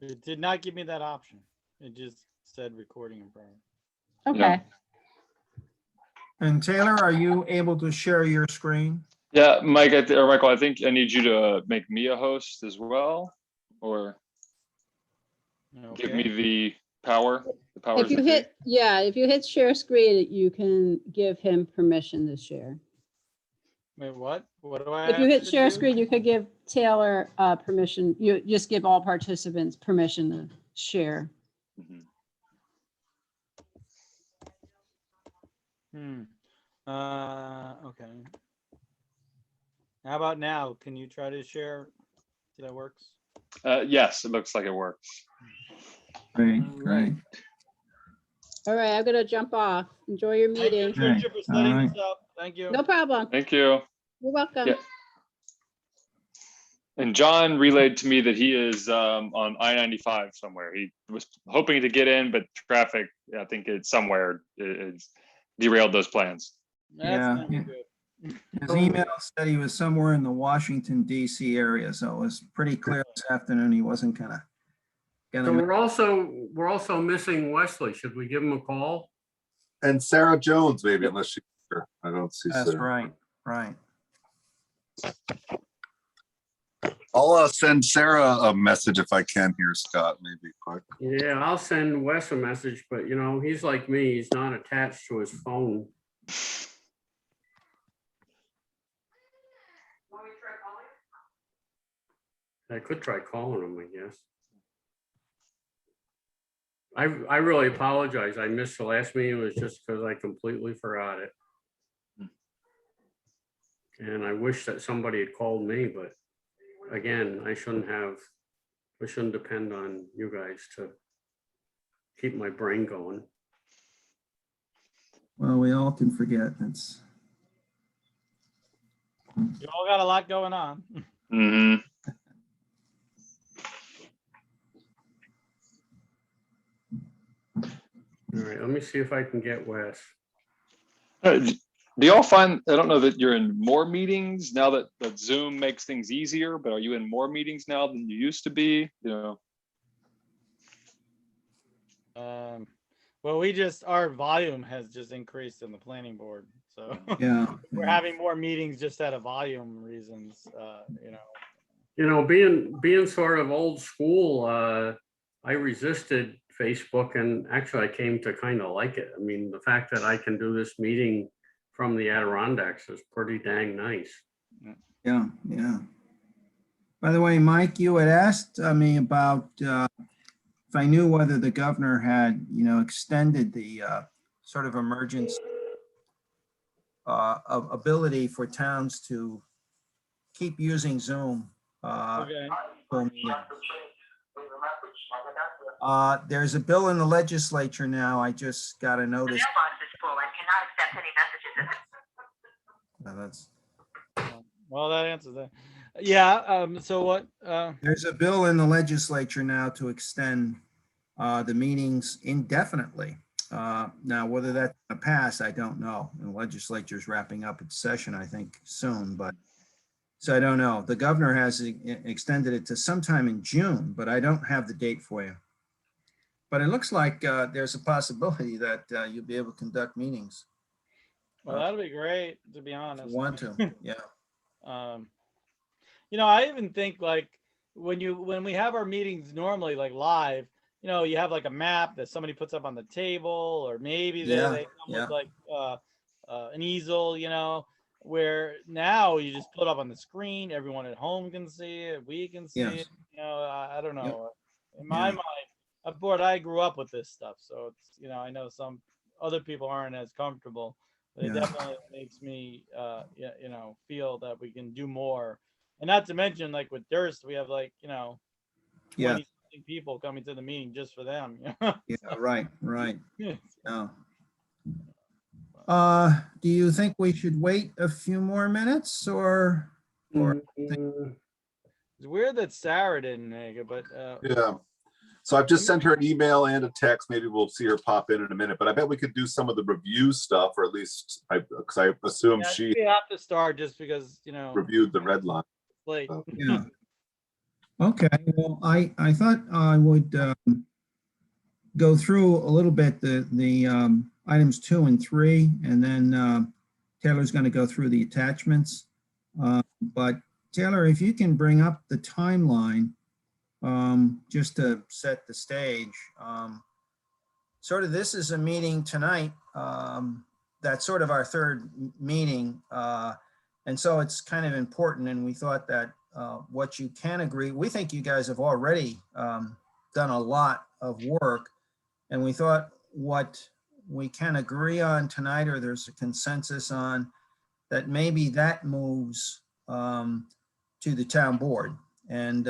It did not give me that option. It just said recording in progress. Okay. Yeah. And Taylor, are you able to share your screen? Yeah, Mike, or Michael, I think I need you to make me a host as well, or give me the powers. If you if you hit share screen, you can give him permission to share. Wait, what? What do I If you have hit to share do? screen, you could give Taylor permission. You just give all participants permission to share. Mhm. Okay. How about now? Can you try to share? See that works? Yes, it looks like it works. Great, great. All right, I'm gonna jump off. Enjoy your Thank you, meeting. Tricia, for setting All right. this up. Thank you. No problem. Thank you. You're welcome. Yeah. And John relayed to me that he is on I-95 somewhere. He was hoping to get in, but traffic, I think it's somewhere, it's derailed those plans. That's Yeah, not yeah. good. His email said he was somewhere in the Washington DC area, so it was pretty clear this afternoon he wasn't So gonna. we're also missing Wesley. Should we give him a call? And Sarah Jones, maybe, unless she's here. I don't see That's Sarah. right, right. I'll send Sarah a message if I can here, Scott, maybe quick. Yeah, I'll send Wes a message, but you know, he's like me. He's not attached to his phone. I could try calling him, I guess. I really apologize. I missed the last meeting. It was just because I completely forgot it. And I wish that somebody had called me, but again, I shouldn't depend on you guys to keep my brain going. Well, we all can forget. That's You all got a lot going on. Mm-hmm. All right, let me see if I can get Wes. Do y'all find, I don't know that you're in more meetings now that Zoom makes things easier, but are you in more meetings now than you used to be? You know, Well, our volume has just increased in the planning board. So yeah. we're having more meetings just out of volume reasons, you know. You know, being sort of old school, I resisted Facebook, and actually I came to kind of like it. I mean, the fact that I can do this meeting from the Adirondacks is pretty dang nice. Yeah, yeah. By the way, Mike, you had asked me about if I knew whether the governor had, extended the sort of emergency ability for towns to keep using Zoom. Okay. for meetings. There's a bill in the legislature now. I just got a notice. Mailbox is full and cannot accept any messages. That's Well, that answers that. Yeah. So what? There's a bill in the legislature now to extend the meetings indefinitely. Now, whether that's going to pass, I don't know. The legislature is wrapping up its session, I think, soon. But so I don't know. The governor has extended it to sometime in June, but I don't have the date for you. But it looks like there's a possibility that you'll be able to conduct meetings. Well, that'll be great, to be honest. If you want to, yeah. I even think like when we have our meetings normally like live, you have like a map that somebody puts up on the table, or maybe they come with like an easel, where now you just put up on the screen, everyone at home can see it, we can see it. I don't know. In my mind, I grew up with this stuff, so it's I know some other people aren't as comfortable. But it definitely makes me feel that we can do more. And not to mention, like with Durst, we have like 20 people coming to the meeting just for them. Yeah, right. Yeah. Do you think we should wait a few more minutes or It's weird that Sarah didn't make it, but Yeah. So I've just sent her an email and a text. Maybe we'll see her pop in a minute, but I bet we could do some of the review stuff, or at least because I assume she we have to start just because reviewed the red line. late. yeah. Okay, well, I thought I would go through a little bit the items 2 and 3, and then Taylor's going to go through the attachments. But Taylor, if you can bring up the timeline, just to set the stage. Sort of this is a meeting tonight. That's sort of our third meeting. And so it's kind of important. And we thought that what you can agree, we think you guys have already done a lot of work. And we thought what we can agree on tonight, or there's a consensus on, that maybe that moves to the town board. And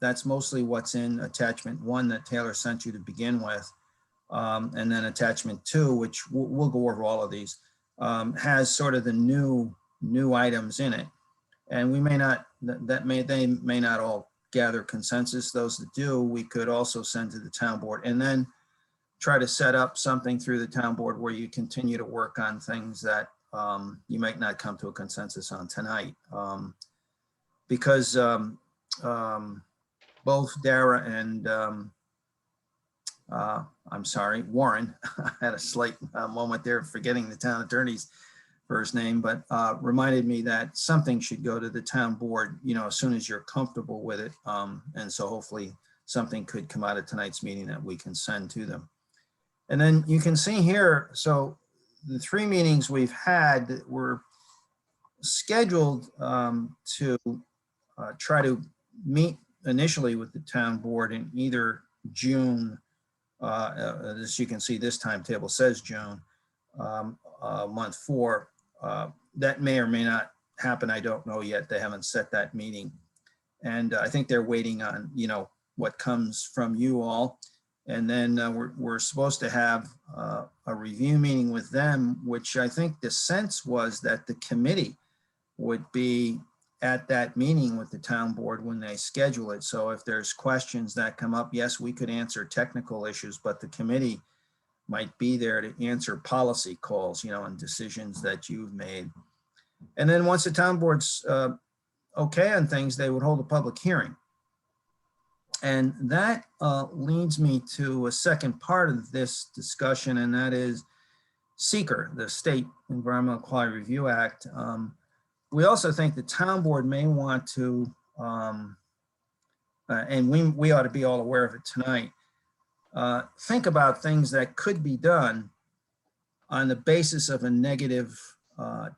that's mostly what's in attachment 1 that Taylor sent you to begin with. And then attachment 2, which we'll go over all of these, has sort of the new items in it. And we may not, they may not all gather consensus. Those that do, we could also send to the town board, and then try to set up something through the town board where you continue to work on things that you might not come to a consensus on tonight. Because both Dara and I'm sorry, Warren, I had a slight moment there forgetting the town attorney's first name, but reminded me that something should go to the town board, as soon as you're comfortable with it. And so hopefully something could come out of tonight's meeting that we can send to them. And then you can see here, so the 3 meetings we've had that were scheduled to try to meet initially with the town board in either June, as you can see, this timetable says June, month 4. That may or may not happen. I don't know yet. They haven't set that meeting. And I think they're waiting on, what comes from you all. And then we're supposed to have a review meeting with them, which I think the sense was that the committee would be at that meeting with the town board when they schedule it. So if there's questions that come up, yes, we could answer technical issues, but the committee might be there to answer policy calls, and decisions that you've made. And then once the town board's okay on things, they would hold a public hearing. And that leads me to a second part of this discussion, and that is SEEKR, the State Environmental Quality Review Act. We also think the town board may want to, and we ought to be all aware of it tonight, think about things that could be done on the basis of a negative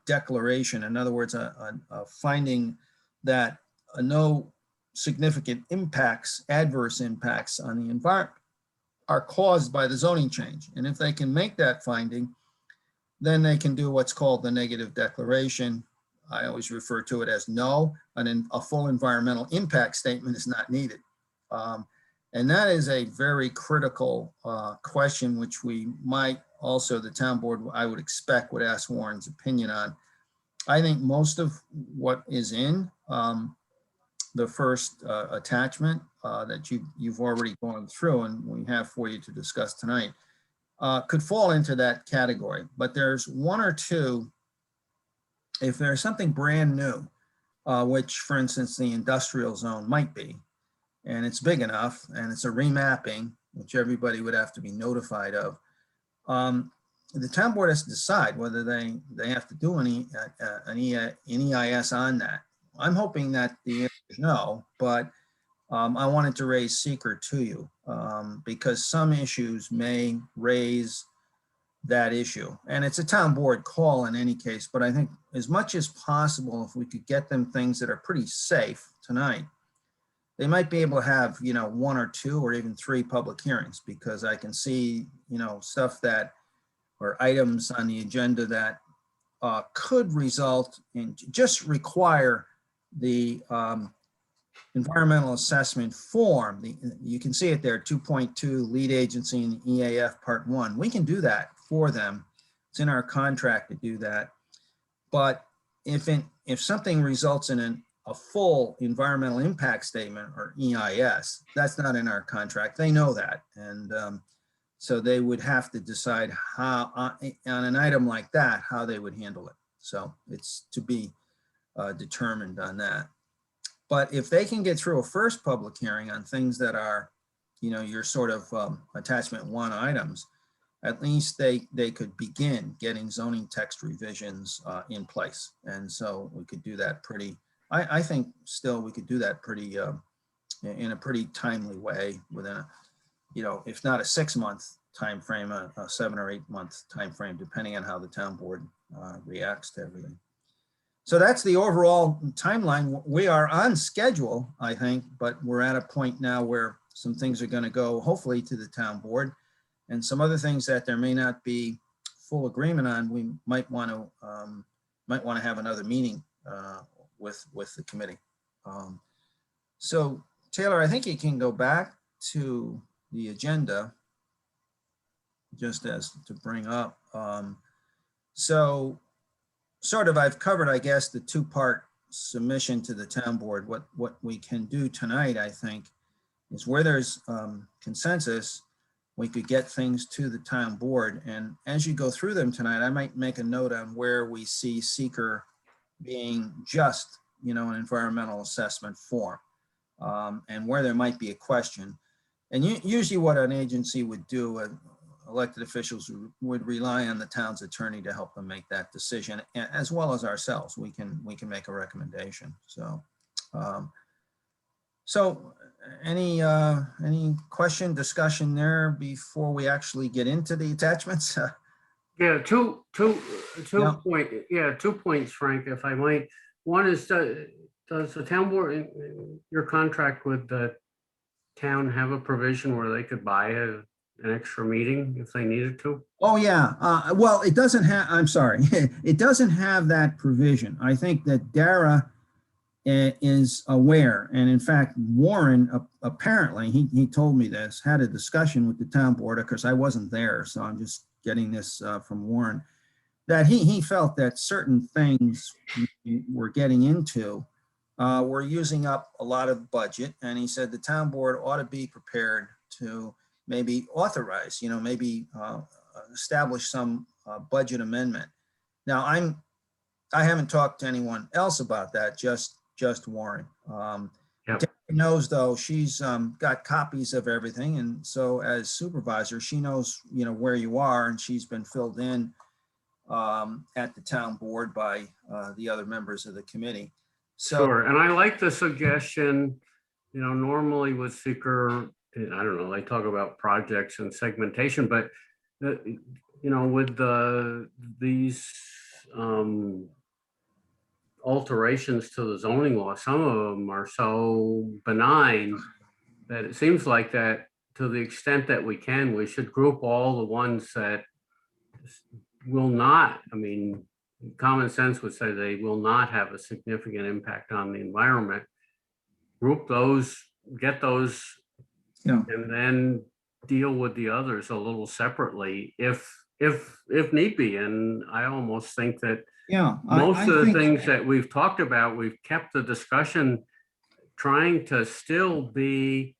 declaration. In other words, a finding that no significant impacts, adverse impacts on the environment are caused by the zoning change. And if they can make that finding, then they can do what's called the negative declaration. I always refer to it as no, and a full environmental impact statement is not needed. And that is a very critical question, which we might also, the town board, I would expect, would ask Warren's opinion on. I think most of what is in the first attachment that you've already gone through and we have for you to discuss tonight could fall into that category. But there's 1 or 2, if there's something brand new, which for instance, the industrial zone might be, and it's big enough and it's a remapping, which everybody would have to be notified of. The town board has to decide whether they have to do an EIS on that. I'm hoping that the answer is no, but I wanted to raise SEEKR to you because some issues may raise that issue. And it's a town board call in any case, but I think as much as possible, if we could get them things that are pretty safe tonight, they might be able to have, 1 or 2 or even 3 public hearings, because I can see, stuff that, or items on the agenda that could result in, just require the environmental assessment form. You can see it there, 2.2 lead agency in the EAF part 1. We can do that for them. It's in our contract to do that. But if something results in a full environmental impact statement or EIS, that's not in our contract. They know that. And so they would have to decide how, on an item like that, how they would handle it. So it's to be determined on that. But if they can get through a first public hearing on things that are, your sort of attachment 1 items, at least they could begin getting zoning text revisions in place. And so we could do that I think still we could do that in a pretty timely way within if not a 6-month time frame, a 7 or 8 month time frame, depending on how the town board reacts to everything. So that's the overall timeline. We are on schedule, I think, but we're at a point now where some things are going to go hopefully to the town board, and some other things that there may not be full agreement on. We might want to have another meeting with the committee. So Taylor, I think you can go back to the agenda just as to bring up. So sort of I've covered, I guess, the 2-part submission to the town board. What we can do tonight, I think, is where there's consensus, we could get things to the town board. And as you go through them tonight, I might make a note on where we see seeker being just, an environmental assessment form, and where there might be a question. And usually what an agency would do, elected officials would rely on the town's attorney to help them make that decision, as well as ourselves. We can make a recommendation. So, any question, discussion there before we actually get into the attachments? Yeah, two Yeah. points, Frank, if I might. One is, does the town board, in your contract with the town, have a provision where they could buy an extra meeting if they needed to? Oh, yeah. Well, it doesn't have, I'm sorry, it doesn't have that provision. I think that Dara is aware. And in fact, Warren, apparently, he told me this, had a discussion with the town board, because I wasn't there. So I'm just getting this from Warren, that he felt that certain things we're getting into were using up a lot of budget. And he said the town board ought to be prepared to maybe authorize, maybe establish some budget amendment. Now, I haven't talked to anyone else about that, just Warren. Yep. Terry knows, though, she's got copies of everything. And so as supervisor, she knows, where you are, and she's been filled in at the town board by the other members of the committee. So, Sure, and I like the suggestion, normally with seeker, I don't know, they talk about projects and segmentation, but with these alterations to the zoning law, some of them are so benign that it seems like that to the extent that we can, we should group all the ones that will not, common sense would say they will not have a significant impact on the environment. Group those, get those, and then deal with the others a little separately if need be. And I almost think that most of the things that we've talked about, we've kept the discussion trying to still be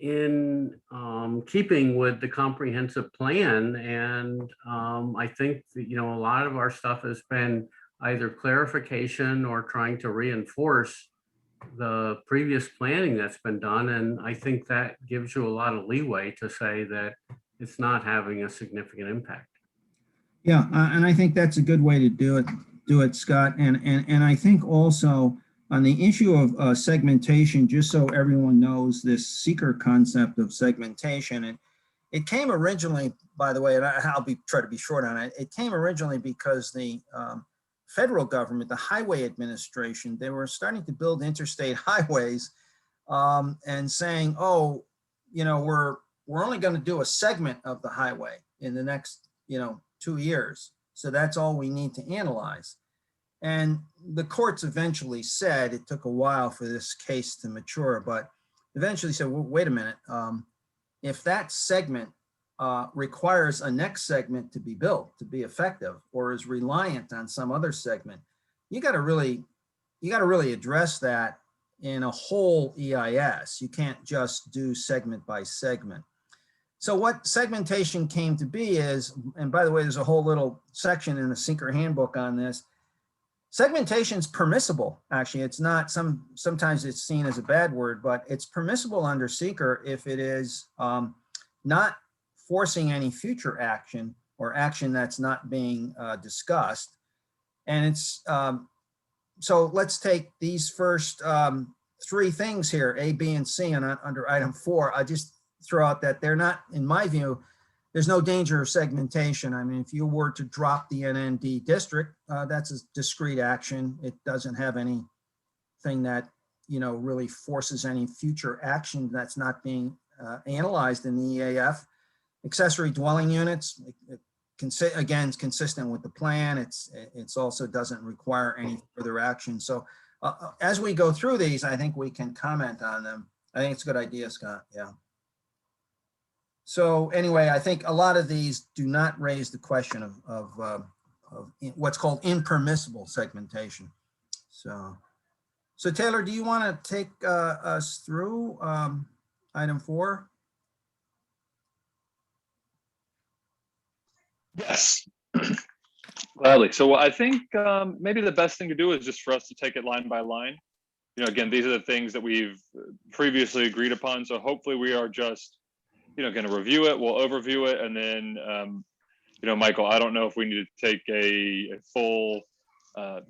in keeping with the comprehensive plan. And I think that, a lot of our stuff has been either clarification or trying to reinforce the previous planning that's been done. And I think that gives you a lot of leeway to say that it's not having a significant impact. Yeah, and I think that's a good way to do it, Scott. And I think also on the issue of segmentation, just so everyone knows this seeker concept of segmentation, and it came originally, by the way, and I'll try to be short on it. It came originally because the federal government, the highway administration, they were starting to build interstate highways and saying, oh, we're only going to do a segment of the highway in the next, 2 years. So that's all we need to analyze. And the courts eventually said, it took a while for this case to mature, but eventually said, well, wait a minute. If that segment requires a next segment to be built to be effective, or is reliant on some other segment, you got to really address that in a whole EIS. You can't just do segment by segment. So what segmentation came to be is, and by the way, there's a whole little section in the Seeker handbook on this. segmentation's permissible. Actually, it's not sometimes it's seen as a bad word, but it's permissible under seeker if it is not forcing any future action or action that's not being discussed. And it's, so let's take these first three things here, A, B, and C, and under item 4, I just throw out that they're not, in my view, there's no danger of segmentation. I mean, if you were to drop the NND district, that's a discrete action. It doesn't have anything that, you know, really forces any future action that's not being analyzed in the EAF. Accessory dwelling units, again, it's consistent with the plan. It's also doesn't require any further action. So as we go through these, I think we can comment on them. I think it's a good idea, Scott. Yeah. So anyway, I think a lot of these do not raise the question of what's called impermissible segmentation. So Taylor, do you want to take us through item 4? Yes, gladly. So I think maybe the best thing to do is just for us to take it line by line. You know, again, these are the things that we've previously agreed upon. So hopefully we are just, you know, going to review it. We'll overview it, and then, you know, Michael, I don't know if we need to take a full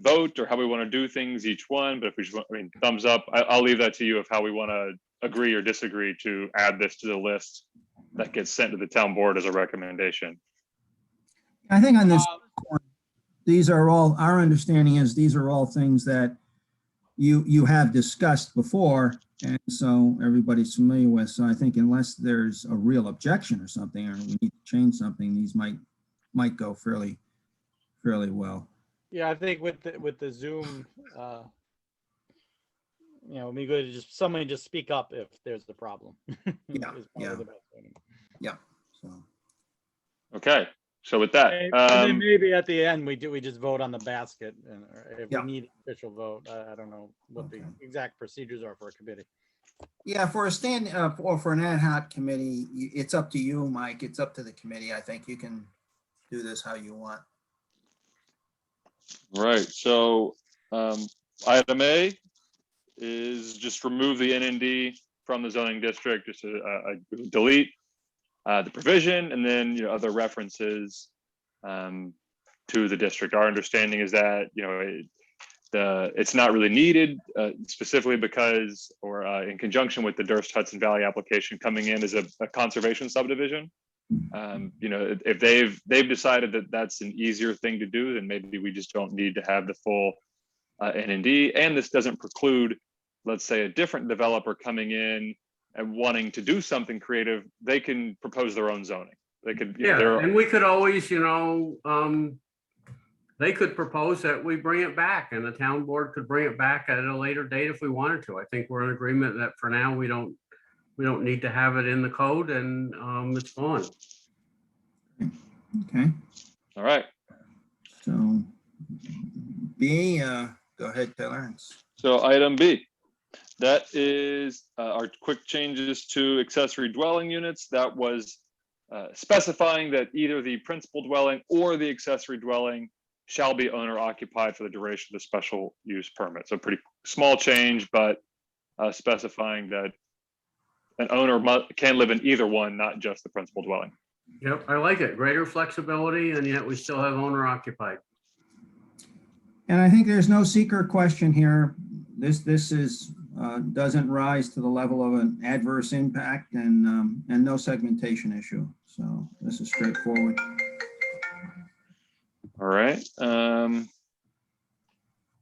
vote or how we want to do things each one. But if we just want, I mean, thumbs up. I'll leave that to you of how we want to agree or disagree to add this to the list that gets sent to the town board as a recommendation. I think on this, these are all, our understanding is these are all things that you have discussed before, and so everybody's familiar with. So I think unless there's a real objection or something, or we need to change something, these might go fairly well. Yeah, I think with the Zoom, you know, we go to just somebody just speak up if there's the problem. Yeah, yeah, yeah. So Okay. So with that, and then maybe at the end we just vote on the basket, and if we need official vote, I don't know what the exact procedures are for a committee. Yeah, for a stand or for an ad hoc committee, it's up to you, Mike. It's up to the committee. I think you can do this how you want. right. So item A is just remove the NND from the zoning district, just delete the provision, and then, you know, other references to the district. Our understanding is that, you know, it's not really needed specifically because, or in conjunction with the Durst Hudson Valley application coming in as a conservation subdivision. You know, if they've decided that that's an easier thing to do, then maybe we just don't need to have the full NND. And this doesn't preclude, let's say, a different developer coming in and wanting to do something creative. They can propose their own zoning. They could, you know, and we could always, you know, they could propose that we bring it back, and the town board could bring it back at a later date if we wanted to. I think we're in agreement that for now we don't need to have it in the code, and it's gone. Okay. all right. So B, go ahead, Taylor. So item B, that is our quick changes to accessory dwelling units. That was specifying that either the principal dwelling or the accessory dwelling shall be owner occupied for the duration of the special use permit. So pretty small change, but specifying that an owner can live in either one, not just the principal dwelling. Yep, I like it. Greater flexibility, and yet we still have owner occupied. And I think there's no seeker question here. This is doesn't rise to the level of an adverse impact, and no segmentation issue. So this is straightforward. All right.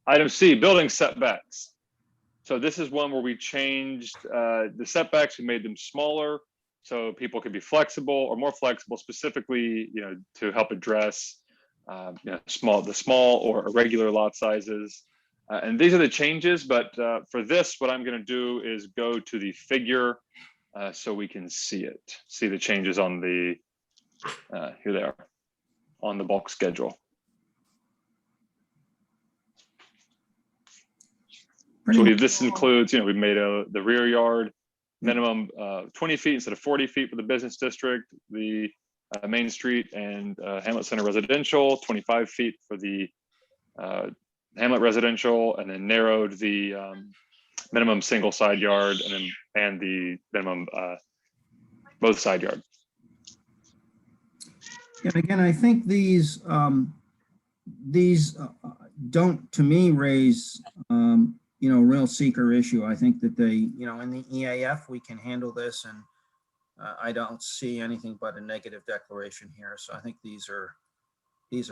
Item C, building setbacks. So this is one where we changed the setbacks. We made them smaller so people could be flexible or more flexible, specifically, you know, to help address you know, the small or irregular lot sizes. And these are the changes, but for this, what I'm going to do is go to the figure so we can see the changes on the, here they are, on the bulk schedule. So this includes, you know, we made the rear yard minimum 20 feet instead of 40 feet for the business district, the Main Street and Hamlet Center residential, 25 feet for the Hamlet residential, and then narrowed the minimum single side yard and the minimum both side yard. And again, I think these don't, to me, raise, real seeker issue. I think that they, in the EAF, we can handle this, and I don't see anything but a negative declaration here. So I think these are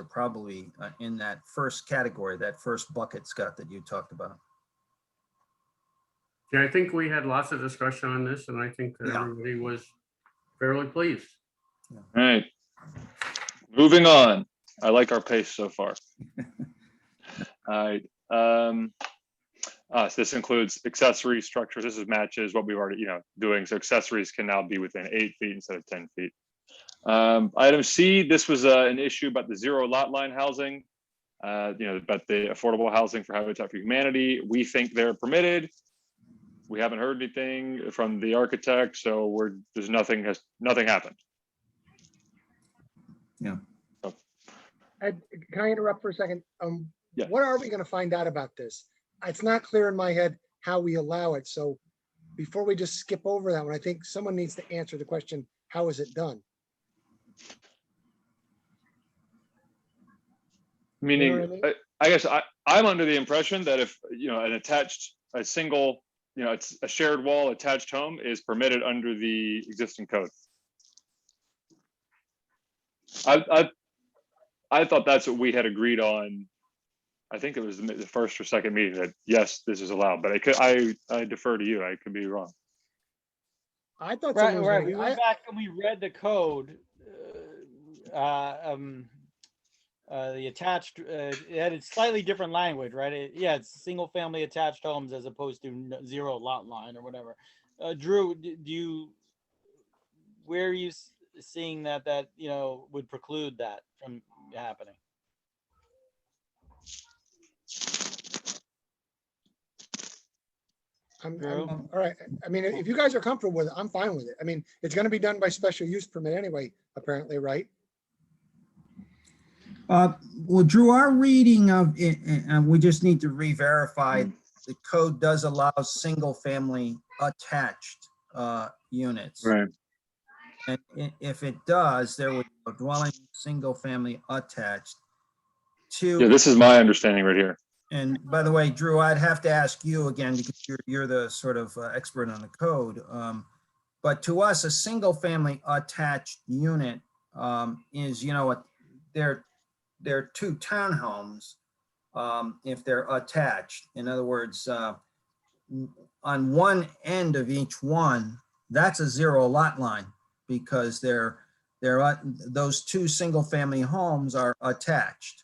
probably in that first category, that first bucket, Scott, that you talked about. Yeah, I think we had lots of discussion on this, and I think that everybody was fairly pleased. All right, moving on. I like our pace so far. All right. So this includes accessory structures. This is matches what we've already, doing. So accessories can now be within 8 feet instead of 10 feet. Item C, this was an issue about the 0 lot line housing, about the affordable housing for Habitat for Humanity. We think they're permitted. We haven't heard anything from the architect, so there's nothing happened. Yeah. So, Ed, can I interrupt for a second? Yeah. What are we going to find out about this? It's not clear in my head how we allow it. So before we just skip over that one, I think someone needs to answer the question, how is it done? meaning, You know what I mean? I guess I'm under the impression that if, a single, it's a shared wall attached home is permitted under the existing code. I thought that's what we had agreed on. I think it was the first or second meeting that yes, this is allowed, but I defer to you. I could be wrong. I thought Right, someone was right. gonna- We went back and we read the code. The attached, it had slightly different language, right? It's single family attached homes as opposed to 0 lot line or whatever. Drew, where are you seeing that would preclude that from happening? all right. I mean, if you guys are comfortable with it, I'm fine with it. I mean, it's going to be done by special use permit anyway, apparently, right? Well, Drew, our reading of it, and we just need to re-verify, the code does allow single family attached units. Right. And if it does, there would be a dwelling single family attached to. Yeah, this is my understanding right here. And by the way, Drew, I'd have to ask you again because you're the sort of expert on the code. But to us, a single family attached unit is, they're 2 townhomes if they're attached. In other words, on one end of each one, that's a 0 lot line because those 2 single family homes are attached.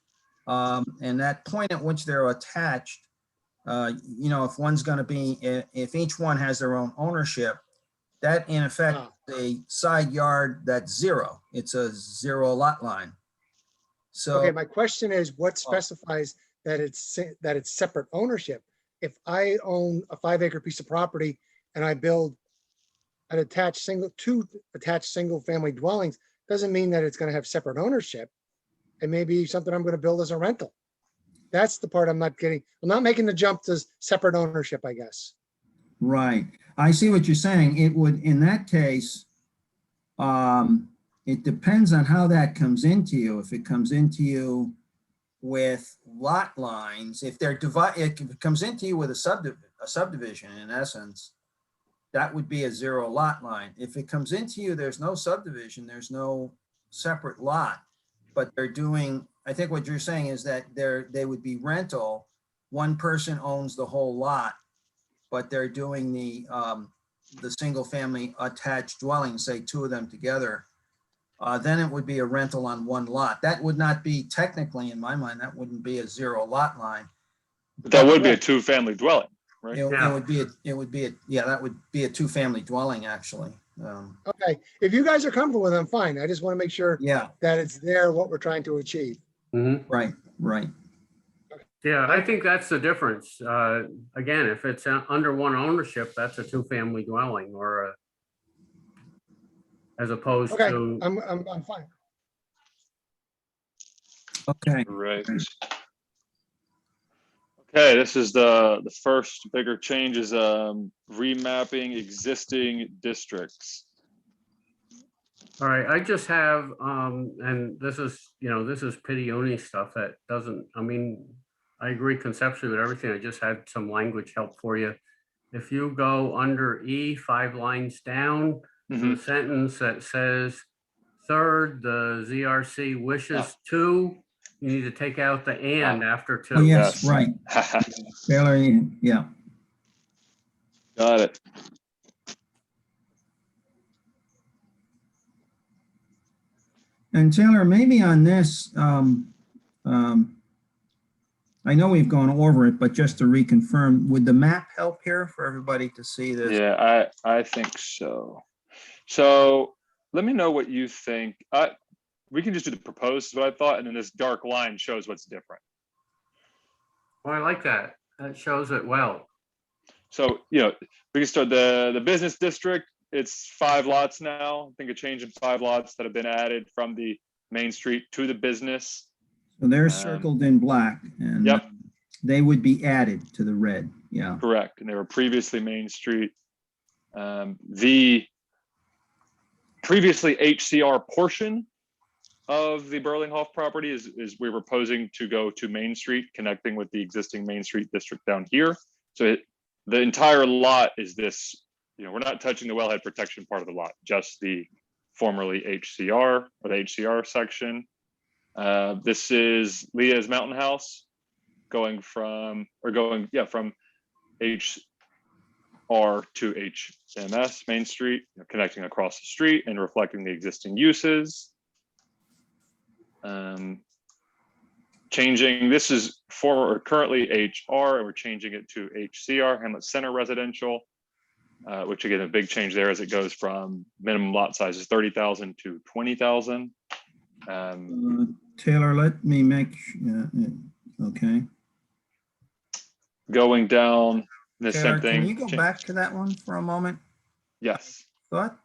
And that point at which they're attached, if one's going to be, if each one has their own ownership, that in effect, a side yard that's 0. It's a 0 lot line. So, Okay, my question is, what specifies that it's separate ownership? If I own a 5-acre piece of property and I build an two attached single family dwellings, doesn't mean that it's going to have separate ownership. It may be something I'm going to build as a rental. That's the part I'm not getting. I'm not making the jump to separate ownership, I guess. right. I see what you're saying. It would, in that case, it depends on how that comes into you. If it comes into you with lot lines, if it comes into you with a subdivision, in essence, that would be a 0 lot line. If it comes into you, there's no subdivision, there's no separate lot, but they're doing, I think what you're saying is that they would be rental. One person owns the whole lot, but they're doing the single family attached dwelling, say 2 of them together. Then it would be a rental on 1 lot. That would not be technically, in my mind, that wouldn't be a 0 lot line. But that would be a 2-family dwelling, right? It would be that would be a 2-family dwelling, actually. Okay, if you guys are comfortable with it, I'm fine. I just want to make sure Yeah, that it's there, what we're trying to achieve. right. Yeah, I think that's the difference. Again, if it's under 1 ownership, that's a 2-family dwelling or as opposed Okay, to. I'm fine. Okay. Right. Okay, this is the first bigger change is remapping existing districts. All right, I just have, and this is, this is Pidioni stuff that doesn't, I mean, I agree conceptually with everything. I just had some language help for you. If you go under E, 5 lines down, the sentence that says, third, the ZRC wishes to, you need to take out the and after Oh, two. yes, right. Taylor, yeah. Got it. And Taylor, maybe on this, I know we've gone over it, but just to reconfirm, would the map help here for everybody to see this? Yeah, I think so. So let me know what you think. We can just do the proposed, is what I thought, and then this dark line shows what's different. Oh, I like that. That shows it well. So, we can start the business district. It's 5 lots now. I think a change in 5 lots that have been added from the main street to the business. So they're circled in black, and Yep. They would be added to the red. Yeah. Correct. And they were previously Main Street. The previously HCR portion of the Burlinghoff property is we're proposing to go to Main Street, connecting with the existing Main Street district down here. So the entire lot is this, we're not touching the wellhead protection part of the lot, just the formerly HCR or the HCR section. This is Leah's Mountain House going from HR to HMS Main Street, connecting across the street and reflecting the existing uses. Changing, this is currently HR, and we're changing it to HCR, Hamlet Center Residential, which again, a big change there as it goes from minimum lot size is 30,000 to 20,000. Taylor, let me make, okay. Going down the Taylor, same thing. can you go back to that one for a moment? Yes. Thought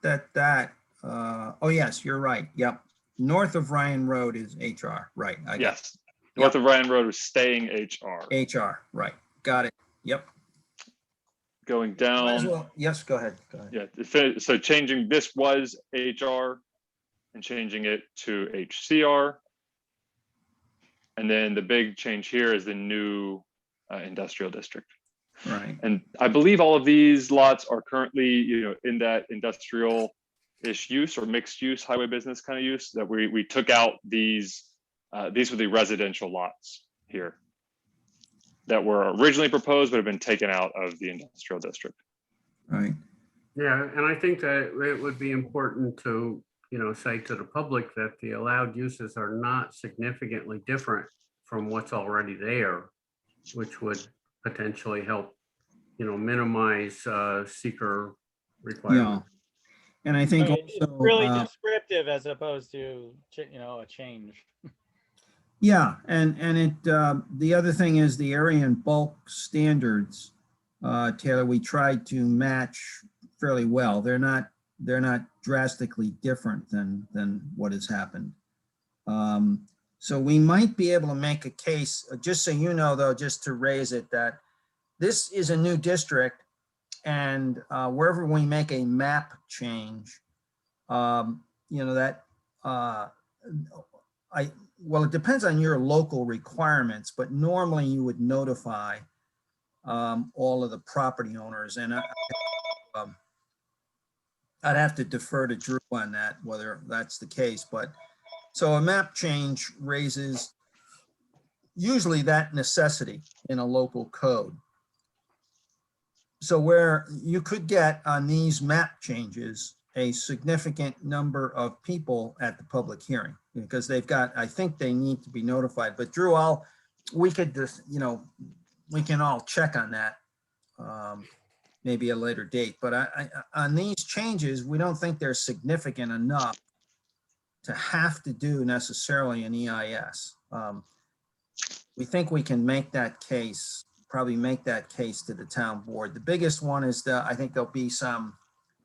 oh yes, you're right. Yep. North of Ryan Road is HR, right? Yes. North of Ryan Road is staying HR. HR, right. Got it. Yep. Going Might down. as well. Yes, go ahead. Yeah. So changing this was HR and changing it to HCR. And then the big change here is the new industrial district. Right. And I believe all of these lots are currently, in that industrial-ish use or mixed use highway business kind of use that we took out these were the residential lots here that were originally proposed but have been taken out of the industrial district. Right. Yeah, and I think that it would be important to, say to the public that the allowed uses are not significantly different from what's already there, which would potentially help, minimize seeker requirements. Yeah. And I think It's also really descriptive as opposed to, a change. yeah, and it the other thing is the area and bulk standards, Taylor, we tried to match fairly well. They're not drastically different than what has happened. So we might be able to make a case, just so you know, though, just to raise it, that this is a new district, and wherever we make a map change, well, it depends on your local requirements, but normally you would notify all of the property owners, and I'd have to defer to Drew on that, whether that's the case. But so a map change raises usually that necessity in a local code. So where you could get on these map changes a significant number of people at the public hearing, because they've got, I think they need to be notified. But Drew, we could just, we can all check on that. Maybe a later date, but on these changes, we don't think they're significant enough to have to do necessarily an EIS. We think we can make that case, probably make that case to the town board. The biggest one is I think there'll be some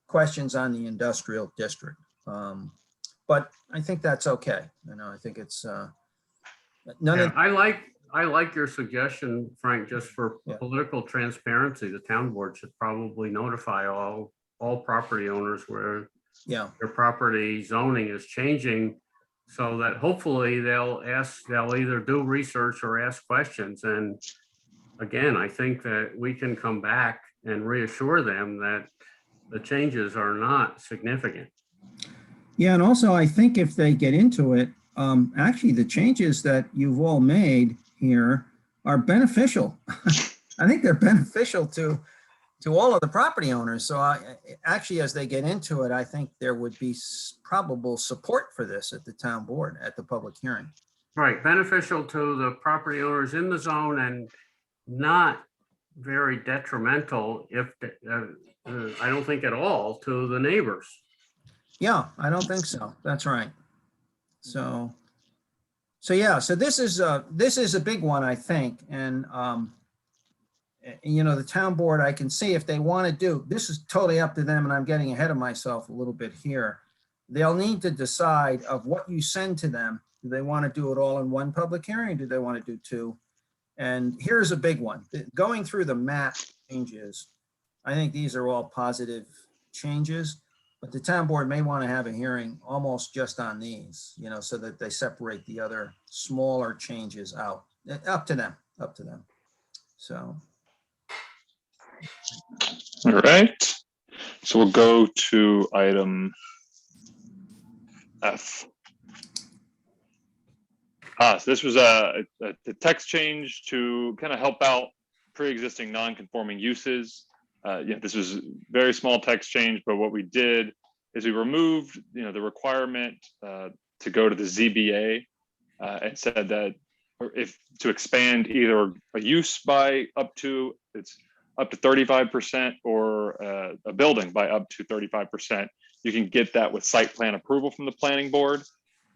questions on the industrial district, but I think that's okay. I think it's none of. I I like your suggestion, Frank, just for Yeah. political transparency. The town board should probably notify all property owners where Yeah, their property zoning is changing, so that hopefully they'll either do research or ask questions. And again, I think that we can come back and reassure them that the changes are not significant. yeah, and also I think if they get into it, actually the changes that you've all made here are beneficial. I think they're beneficial to all of the property owners. So actually, as they get into it, I think there would be probable support for this at the town board at the public hearing. Right, beneficial to the property owners in the zone and not very detrimental if, I don't think at all, to the neighbors. Yeah, I don't think so. That's right. So yeah, so this is a big one, I think. And, you know, the town board, I can see if they want to do, this is totally up to them, and I'm getting ahead of myself a little bit here. They'll need to decide of what you send to them. Do they want to do it all in one public hearing? Or do they want to do two? And here's a big one. Going through the map changes, I think these are all positive changes, but the town board may want to have a hearing almost just on these, you know, so that they separate the other smaller changes out. Up to them. So. All right. So we'll go to item F. So this was a text change to kind of help out pre-existing non-conforming uses. Yeah, this was very small text change, but what we did is we removed, you know, the requirement to go to the ZBA and said that if to expand either a use by up to 35% or a building by up to 35%, you can get that with site plan approval from the planning board.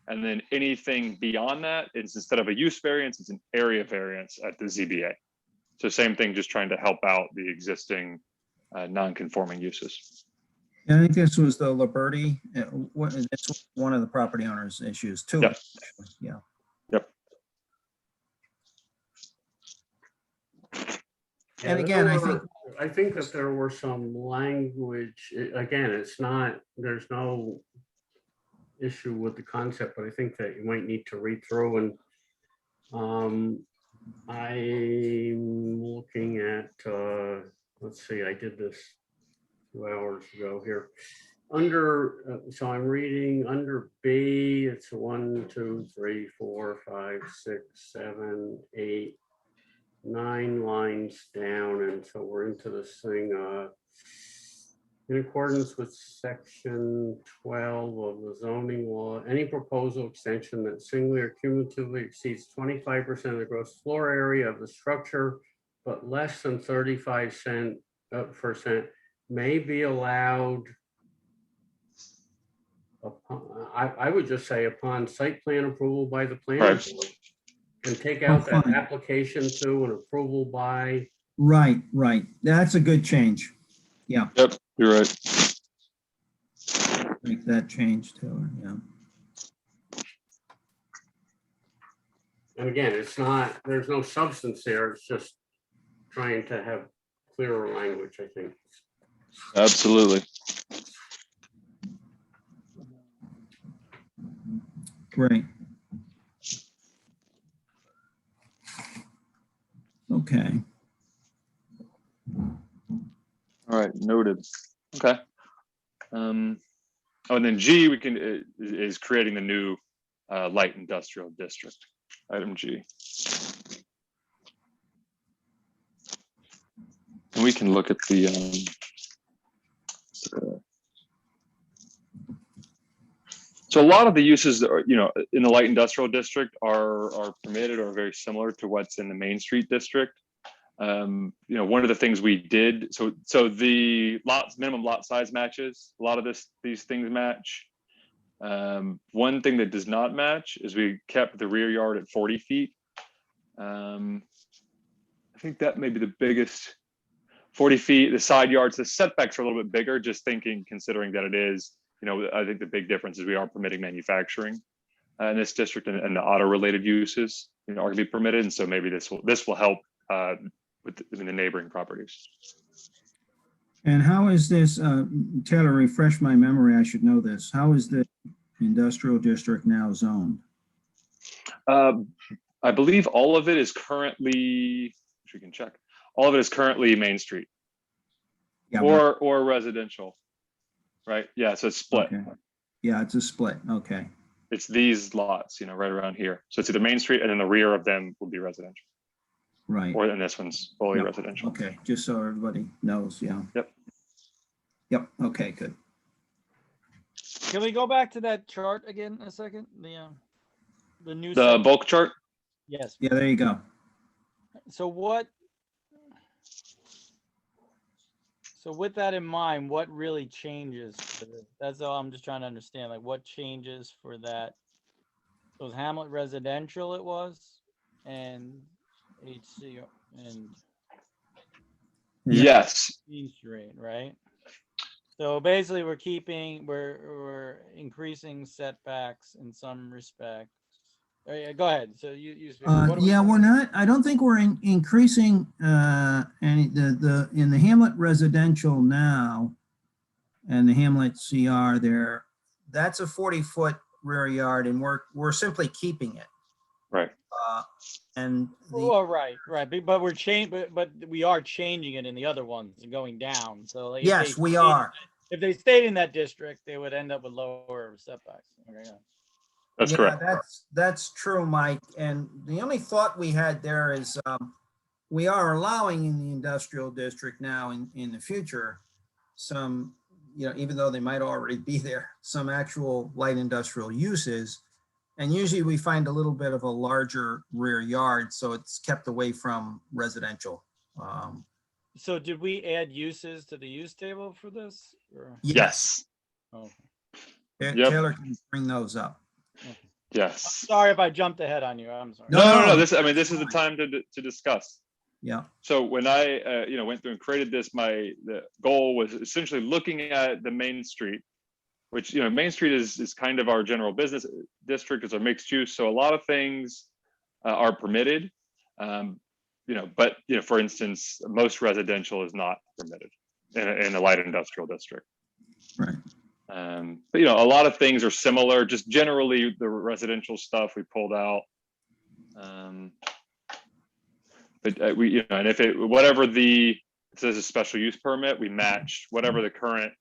And then anything beyond that is, instead of a use variance, it's an area variance at the ZBA. So same thing, just trying to help out the existing non-conforming uses. Yeah, I think this was the Liberty. It's one of the property owners' issues too. Yep. Yeah. Yep. And again, I think that there were some language, again, there's no issue with the concept, but I think that you might need to read through. And I'm looking at, let's see, I did this 2 hours ago here. So I'm reading under B, it's 1, 2, 3, 4, 5, 6, 7, 8, 9 lines down. And so we're into this thing, in accordance with section 12 of the zoning law, any proposal extension that singly or cumulatively exceeds 25% of the gross floor area of the structure, but less than 35% may be allowed upon, I would just say upon site plan approval by the planning board. And take out that fine. application to and approval by. Right. That's a good change. Yeah. Yep, you're right. Make that change too, yeah. And again, there's no substance there. It's just trying to have clearer language, I think. Absolutely. Great. Okay. All right, noted. Okay. Oh, and then G, is creating the new light industrial district. Item G. And we can look at the so a lot of the uses that are, you know, in the light industrial district are permitted or very similar to what's in the Main Street district. You know, one of the things we did, so the minimum lot size matches, a lot of these things match. One thing that does not match is we kept the rear yard at 40 feet. I think that may be the biggest. 40 feet, the side yards, the setbacks are a little bit bigger, just considering that it is, you know, I think the big difference is we are permitting manufacturing in this district and the auto related uses. are going to be permitted, and so maybe this will help with the neighboring properties. And how is this, Taylor, refresh my memory, I should know this. How is the industrial district now zoned? I believe all of it is currently, which we can check, all of it is currently Main Street, Yeah, or residential, right? Yeah, so it's split. okay. Yeah, it's a split, okay. It's these lots, right around here. So it's either Main Street, and then the rear of them will be residential. Right. Or then this one's fully Yeah, residential. okay, just so everybody knows, yeah. Yep. Yep, okay, good. Can we go back to that chart again in a second? The new. The bulk chart? Yes. Yeah, there you go. So with that in mind, what really changes for this? That's all I'm just trying to understand. Like, what changes for that? It was Hamlet residential, it was, and HC and Yes. East Street, right? So basically, we're increasing setbacks in some respects. Oh, yeah, go ahead. So you speak. Yeah, we're not, I don't think we're increasing any, in the Hamlet residential now and the Hamlet CR there, that's a 40-foot rear yard, and we're simply keeping it. Right. And Oh, right. But we're but we are changing it in the other ones and going down. So like, yes, we are. If they stayed in that district, they would end up with lower setbacks. Okay, yeah. That's Yeah, correct. That's true, Mike. And the only thought we had there is we are allowing in the industrial district now in the future some, even though they might already be there, some actual light industrial uses. And usually we find a little bit of a larger rear yard, so it's kept away from residential. So did we add uses to the use table for this? Or? Yes. Oh. Yep. Taylor can bring those up. Yes. Sorry if I jumped ahead on you. I'm sorry. No. This is the time to discuss. Yeah. So when I went through and created this, the goal was essentially looking at the Main Street, which Main Street is kind of our general business district. It's a mixed use, so a lot of things are permitted. But for instance, most residential is not permitted in a light industrial district. Right. But a lot of things are similar. Just generally, the residential stuff we pulled out. But we, and if whatever it says a special use permit, we matched whatever the current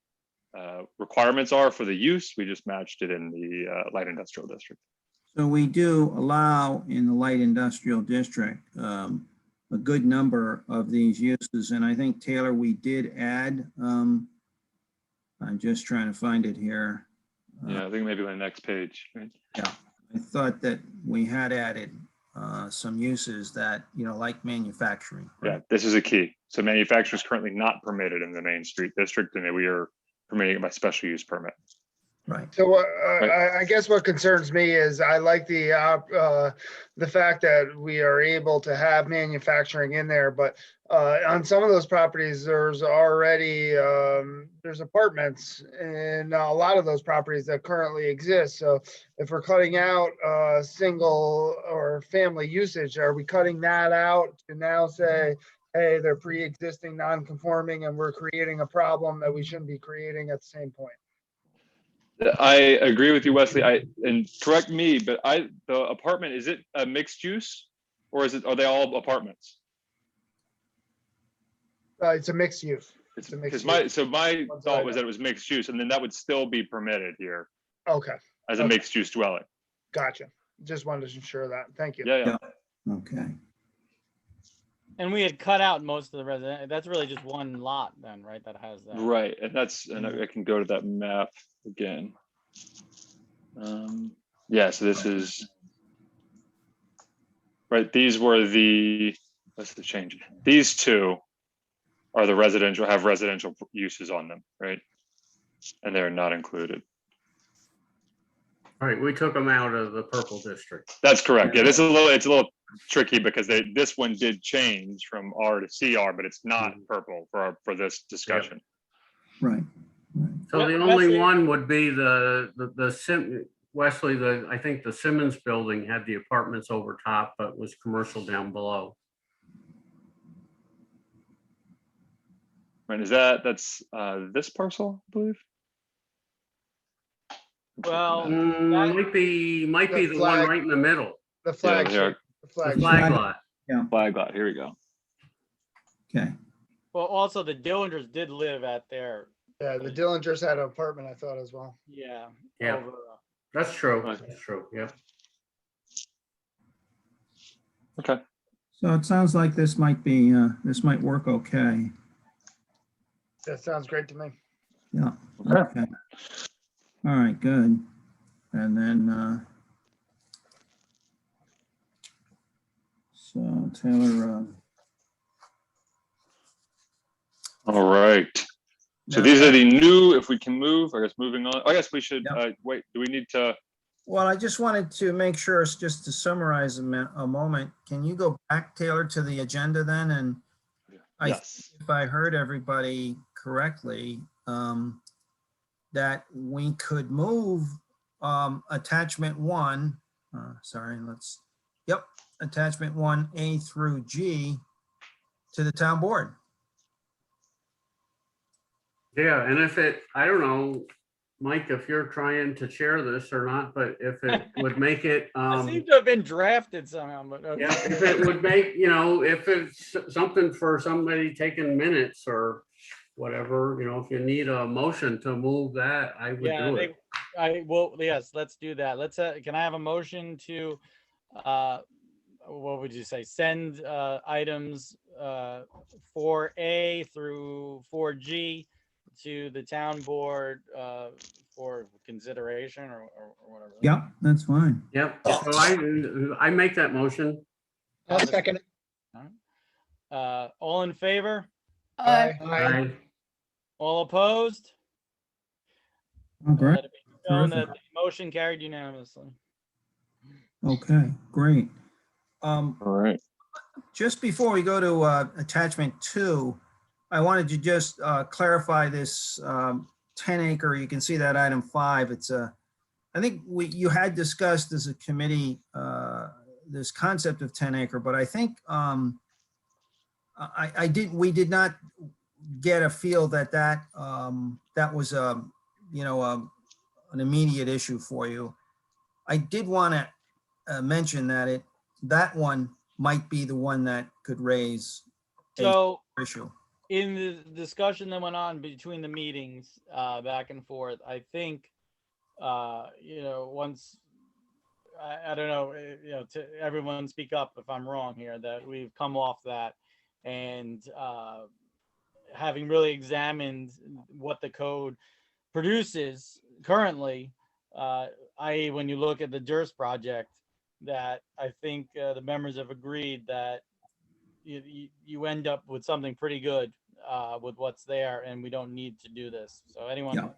requirements are for the use. We just matched it in the light industrial district. So we do allow in the light industrial district a good number of these uses, and I think, Taylor, we did add. I'm just trying to find it here. Yeah, I think maybe on the next page. Right? Yeah, I thought that we had added some uses that, like manufacturing. Right? Yeah, this is a key. So manufacturing is currently not permitted in the Main Street district, and we are permitting it by special use permit. Right. So I guess what concerns me is I like the fact that we are able to have manufacturing in there, but on some of those properties, there's already there's apartments in a lot of those properties that currently exist. So if we're cutting out single or family usage, are we cutting that out to now say, hey, they're pre-existing non-conforming and we're creating a problem that we shouldn't be creating at the same point? I agree with you, Wesley. And correct me, but the apartment, is it a mixed use, or are they all apartments? It's a mixed use. It's a mixed use. My thought was that it was mixed use, and then that would still be permitted here. Okay. As a mixed use dwelling. Gotcha. Just wanted to ensure that. Thank you. Yeah. Okay. And we had cut out most of the resident. That's really just one lot then, right? That has that. Right, and I can go to that map again. Yeah, so this is right. These were what's the change? These two are the residential, have residential uses on them, right? And they're not included. All right, we took them out of the purple district. That's correct. Yeah, it's a little tricky because this one did change from R to CR, but it's not purple for this discussion. Right. So the only one would be Wesley, I think the Simmons building had the apartments over top, but was commercial down below. Right, that's this parcel, I believe? Well, Might be The the one flag. right in the middle, The Yeah, flag here, shape. The the flag. flag shape. lot. flag lot, here we go. Okay. well, also the Dillingers did live at their, Yeah, the Dillingers had an apartment, I thought as well. yeah. Yeah. Over, That's true. Okay. That's true. Yeah. Okay. So it sounds like this might work okay. That sounds great to me. Yeah. Okay. Okay. All right, good. And then, so Taylor, All right. So now these are that- the new, if we can move, I guess moving on. I guess we should, Yep. wait, do we need to? well, I just wanted to make sure, just to summarize a moment, can you go back, Taylor, to the agenda then? And Yes. if I heard everybody correctly, that we could move attachment 1, attachment 1A through G to the town board. Yeah, and I don't know, Mike, if you're trying to chair this or not, but if it would make it, I seem to have been drafted somehow, but okay. yeah, if it would make, if it's something for somebody taking minutes or whatever, if you need a motion to move that, I would Yeah, do it. yes, let's do that. Can I have a motion to, what would you say, send items 4A through 4G to the town board for consideration or whatever? Yeah, that's fine. Yep, so I make that motion. I'll second it. All in favor? Aye. Aye. All opposed? Oh, great. Let it be known Terrific. that the motion carried unanimously. Okay, great. All right. Just before we go to attachment 2, I wanted to just clarify this 10-acre. You can see that item 5. It's I think you had discussed as a committee this concept of 10-acre, but I think we did not get a feel that was an immediate issue for you. I did want to mention that that one might be the one that could raise So an issue. in the discussion that went on between the meetings, back and forth, I think, once, I don't know, to everyone speak up if I'm wrong here, that we've come off that and having really examined what the code produces currently, i.e. when you look at the Durst project, that I think the members have agreed that you end up with something pretty good with what's there, and we don't need to do this. So anyone Yeah.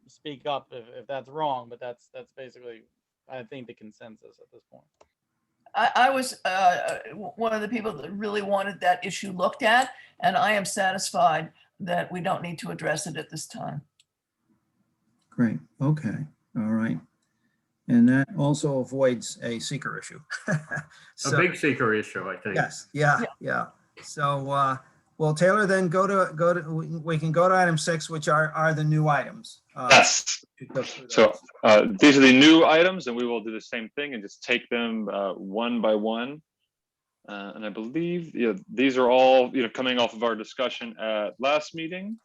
speak up if that's wrong, but that's basically, I think, the consensus at this point. I was one of the people that really wanted that issue looked at, and I am satisfied that we don't need to address it at this time. Great. Okay. All right. And that also avoids a seeker issue. A big seeker issue, I think. Yes. Yeah. So, well, Taylor, then we can go to item 6, which are the new items. Yes. So these are the new items, and we will do the same thing and just take them one by one. And I believe these are all coming off of our discussion at last meeting.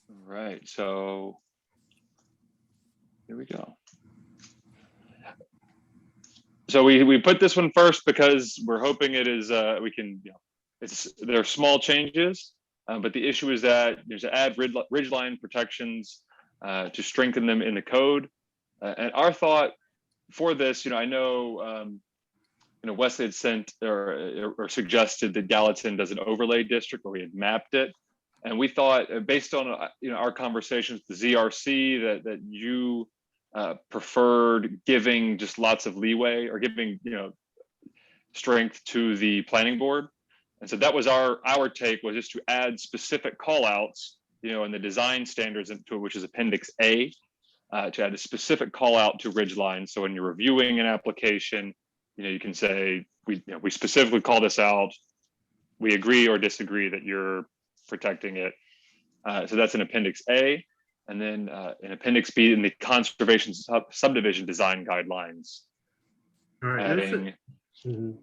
Right. So here we go. So we put this one first because we're hoping it is we can they're small changes, but the issue is that there's to add ridgeline protections to strengthen them in the code. And our thought for this, I know Wesley had sent or suggested that Gallatin does an overlay district where we had mapped it, and we thought based on our conversations with the ZRC that you preferred giving just lots of leeway or giving strength to the planning board. And so that was our take, was just to add specific call outs in the design standards into it, which is Appendix A. to add a specific call out to ridge lines. So when you're reviewing an application, you can say, we specifically call this out. We agree or disagree that you're protecting it. So that's in Appendix A. And then in Appendix B, in the conservation subdivision design guidelines, All right. adding Mhm.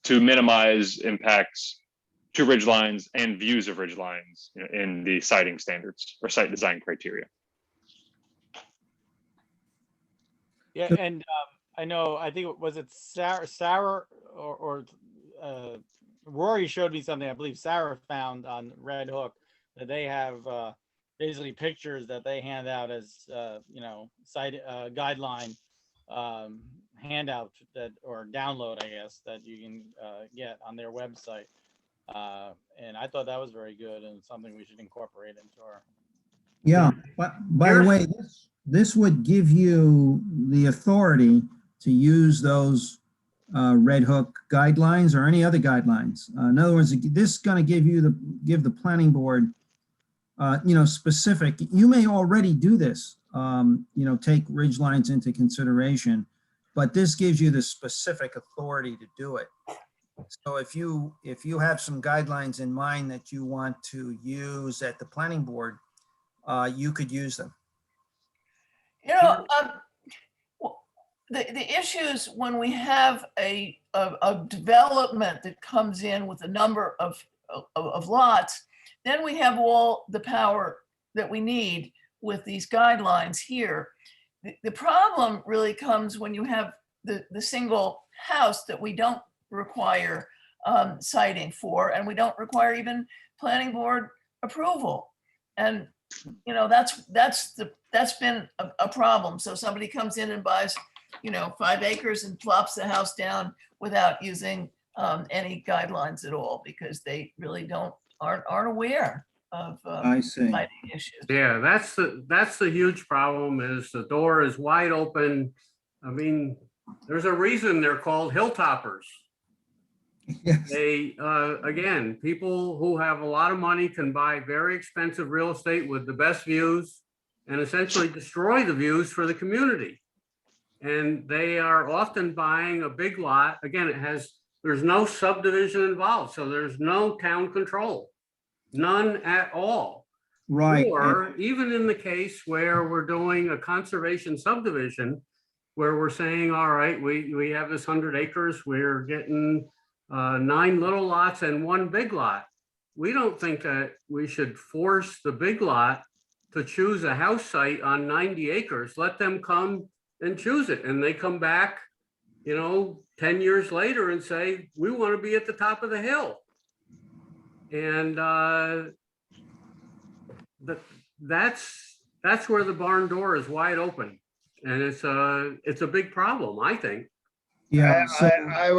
to minimize impacts to ridge lines and views of ridge lines in the siting standards or site design criteria. Yeah, and I know, I think, was it Sarah or Rory showed me something I believe Sarah found on Red Hook, that they have basically pictures that they hand out as site guideline handout that, or download, I guess, that you can get on their website. And I thought that was very good and something we should incorporate into our. Yeah, but by the way, this would give you the authority to use those Red Hook guidelines or any other guidelines. In other words, this is going to give the planning board, specific. You may already do this, take ridge lines into consideration, but this gives you the specific authority to do it. So if you have some guidelines in mind that you want to use at the planning board, you could use them. The issues when we have a development that comes in with a number of lots, then we have all the power that we need with these guidelines here. The problem really comes when you have the single house that we don't require citing for, and we don't require even planning board approval. And that's been a problem. So somebody comes in and buys 5 acres and plops the house down without using any guidelines at all, because they really aren't aware of I see. citing issues. Yeah, that's the huge problem, is the door is wide open. I mean, there's a reason they're called hilltoppers. Yes. They, again, people who have a lot of money can buy very expensive real estate with the best views and essentially destroy the views for the community. And they are often buying a big lot. Again, there's no subdivision involved, so there's no town control, none at all. Right. Or even in the case where we're doing a conservation subdivision, where we're saying, all right, we have this 100 acres, we're getting 9 little lots and 1 big lot. We don't think that we should force the big lot to choose a house site on 90 acres. Let them come and choose it. And they come back, 10 years later and say, we want to be at the top of the hill. And that's where the barn door is wide open. And it's a big problem, I think. Yeah. So, I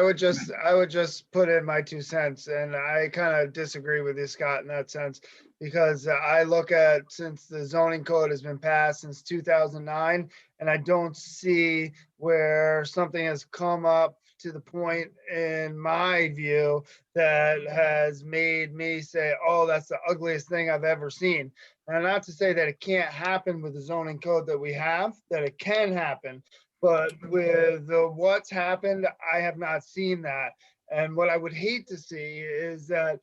would just put in my 2 cents, and I kind of disagree with you, Scott, in that sense, because I look at, since the zoning code has been passed since 2009, and I don't see where something has come up to the point, in my view, that has made me say, oh, that's the ugliest thing I've ever seen. And not to say that it can't happen with the zoning code that we have, that it can happen. But with what's happened, I have not seen that. And what I would hate to see is that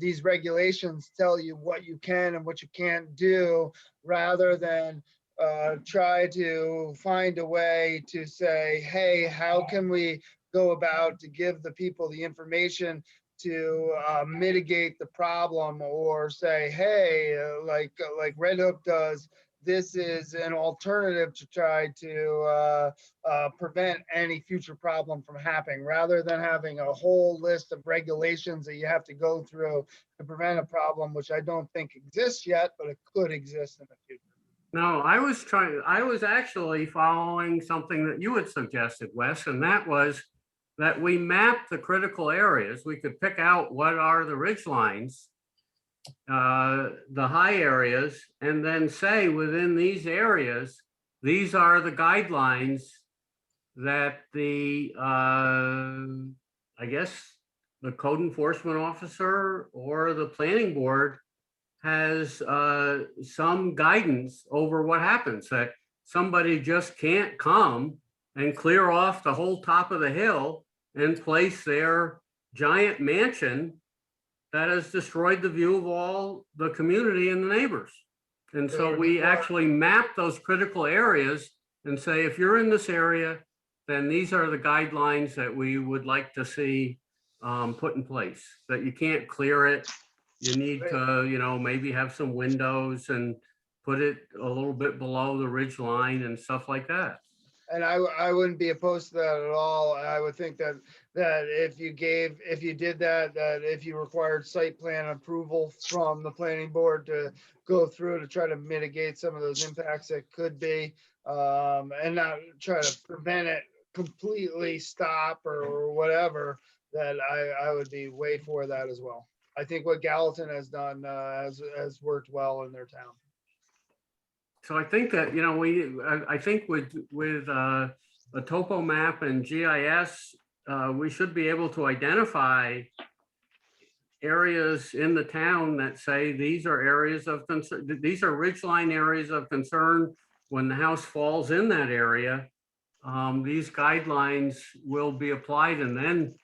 these regulations tell you what you can and what you can't do, rather than try to find a way to say, hey, how can we go about to give the people the information to mitigate the problem, or say, hey, like Red Hook does, this is an alternative to try to prevent any future problem from happening, rather than having a whole list of regulations that you have to go through to prevent a problem, which I don't think exists yet, but it could exist in the future. No, I was actually following something that you had suggested, Wes, and that was that we map the critical areas. We could pick out what are the ridge lines, the high areas, and then say within these areas, these are the guidelines that the, I guess, the code enforcement officer or the planning board has some guidance over what happens, that somebody just can't come and clear off the whole top of the hill and place their giant mansion that has destroyed the view of all the community and the neighbors. And so we actually map those critical areas and say, if you're in this area, then these are the guidelines that we would like to see put in place, that you can't clear it. You need to, you know, maybe have some windows and put it a little bit below the ridge line and stuff like that. And I wouldn't be opposed to that at all. I would think that if you did that, that if you required site plan approval from the planning board to go through to try to mitigate some of those impacts that could be, and not try to prevent it completely stop or whatever, that I would be way for that as well. I think what Gallatin has done has worked well in their town. So I think that, you know, I think with a topo map and GIS, we should be able to identify areas in the town that say these are areas of concern, these are ridgeline areas of concern. When the house falls in that area, these guidelines will be applied, and then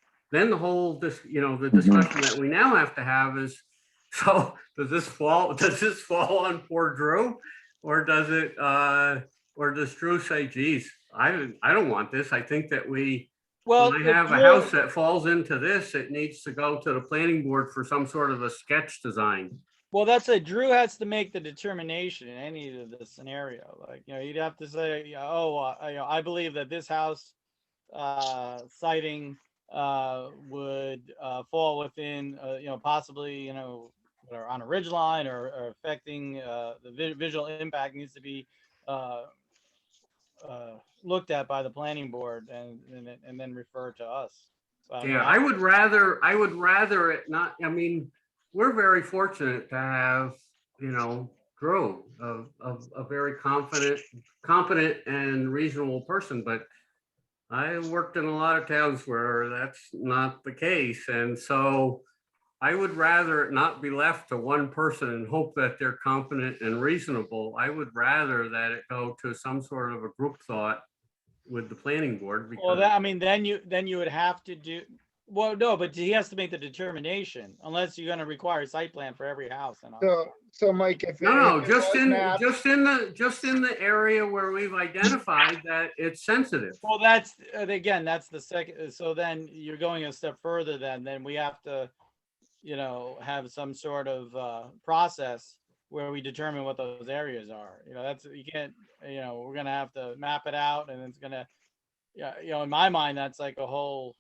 the whole, you know, the discussion that we now have to have is, so does this fall on poor Drew? Or does it, or does Drew say, geez, I don't want this. I think that when I have a house that falls into this, it needs to go to the planning board for some sort of a sketch design. Well, that's it. Drew has to make the determination in any of the scenario. Like, you know, you'd have to say, oh, I believe that this house siting would fall within, you know, possibly, you know, or on a ridge line or affecting the visual impact needs to be looked at by the planning board and then referred to us. So, yeah, I would rather it not. I mean, we're very fortunate to have, you know, Drew, a very competent and reasonable person, but I worked in a lot of towns where that's not the case, and so I would rather it not be left to one person and hope that they're competent and reasonable. I would rather that it go to some sort of a group thought with the planning board. Because, well, I mean, then you would have to do, well, no, but he has to make the determination unless you're going to require a site plan for every house. And so Mike, if just in the area where we've identified that it's sensitive. Well, that's again, that's the second. So then you're going a step further. Then we have to, you know, have some sort of process where we determine what those areas are. You know, that's, you can't, you know, we're going to have to map it out, and it's going to, yeah, you know, in my mind, that's like a whole,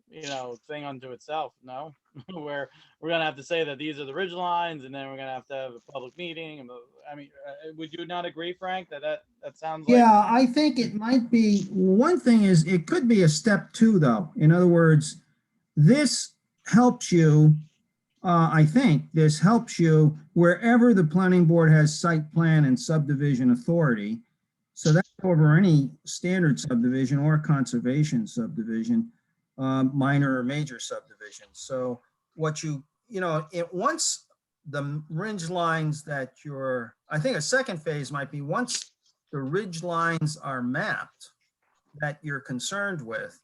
you know, thing unto itself. No, where we're going to have to say that these are the ridge lines, and then we're going to have a public meeting. And I mean, would you not agree, Frank, that sounds like? Yeah, I think it might be, one thing is it could be a step two, though. In other words, this helps you. I think this helps you wherever the planning board has site plan and subdivision authority. So that's over any standard subdivision or conservation subdivision, minor or major subdivision. So what you know, once the ridge lines that I think a second phase might be once the ridge lines are mapped that you're concerned with,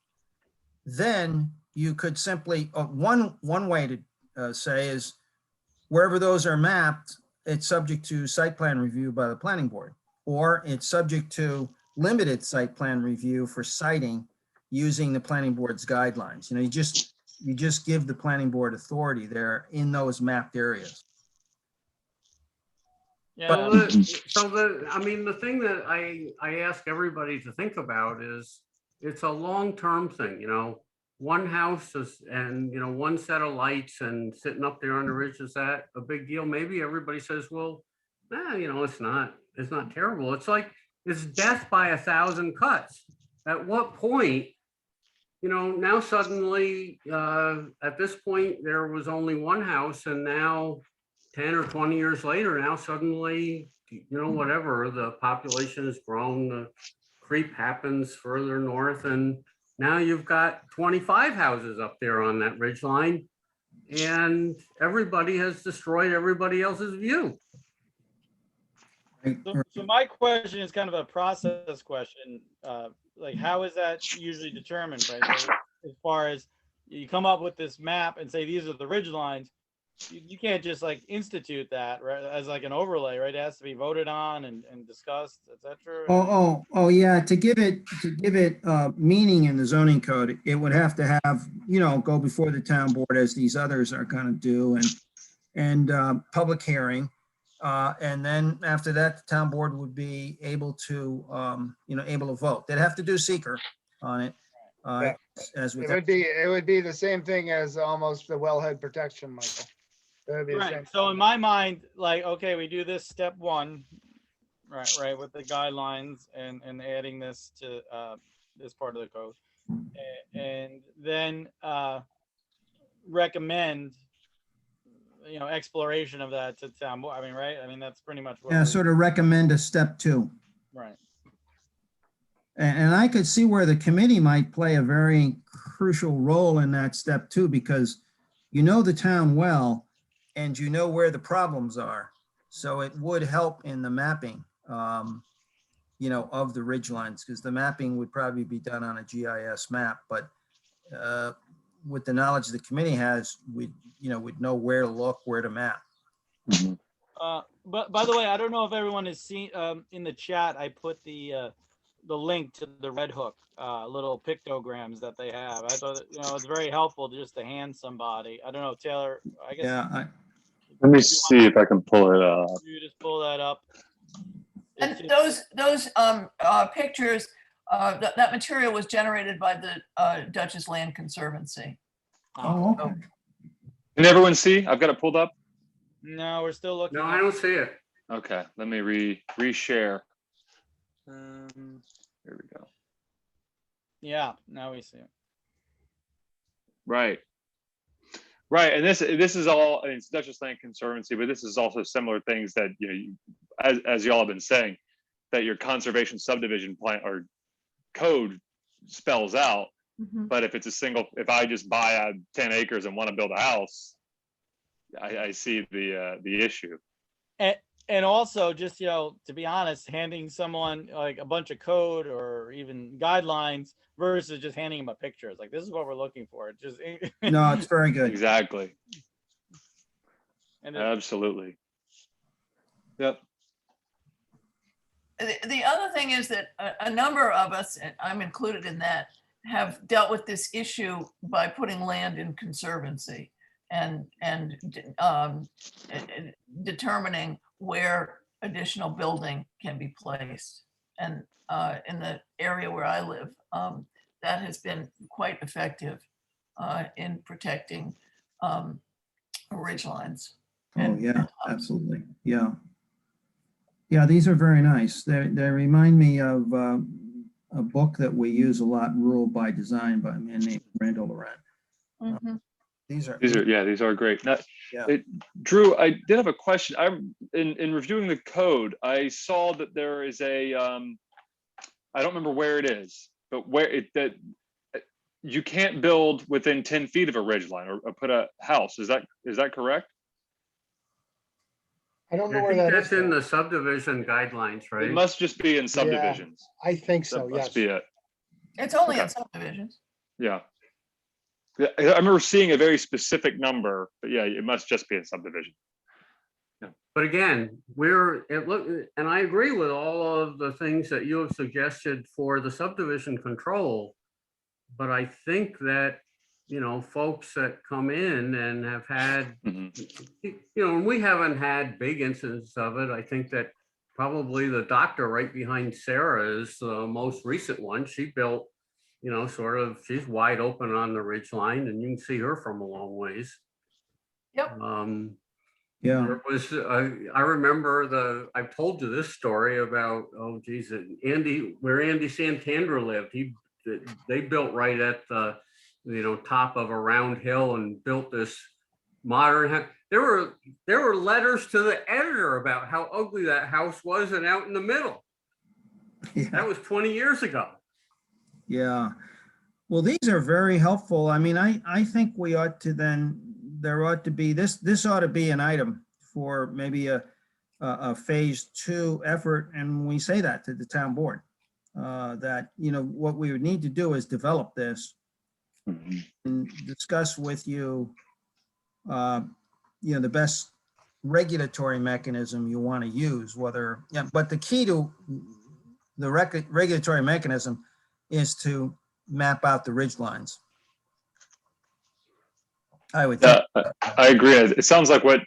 then you could simply, one way to say is wherever those are mapped, it's subject to site plan review by the planning board, or it's subject to limited site plan review for siting using the planning board's guidelines. You know, you just give the planning board authority there in those mapped areas. Yeah. I mean, the thing that I ask everybody to think about is it's a long-term thing, you know. One house and, you know, one set of lights and sitting up there on the ridge, is that a big deal? Maybe everybody says, well, nah, you know, it's not terrible. It's like, it's death by 1,000 cuts. At what point, you know, now suddenly, at this point, there was only one house, and now 10 or 20 years later, now suddenly, you know, whatever, the population has grown, the creep happens further north, and now you've got 25 houses up there on that ridge line. and everybody has destroyed everybody else's view. So my question is kind of a process question. Like, how is that usually determined, right? So as far as you come up with this map and say, these are the ridge lines, you can't just like institute that, right? As like an overlay, right? It has to be voted on and discussed, etc. Oh, yeah, to give it meaning in the zoning code, it would have to have, go before the town board as these others are gonna do and public hearing. And then after that, the town board would be able to, able to vote. They'd have to do seeker on it. Yeah. As with. It would be the same thing as almost the wellhead protection, Michael. It would be the same. Right. So in my mind, like, okay, we do this step one, right, with the guidelines and adding this to this part of the code, and then recommend, exploration of that to town board. I mean, right? I mean, that's pretty much what. Yeah, sort of recommend a step 2. Right. And I could see where the committee might play a very crucial role in that step 2, because you know the town well, and you know where the problems are. So it would help in the mapping, of the ridge lines, because the mapping would probably be done on a GIS map. But with the knowledge the committee has, we'd know where to look, where to map. But by the way, I don't know if everyone has seen in the chat, I put the link to the Red Hook little pictograms that they have. I thought, it's very helpful just to hand somebody. I don't know, Taylor, I guess. Yeah. Let me see if I can pull it up. You just pull that up. And those pictures, that material was generated by the Dutchess Land Conservancy. Oh, okay. Can everyone see? I've got it pulled up. No, we're still looking. No, I don't see it. Okay, let me reshare. Here we go. Yeah, now we see it. Right. And this is all. I mean, it's Dutchess Land Conservancy, but this is also similar things that as y'all have been saying, that your conservation subdivision plan or code spells out. Mhm. But if it's if I just buy 10 acres and want to build a house, I see the issue. And also, just to be honest, handing someone like a bunch of code or even guidelines versus just handing them a picture. It's like, this is what we're looking for. It just No, it's very good. Exactly. And absolutely. Yep. The other thing is that a number of us, and I'm included in that, have dealt with this issue by putting land in conservancy and determining where additional building can be placed. And in the area where I live, that has been quite effective in protecting ridge lines. Oh, yeah, absolutely. Yeah. Yeah, these are very nice. They remind me of a book that we use a lot, Rural by Design, by a man named Randall Laurent. Mhm. These are great. Now, yeah. Drew, I did have a question. In reviewing the code, I saw that there is a I don't remember where it is, but that you can't build within 10 feet of a ridge line or put a house. Is that correct? I don't know I where think that that's is. in though. the subdivision guidelines, right? It must just be in subdivisions. I think so, That yes. must be it. It's only Okay. in subdivisions. Yeah. I remember seeing a very specific number, but yeah, it must just be a subdivision. But again, and I agree with all of the things that you have suggested for the subdivision control. But I think that, folks that come in and have had, and we haven't had big incidents of it. I think that probably the doctor right behind Sarah is the most recent one. She built, she's wide open on the ridge line and you can see her from a long ways. Yep. Yeah. There was, I remember I've told you this story about, where Andy Santander lived. They built right at the, top of a round hill and built this modern house. There were letters to the editor about how ugly that house was and out in the middle. Yeah. That was 20 years ago. Yeah. Well, these are very helpful. I mean, I think we ought to then there ought to be, this ought to be an item for maybe a phase 2 effort. And we say that to the town board, that, what we would need to do is develop this and discuss with you, the best regulatory mechanism you want to use, but the key to the regulatory mechanism is to map out the ridge lines. I would think. I agree. It sounds like what,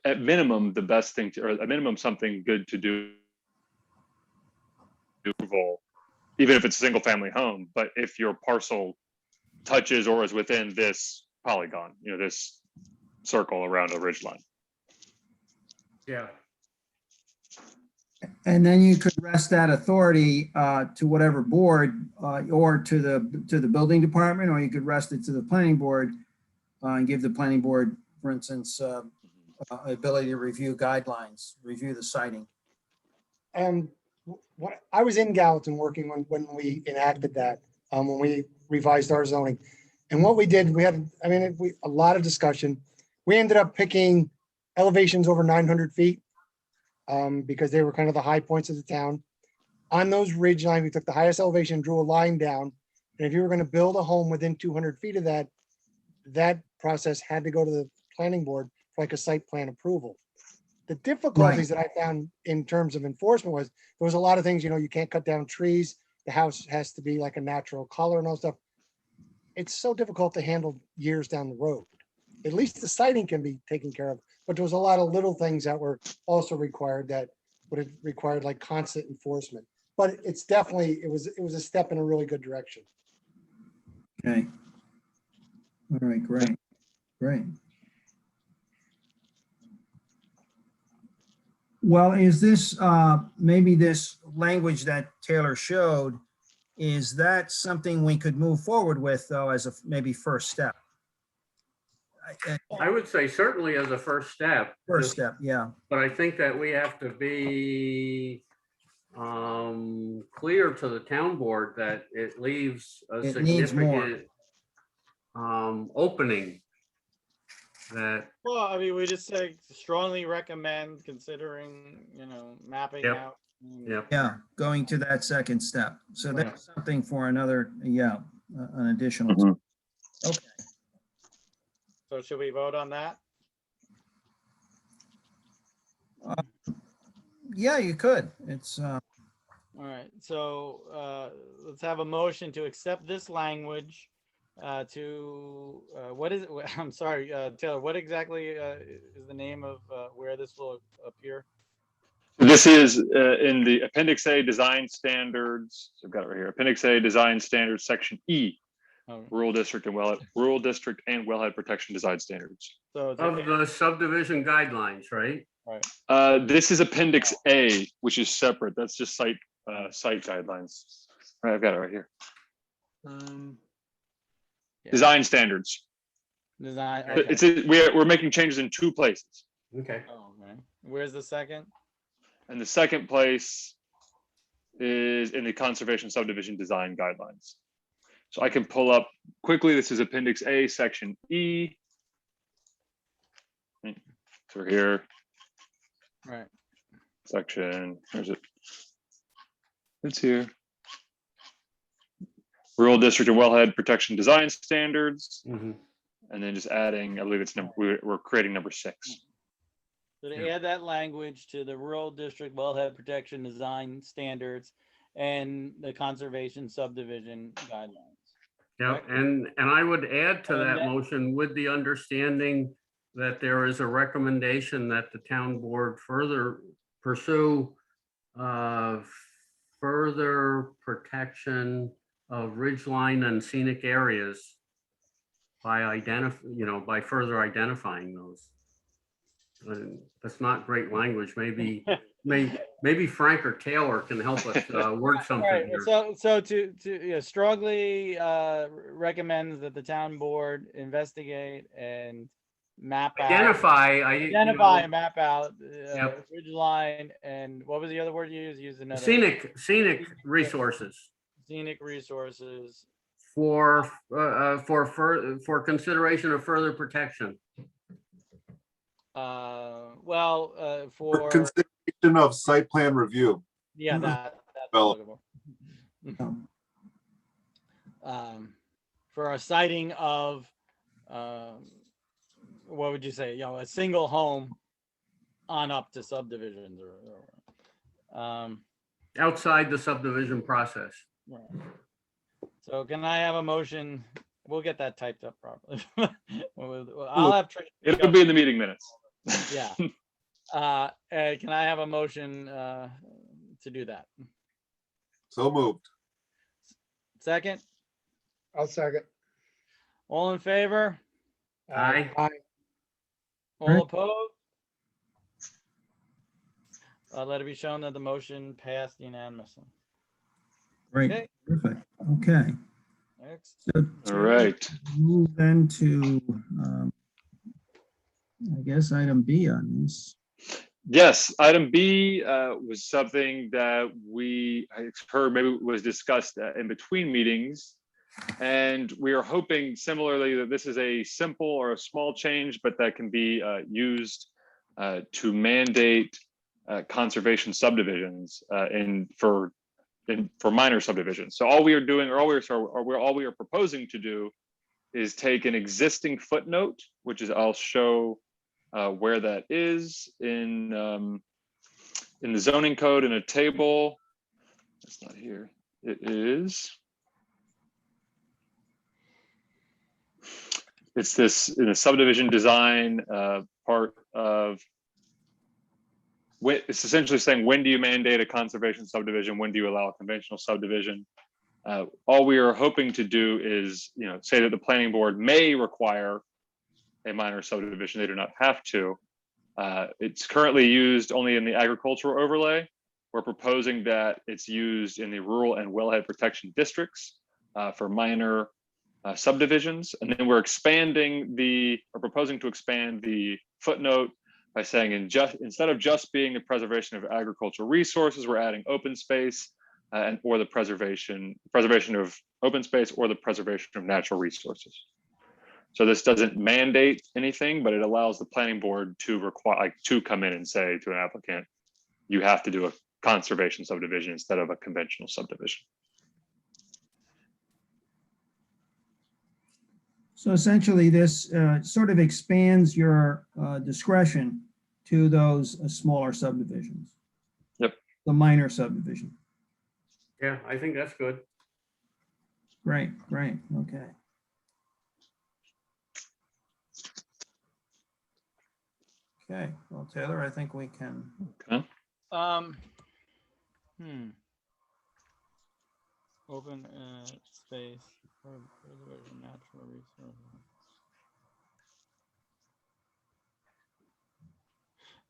at minimum, the best thing to, or at minimum, something good to do, even if it's a single family home, but if your parcel touches or is within this polygon, this circle around a ridge line. Yeah. And then you could rest that authority to whatever board or to the building department, or you could rest it to the planning board and give the planning board, for instance, ability to review guidelines, review the siting. What I was in Gallatin working when we enacted that, when we revised our zoning. And what we did, we had, a lot of discussion. We ended up picking elevations over 900 feet because they were kind of the high points of the town. On those ridge lines, we took the highest elevation, drew a line down. And if you were going to build a home within 200 feet of that, that process had to go to the planning board for like a site plan approval. The difficulties that I found in terms of enforcement was there was a lot of things, you can't cut down trees. The house has to be like a natural color and all stuff. It's so difficult to handle years down the road. At least the siting can be taken care of, but there was a lot of little things that were also required that would have required like constant enforcement. But it's definitely, it was a step in a really good direction. Okay. All right, great. Well, is this, maybe this language that Taylor showed, is that something we could move forward with, though, as a maybe first step? I would say certainly as a first step. First step, yeah. But I think that we have to be clear to the town board that it leaves a It needs more. significant opening that. Well, we just say strongly recommend considering, mapping Yep. out. Yeah, going to that second step. So that's something for another, an additional. Mhm. Okay. So should we vote on that? Yeah, you could. It's, All right, so let's have a motion to accept this language to, what is it? I'm sorry, Taylor, what exactly is the name of where this will appear? This is in the Appendix A Design Standards. So I've got it right here. Appendix A Design Standards, Section E, Rural District and Wellhead Protection Design Standards. So it's Of the subdivision guidelines, right? right. This is Appendix A, which is separate. That's just site guidelines. Right, I've got it right here. Yeah. Design standards. Design. But Okay. we're making changes in 2 places. Okay. Oh, okay. Where's the second? And the second place is in the Conservation Subdivision Design Guidelines. So I can pull up quickly. This is Appendix A, Section E. So here. Right. Section, where's it? It's here. Rural District and Wellhead Protection Design Standards. Mhm. And then just adding, I believe it's we're creating number 6. So to add that language to the Rural District Wellhead Protection Design Standards and the Conservation Subdivision Guidelines. Yeah, and I would add to that motion with the understanding that there is a recommendation that the town board further pursue further protection of ridgeline and scenic areas by by further identifying those. And that's not great language. Maybe Frank or Taylor can help us word something Right. here. So to strongly recommends that the town board investigate and map out, Identify and map out Yep. ridge line, and what was the other word you used? Use another scenic resources scenic resources for consideration of further protection. For For, consideration of site plan review. yeah, that's Well- applicable. For a siting of, what would you say, you know, a single home on up to subdivisions or Outside the subdivision process. right. So can I have a motion? We'll get that typed up properly. I'll have. Trish pick It'll up- be in the meeting minutes. Yeah. Can I have a motion to do that? So moved. Second, I'll second. all in favor? Aye. All Right. opposed? Let it be shown that the motion passed unanimously. Great, Okay. perfect. Okay. Next. So All right. move then to, I guess, item B on this. Yes, item B was something that I heard maybe was discussed in between meetings. And we are hoping similarly that this is a simple or a small change, but that can be used to mandate conservation subdivisions for minor subdivisions. So all we are doing, or all we are proposing to do, is take an existing footnote, which is I'll show where that is in the zoning code in a table. It's not here. It is. It's this in a subdivision design part of. It's essentially saying, when do you mandate a conservation subdivision? When do you allow a conventional subdivision? All we are hoping to do is, say that the planning board may require a minor subdivision. They do not have to. It's currently used only in the agricultural overlay. We're proposing that it's used in the rural and wellhead protection districts for minor subdivisions. And then we're proposing to expand the footnote by saying instead of just being the preservation of agricultural resources, we're adding open space or the preservation of open space or the preservation of natural resources. So this doesn't mandate anything, but it allows the planning board to come in and say to an applicant, you have to do a conservation subdivision instead of a conventional subdivision. So essentially, this sort of expands your discretion to those smaller subdivisions. Yep. The minor subdivision. Yeah, I think that's good. Great, great, okay. Okay, well, Taylor, I think we can. Okay. Open space for preservation of natural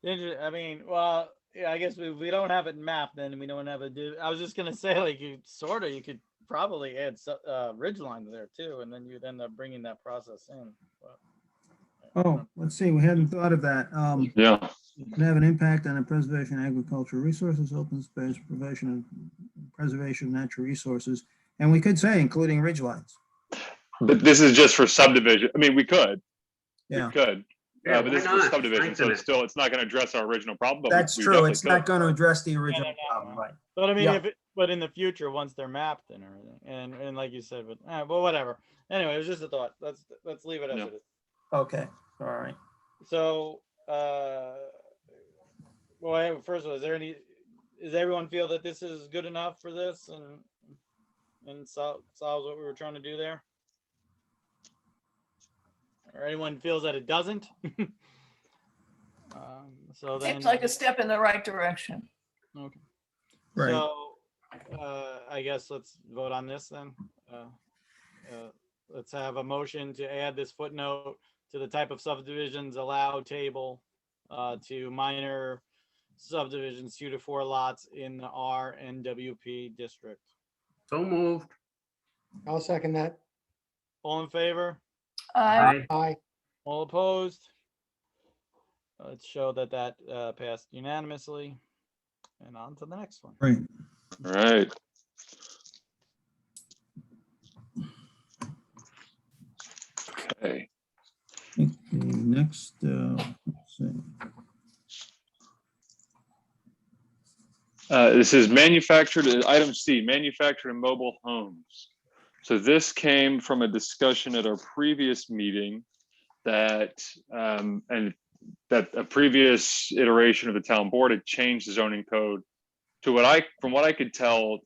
resources. I mean, well, yeah, I guess we don't have it mapped, then we don't have it do. I was just gonna say, like, you could probably add ridge lines there too, and then you'd end up bringing that process in. But, Oh, let's see, we hadn't thought of that. Yeah. Can have an impact on the preservation of agricultural resources, open space, preservation of natural resources, and we could say including ridge lines. But this is just for subdivision. I mean, we could. Yeah. We could. Yeah, But why this is for not? subdivision, so Strengthen it's not going to address our original problem. But That's we true. definitely It's not could. going to address the original no. problem, right? But I mean, Yeah. but in the future, once they're mapped and everything, and like you said, but well, whatever. Anyway, it was just a thought. Let's leave it as Yeah. it is. Okay, all right. So, well, first of all, does everyone feel that this is good enough for this and solves what we were trying to do there? Or anyone feels that it doesn't? So then. Seems like a step in the right direction. Okay. Right. So, I guess let's vote on this then. Let's have a motion to add this footnote to the type of subdivisions allowed table to minor subdivisions 2 to 4 lots in the RNWP district. So moved. I'll second that. All in favor? Aye. Aye. All opposed? Let's show that passed unanimously. And on to the next one. Right. All right. Okay. Okay, next, let's see. This is manufactured, item C, manufactured and mobile homes. So this came from a discussion at our previous meeting that, and that a previous iteration of the town board had changed the zoning code to from what I could tell,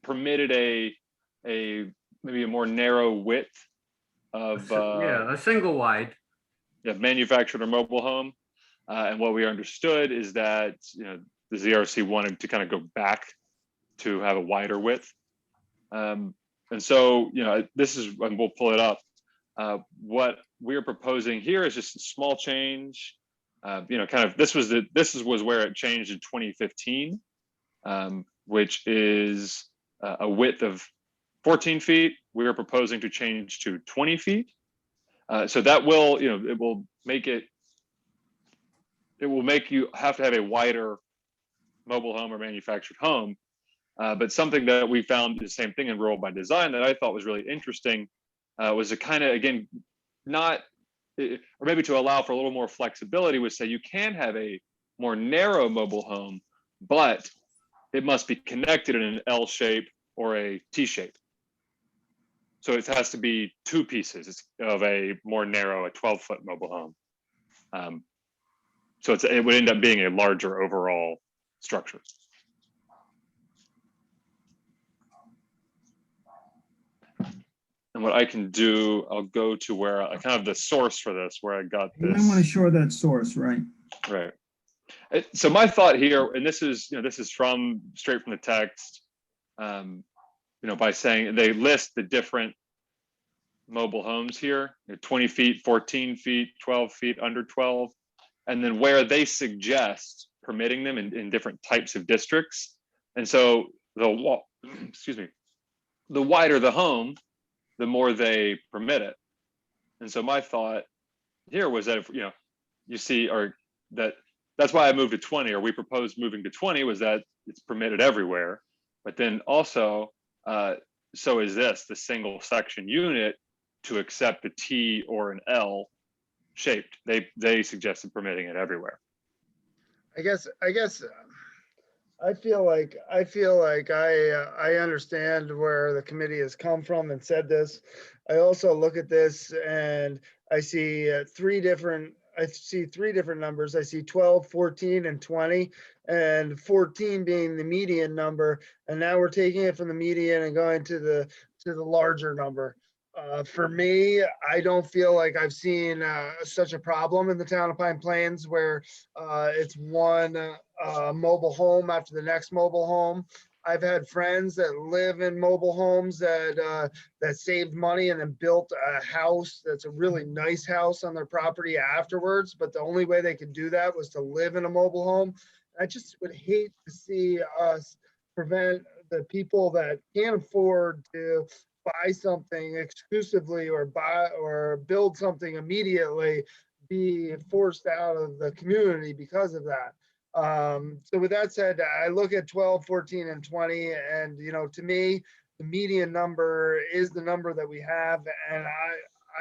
permitted maybe a more narrow width of Yeah, a single wide. manufactured or mobile home. And what we understood is that, the ZRC wanted to kind of go back to have a wider width. And so, this is, and we'll pull it up. What we're proposing here is just a small change. Kind of, this was where it changed in 2015, which is a width of 14 feet. We are proposing to change to 20 feet. So that will, it will make you have to have a wider mobile home or manufactured home. But something that we found the same thing in Rural by Design that I thought was really interesting was to kind of, again, or maybe to allow for a little more flexibility, was say you can have a more narrow mobile home, but it must be connected in an L shape or a T shape. So it has to be two pieces of a more narrow, a 12-foot mobile home. So it would end up being a larger overall structure. And what I can do, I'll go to where I kind of the source for this, where I got You this. might want to show that source, right? Right. So my thought here, and this is straight from the text, by saying they list the different mobile homes here, 20 feet, 14 feet, 12 feet, under 12, and then where they suggest permitting them in different types of districts. And so the wider the home, the more they permit it. And so my thought here was that if you see, or that's why I moved to 20, or we proposed moving to 20, was that it's permitted everywhere. But then also, so is this, the single section unit, to accept a T or an L shaped. They suggested permitting it everywhere. I guess I feel like I understand where the committee has come from and said this. I also look at this and I see three different numbers. I see 12, 14, and 20, and 14 being the median number. And now we're taking it from the median and going to the larger number. For me, I don't feel like I've seen such a problem in the town of Pine Plains where it's one mobile home after the next mobile home. I've had friends that live in mobile homes that saved money and then built a house that's a really nice house on their property afterwards. But the only way they could do that was to live in a mobile home. I just would hate to see us prevent the people that can't afford to buy something exclusively or build something immediately be forced out of the community because of that. So with that said, I look at 12, 14, and 20, and to me, the median number is the number that we have, and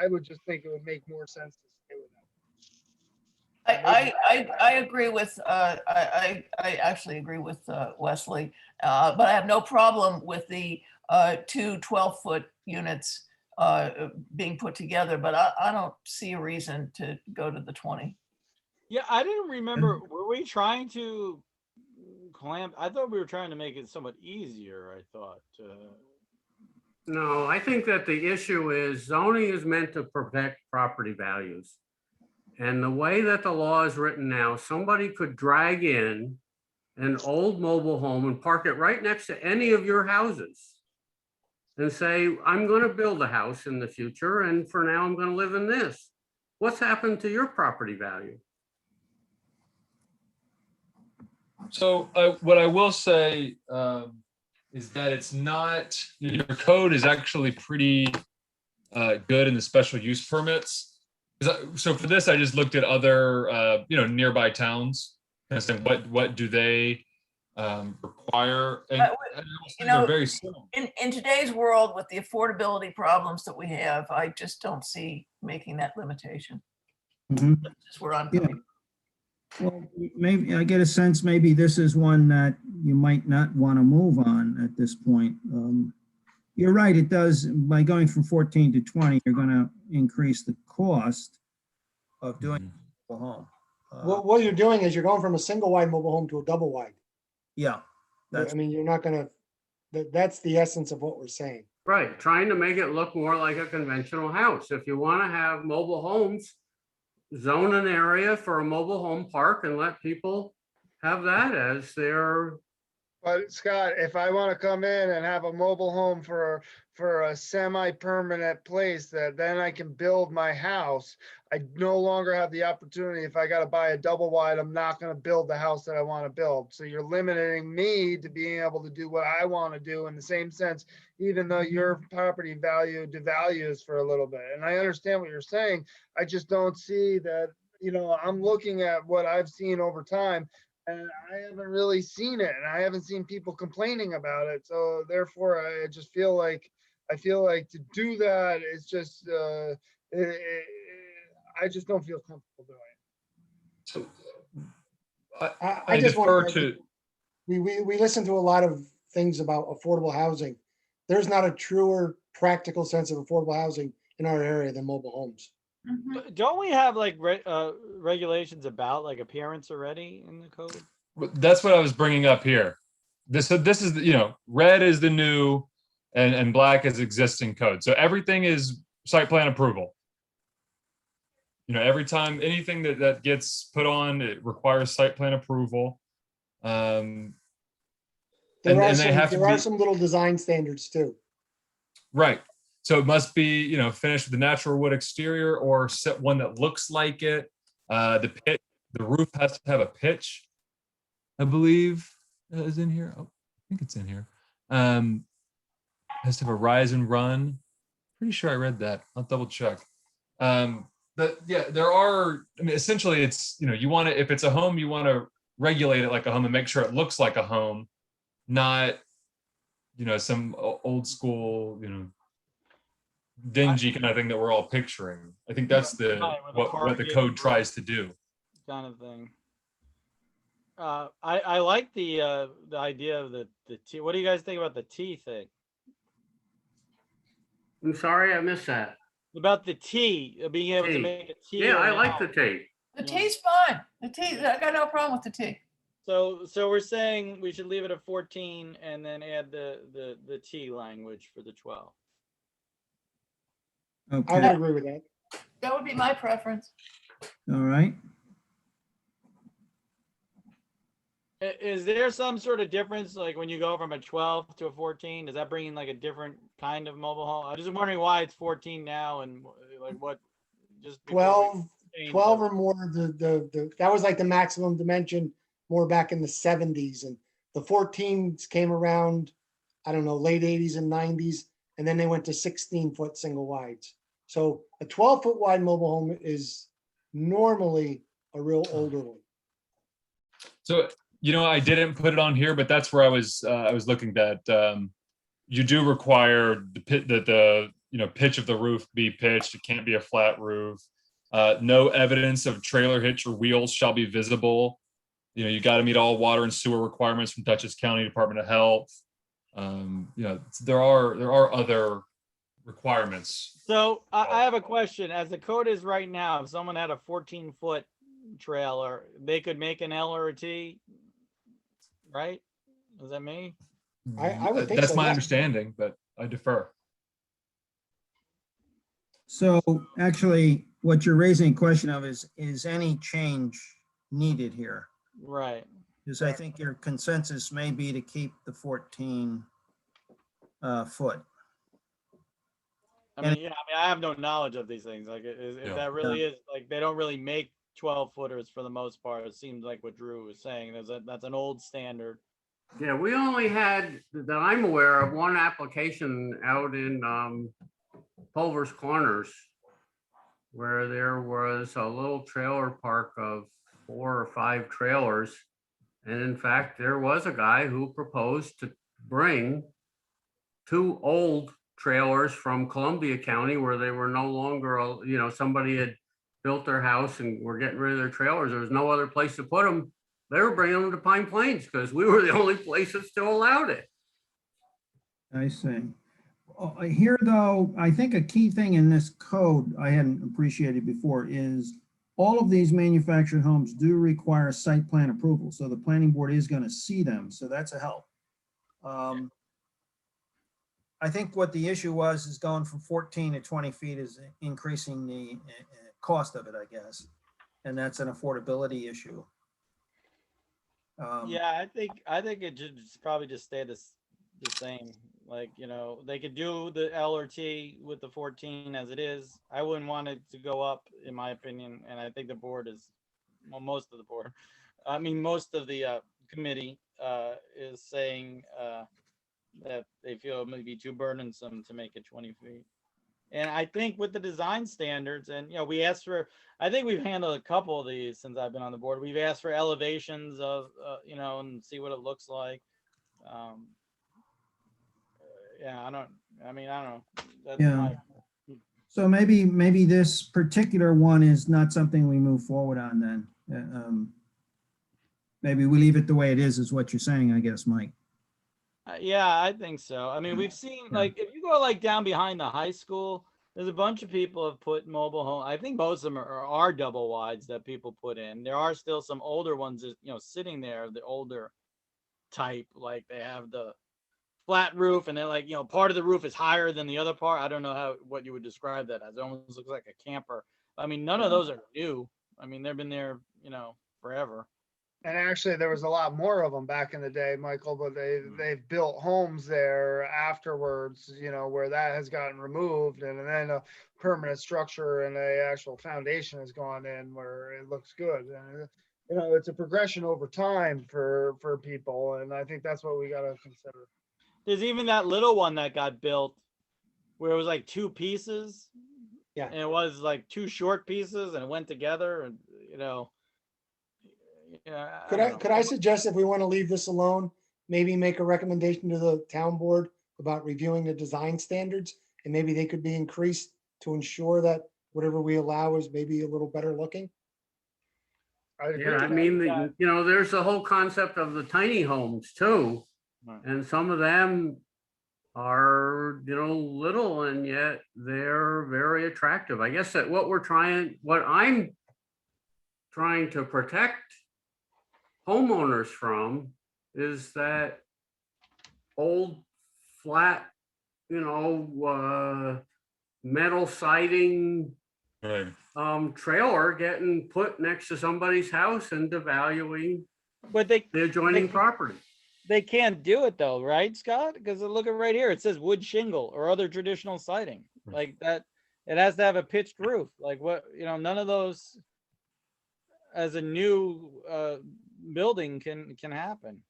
I would just think it would make more sense to stay with that. I agree with, I actually agree with Wesley, but I have no problem with the 2 12-foot units being put together, but I don't see a reason to go to the 20. Yeah, I didn't remember, were we trying to clamp? I thought we were trying to make it somewhat easier, I thought. No, I think that the issue is zoning is meant to protect property values. And the way that the law is written now, somebody could drag in an old mobile home and park it right next to any of your houses and say, I'm going to build a house in the future, and for now I'm going to live in this. What's happened to your property value? So what I will say is that it's not, your code is actually pretty good in the special use permits. So for this, I just looked at other, nearby towns and said, what do they require, and But, I will say you they're know, very simple. in today's world with the affordability problems that we have, I just don't see making that limitation. Mhm. That's just where I'm Yeah. coming. Well, maybe I get a sense, maybe this is one that you might not want to move on at this point. You're right, it does, by going from 14 to 20, you're going to increase the cost of doing a mobile home. What you're doing is you're going from a single wide mobile home to a double wide. Yeah, I mean, you're not gonna, that's the essence of what we're saying. Right, trying to make it look more like a conventional house. If you want to have mobile homes, zone an area for a mobile home park and let people have that as their, But Scott, if I want to come in and have a mobile home for a semi-permanent place that then I can build my house, I no longer have the opportunity. If I got to buy a double wide, I'm not going to build the house that I want to build. So you're limiting me to being able to do what I want to do in the same sense, even though your property value devalues for a little bit. And I understand what you're saying. I just don't see that, I'm looking at what I've seen over time. And I haven't really seen it, and I haven't seen people complaining about it. So therefore, I just feel like to do that is just I just don't feel comfortable doing it. So I just defer want to, we listen to a lot of things about affordable housing. There's not a truer practical sense of affordable housing in our area than mobile homes. Mhm. Don't we have like regulations about like appearance already in the code? that's what I was bringing up here. This is red is the new, and black is existing code. So everything is site plan approval. Every time anything that gets put on, it requires site plan approval. There And are they have to be some little design standards too. right. So it must be, finished with a natural wood exterior or set one that looks like it. The roof has to have a pitch, I believe, is in here. Oh, I think it's in here. Has to have a rise and run. Pretty sure I read that. I'll double check. But yeah, there are. I mean, essentially, it's you want to, if it's a home, you want to regulate it like a home and make sure it looks like a home, not some old school dingy kind of thing that we're all picturing. I think that's what the code tries to do. Kind of thing. I like the idea of the T. What do you guys think about the T thing? I'm sorry, I missed that. About the T, being able to T. make a T. Yeah, or I an like L. the T. The T's fine. The T, I got no problem with the T. So we're saying we should leave it at 14 and then add the T language for the 12. I would Okay, agree with that. That would be my preference. all right. Is there some sort of difference, like when you go from a 12 to a 14? Does that bring in like a different kind of mobile home? I'm just wondering why it's 14 now and like what. Just before we 12 change or more, that was like the maximum dimension more back in the 70s, and the 14s came around, I don't know, late 80s and 90s, and then they went to 16-foot single wides. So a 12-foot wide mobile home is normally a real older one. So I didn't put it on here, but that's where I was looking at. You do require the pitch of the roof be pitched. It can't be a flat roof. No evidence of trailer hitch or wheels shall be visible. You got to meet all water and sewer requirements from Dutchess County Department of Health. There are other requirements. So I have a question. As the code is right now, if someone had a 14-foot trailer, they could make an L or a T, right? Is that me? I would think That's so, my yeah. understanding, but I defer. So actually, what you're raising a question of is any change needed here? Right. Because I think your consensus may be to keep the 14 foot. I mean, I have no knowledge of these things. Like, if that really is, like, they don't really make 12-footers for the most part. It seems like what Drew was saying. That's an old standard. Yeah, we only had, that I'm aware of, one application out in Pulver's Corners, where there was a little trailer park of 4 or 5 trailers, And in fact, there was a guy who proposed to bring 2 old trailers from Columbia County where they were no longer, somebody had built their house and were getting rid of their trailers. There was no other place to put them. They were bringing them to Pine Plains because we were the only place that still allowed it. I see. Here, though, I think a key thing in this code I hadn't appreciated before is all of these manufactured homes do require site plan approval. So the planning board is going to see them. So that's a help. I think what the issue was is going from 14 to 20 feet is increasing the cost of it, I guess. And that's an affordability issue. Yeah, I think it should probably just stay the same. Like, they could do the L or T with the 14 as it is. I wouldn't want it to go up, in my opinion. And I think the board is, well, most of the board, most of the committee is saying that they feel it may be too burdensome to make it 20 feet. And I think with the design standards, and we asked for, I think we've handled a couple of these since I've been on the board. We've asked for elevations of, and see what it looks like. I don't know. That's Yeah. So maybe this particular one is not something we move forward on then. Maybe we leave it the way it is what you're saying, I guess, Mike. Yeah, I think so. We've seen, like, if you go like down behind the high school, there's a bunch of people have put mobile home. I think most of them are double wides that people put in. There are still some older ones, sitting there, the older type, like they have the flat roof and they're like, part of the roof is higher than the other part. I don't know what you would describe that as. It almost looks like a camper. None of those are new. They've been there, forever. And actually, there was a lot more of them back in the day, Michael, but they've built homes there afterwards, where that has gotten removed, and then a permanent structure and a actual foundation has gone in where it looks good. And it's a progression over time for people, and I think that's what we got to consider. There's even that little one that got built where it was like 2 pieces. Yeah. And it was like 2 short pieces and it went together, and Could I suggest, if we want to leave this alone, maybe make a recommendation to the town board about reviewing the design standards, and maybe they could be increased to ensure that whatever we allow is maybe a little better looking? Yeah, there's the whole concept of the tiny homes too. And some of them are, little, and yet they're very attractive. I guess that what I'm trying to protect homeowners from is that old flat, metal siding trailer getting put next to somebody's house and devaluing the adjoining property. They can't do it though, right, Scott? Because look at right here, it says wood shingle or other traditional siding like that. It has to have a pitched roof. Like what, none of those as a new building can happen.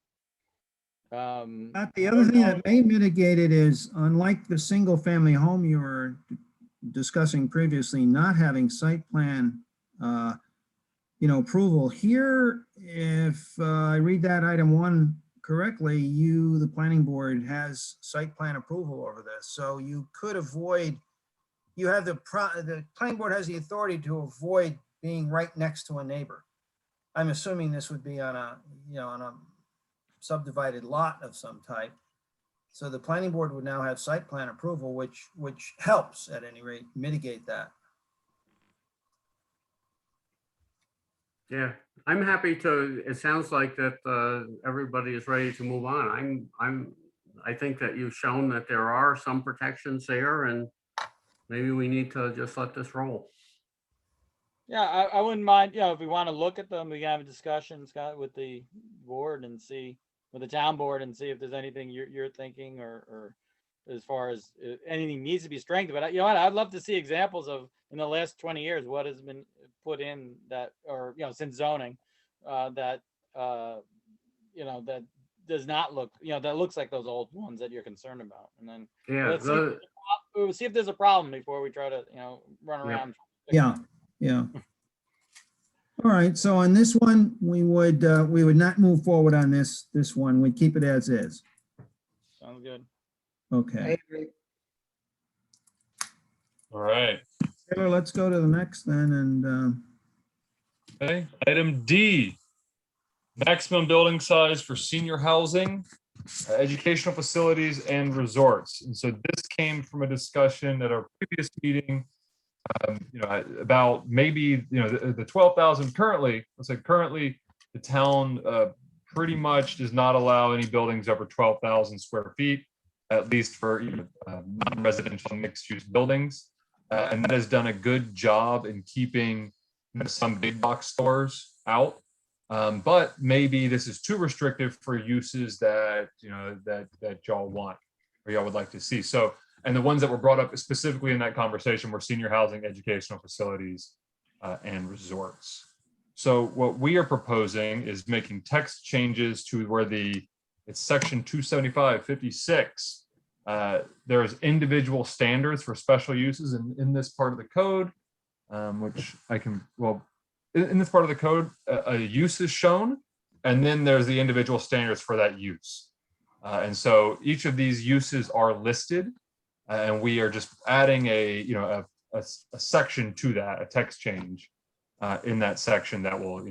The other thing that may mitigate it is, unlike the single family home you were discussing previously, not having site plan approval here. If I read that item 1 correctly, the planning board has site plan approval over this. So you could avoid, the planning board has the authority to avoid being right next to a neighbor. I'm assuming this would be on a subdivided lot of some type. So the planning board would now have site plan approval, which helps at any rate mitigate that. Yeah, I'm happy to. It sounds like that everybody is ready to move on. I think that you've shown that there are some protections there, and maybe we need to just let this roll. Yeah, I wouldn't mind, if we want to look at them, we can have a discussion, Scott, with the board and see, with the town board, and see if there's anything you're thinking or as far as anything needs to be strengthened. But I'd love to see examples of, in the last 20 years, what has been put in that, or, since zoning, that does not look, that looks like those old ones that you're concerned about. And then let's see if there's a problem before we try to, run around. Yeah. All right, so on this one, we would not move forward on this one. We'd keep it as is. Sounds good. Okay. All right. Taylor, let's go to the next then, and Okay. Item D, maximum building size for senior housing, educational facilities, and resorts. And so this came from a discussion at our previous meeting, about maybe, the 12,000 currently, let's say currently the town pretty much does not allow any buildings over 12,000 square feet, at least for non-residential mixed-use buildings. And that has done a good job in keeping some big box stores out. But maybe this is too restrictive for uses that, that y'all want or y'all would like to see. So, and the ones that were brought up specifically in that conversation were senior housing, educational facilities, and resorts. So what we are proposing is making text changes to where it's section 275-56. There's individual standards for special uses in this part of the code, which I can, in this part of the code, a use is shown, and then there's the individual standards for that use. And so each of these uses are listed, and we are just adding a section to that, a text change in that section that will,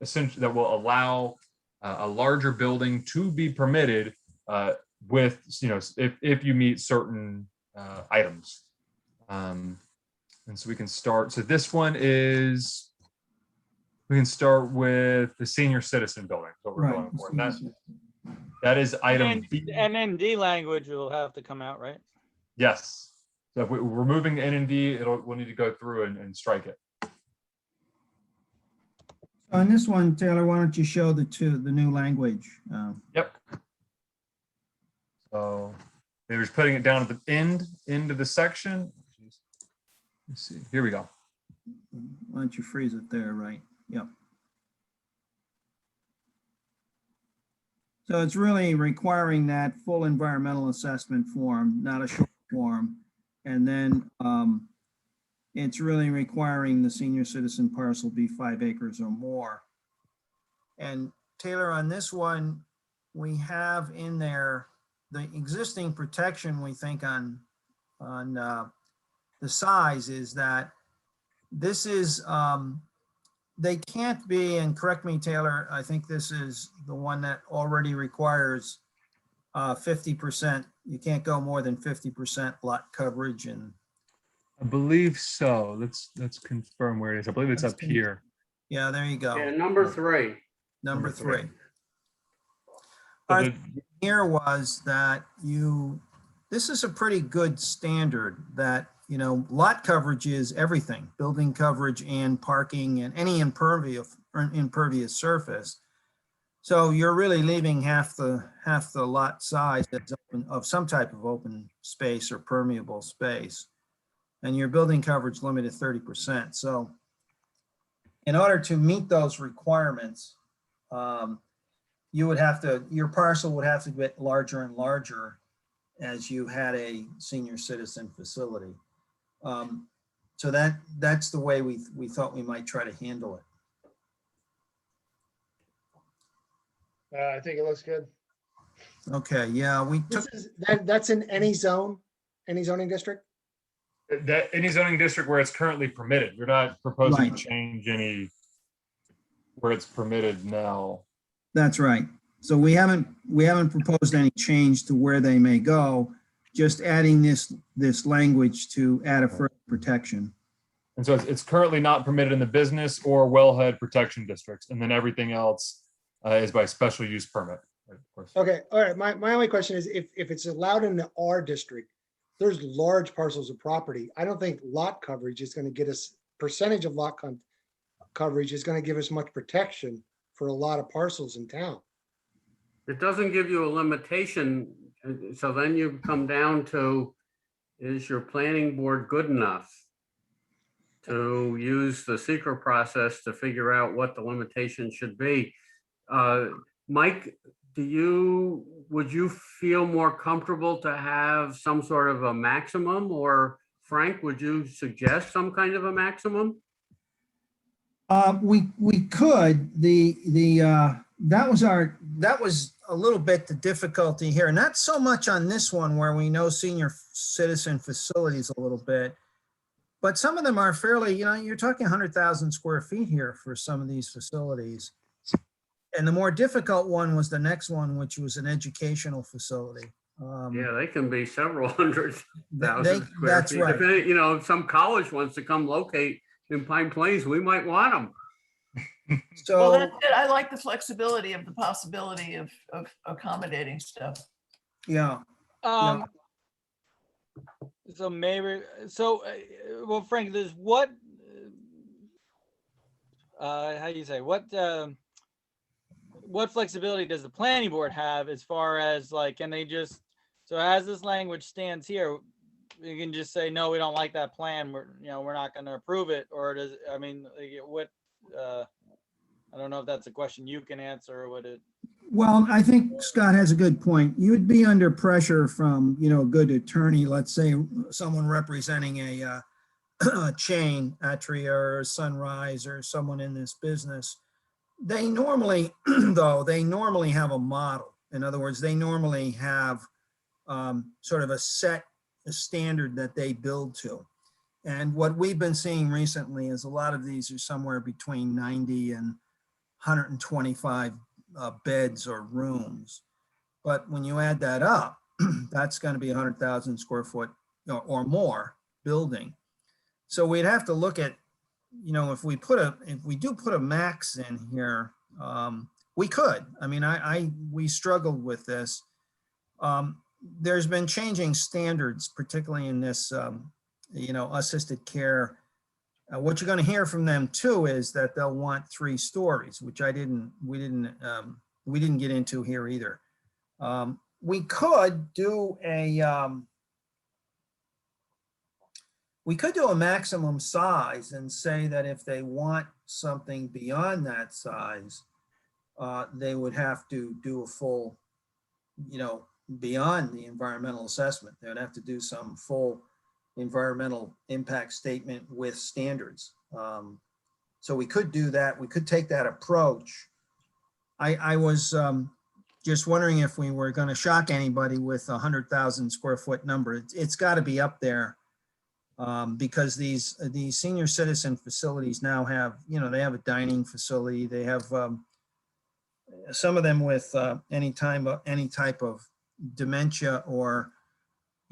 essentially that will allow a larger building to be permitted with, if you meet certain items. And so we can start. So this one is, we can start with the senior citizen building, what we're going for. And that is item B. NND language will have to come out, right? Yes. So if we're removing the NND, we'll need to go through and strike it. on this one, Taylor, why don't you show the new language? Yep. So they're just putting it down at the end of the section. Let's see. Here we go. Why don't you freeze it there, right? Yep. So it's really requiring that full environmental assessment form, not a short form. And then it's really requiring the senior citizen parcel be 5 acres or more. And Taylor, on this one, we have in there the existing protection, we think on the size is that this is, they can't be, and correct me, Taylor, I think this is the one that already requires 50%. You can't go more than 50% lot coverage. And I believe so. Let's confirm where it is. I believe it's up here. yeah, there you go. Yeah, number 3. Number three. So Our thing here was that this is a pretty good standard that, lot coverage is everything, building coverage and parking and any impervious surface. So you're really leaving half the lot size that's open, of some type of open space or permeable space. And your building coverage limit is 30%. So in order to meet those requirements, your parcel would have to get larger and larger as you had a senior citizen facility. So that's the way we thought we might try to handle it. I think it looks good. Okay, yeah, we took, That's in any zone, any zoning district? That any zoning district where it's currently permitted. We're not proposing Right. to change any where it's permitted now. that's right. So we haven't proposed any change to where they may go, just adding this language to add a further protection. And so it's currently not permitted in the business or wellhead protection districts. And then everything else is by special use permit, of course. Okay, all right. My only question is if it's allowed in the R district, there's large parcels of property. I don't think lot coverage is going to get us, percentage of lot coverage is going to give us much protection for a lot of parcels in town. It doesn't give you a limitation. So then you come down to, is your planning board good enough to use the secret process to figure out what the limitation should be? Mike, would you feel more comfortable to have some sort of a maximum, or Frank, would you suggest some kind of a maximum? We could, that was a little bit the difficulty here, not so much on this one where we know senior citizen facilities a little bit, but some of them are fairly, you're talking 100,000 square feet here for some of these facilities. And the more difficult one was the next one, which was an educational facility. Yeah, they can be several hundred thousand square That's feet. right. If some college wants to come locate in Pine Plains, we might want them. Well, So, that's it. I like the flexibility of the possibility of accommodating stuff. yeah. So maybe, well, Frank, there's how do you say, what flexibility does the planning board have as far as like, can they just, so as this language stands here, you can just say, no, we don't like that plan. We're not going to approve it. Or does, I mean, what, I don't know if that's a question you can answer or what it. Well, I think Scott has a good point. You'd be under pressure from, a good attorney, let's say someone representing a chain, Atria or Sunrise or someone in this business. They normally, though, have a model. In other words, they normally have sort of a standard that they build to. And what we've been seeing recently is a lot of these are somewhere between 90 and 125 beds or rooms. But when you add that up, that's going to be 100,000 square foot or more building. So we'd have to look at, if we do put a max in here, we could. I mean, we struggled with this. There's been changing standards, particularly in this, assisted care. What you're going to hear from them too is that they'll want 3 stories, which we didn't get into here either. We could do a maximum size and say that if they want something beyond that size, they would have to do a full, beyond the environmental assessment. They would have to do some full environmental impact statement with standards. So we could do that. We could take that approach. I was just wondering if we were going to shock anybody with 100,000 square foot number. It's got to be up there because these senior citizen facilities now have, they have a dining facility. They have some of them with any type of dementia or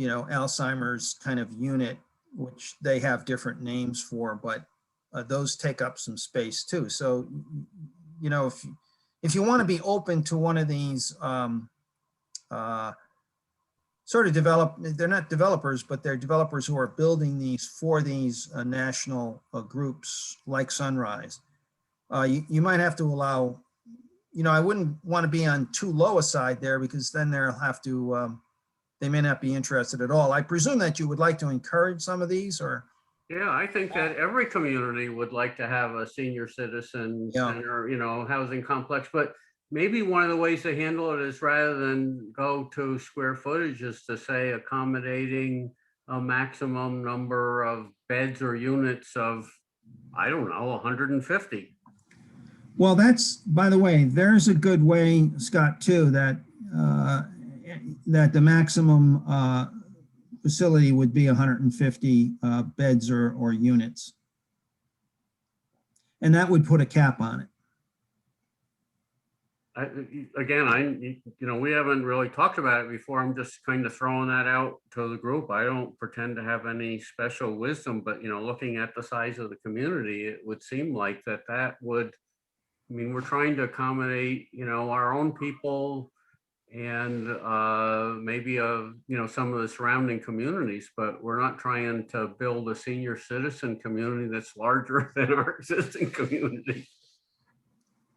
Alzheimer's kind of unit, which they have different names for, but those take up some space too. So, if you want to be open to one of these sort of they're not developers, but they're developers who are building these for these national groups like Sunrise, you might have to allow, I wouldn't want to be on too low a side there because then they'll have to, they may not be interested at all. I presume that you would like to encourage some of these, or? Yeah, I think that every community would like to have a senior citizen center, housing complex, but maybe one of the ways to handle it is rather than go to square footage is to say accommodating a maximum number of beds or units of, I don't know, 150. Well, that's, by the way, there's a good way, Scott, too, that the maximum facility would be 150 beds or units. And that would put a cap on it. We haven't really talked about it before. I'm just kind of throwing that out to the group. I don't pretend to have any special wisdom, but, looking at the size of the community, it would seem like that would, we're trying to accommodate, our own people and maybe some of the surrounding communities, but we're not trying to build a senior citizen community that's larger than our existing community.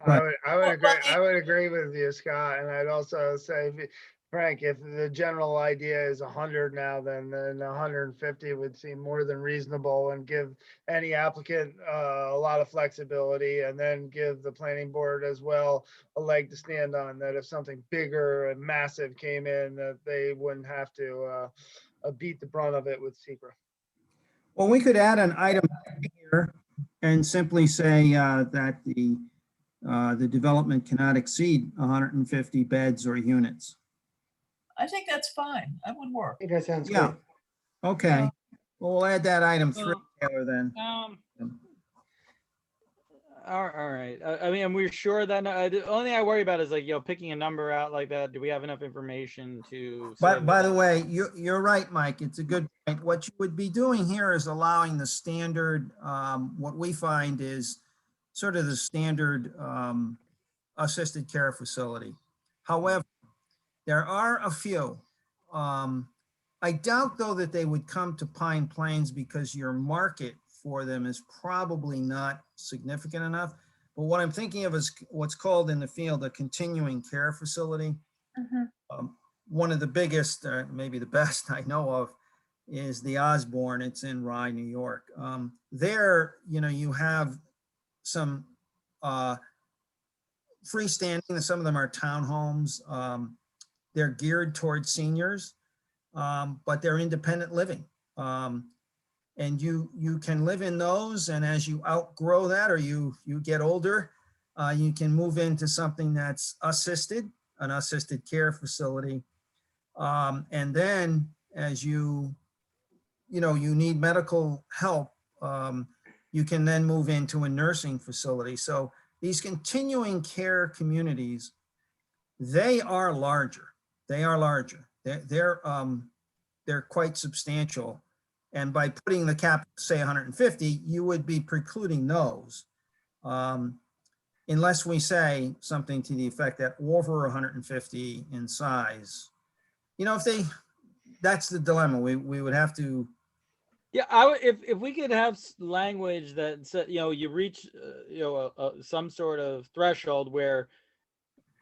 Right. I would agree with you, Scott. And I'd also say, Frank, if the general idea is 100 now, then 150 would seem more than reasonable and give any applicant a lot of flexibility, and then give the planning board as well a leg to stand on, that if something bigger and massive came in, that they wouldn't have to beat the brunt of it with secret. Well, we could add an item here and simply say that the development cannot exceed 150 beds or units. I think that's fine. That would work. I think that sounds Yeah. good. Okay, well, we'll add that item 3, Well, Taylor, then. All right. I mean, we're sure that the only thing I worry about is like, picking a number out like that. Do we have enough information to? But by the way, you're right, Mike. It's a good point. What you would be doing here is allowing the standard, what we find is sort of the standard assisted care facility. However, there are a few. I doubt, though, that they would come to Pine Plains because your market for them is probably not significant enough. But what I'm thinking of is what's called in the field a continuing care facility. One of the biggest, maybe the best I know of, is the Osborne. It's in Rye, New York. There, you have some freestanding, some of them are townhomes. They're geared towards seniors, but they're independent living. And you can live in those, and as you outgrow that or you get older, you can move into something that's an assisted care facility. And then as you need medical help, you can then move into a nursing facility. So these continuing care communities, they are larger. They're quite substantial. And by putting the cap, say 150, you would be precluding those. Unless we say something to the effect that over 150 in size, that's the dilemma. We would have to. Yeah, if we could have language that said, you reach, some sort of threshold where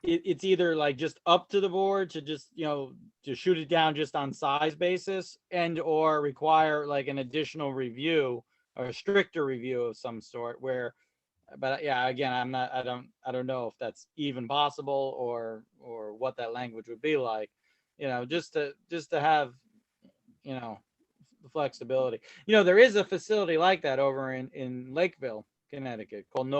it's either like just up to the board to just, to shoot it down just on size basis, and or require like an additional review or a stricter review of some sort where, but yeah, again, I don't know if that's even possible or what that language would be like, just to have, the flexibility. There is a facility like that over in Lakeville, Connecticut, called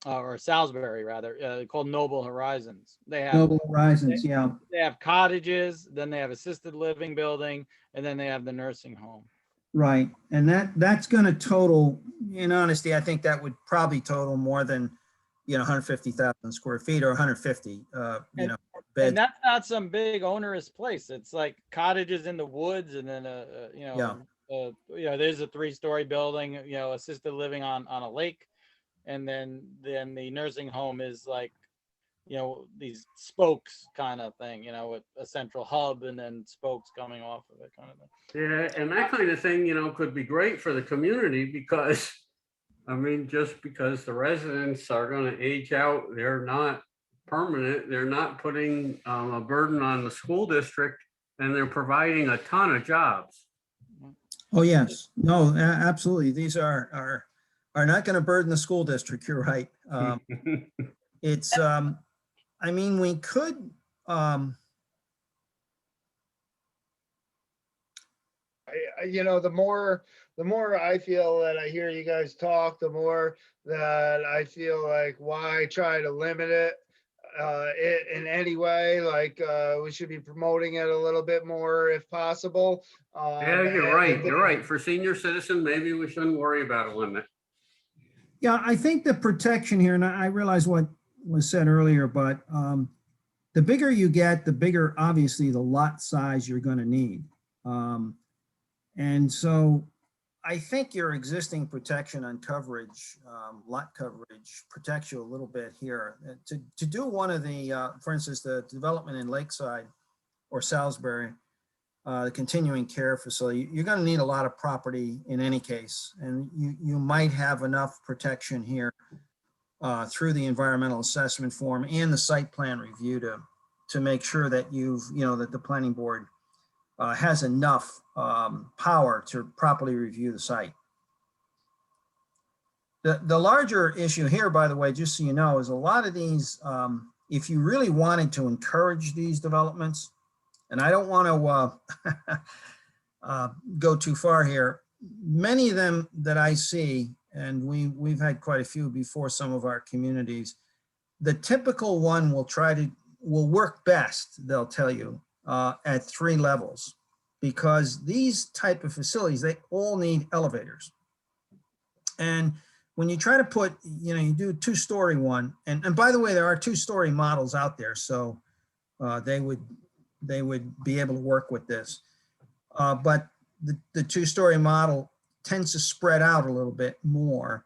or Salisbury rather, called Noble Horizons. They have Noble Horizons, yeah. They have cottages, then they have assisted living building, and then they have the nursing home. Right, and that's going to total, in honesty, I think that would probably total more than 150,000 square feet or 150 beds. And that's not some big onerous place. It's like cottages in the woods, and then there's a 3-story building, assisted living on a lake, and then the nursing home is like, these spokes kind of thing, with a central hub and then spokes coming off of it kind of thing. Yeah, and that kind of thing, could be great for the community because, just because the residents are going to age out, they're not permanent, they're not putting a burden on the school district, and they're providing a ton of jobs. Oh, yes. No, absolutely. These are not going to burden the school district. You're right. It's, we could, the more I feel that I hear you guys talk, the more that I feel like, why try to limit it in any way? Like we should be promoting it a little bit more if possible. Yeah, you're right. You're right. For senior citizen, maybe we shouldn't worry about a limit. Yeah, I think the protection here, and I realize what was said earlier, but the bigger you get, the bigger, obviously, the lot size you're going to need. And so I think your existing protection on coverage, lot coverage, protects you a little bit here. To do one of the, for instance, the development in Lakeside or Salisbury, the continuing care facility, you're going to need a lot of property in any case. And you might have enough protection here through the environmental assessment form and the site plan review to make sure that that the planning board has enough power to properly review the site. The larger issue here, by the way, just so you know, is a lot of these, if you really wanted to encourage these developments, and I don't want to go too far here, many of them that I see and we've had quite a few before some of our communities. The typical one will work best, they'll tell you, at 3 levels, because these type of facilities, they all need elevators. And when you try to put, you do a 2-story one, and by the way, there are 2-story models out there, so they would be able to work with this. But the 2-story model tends to spread out a little bit more,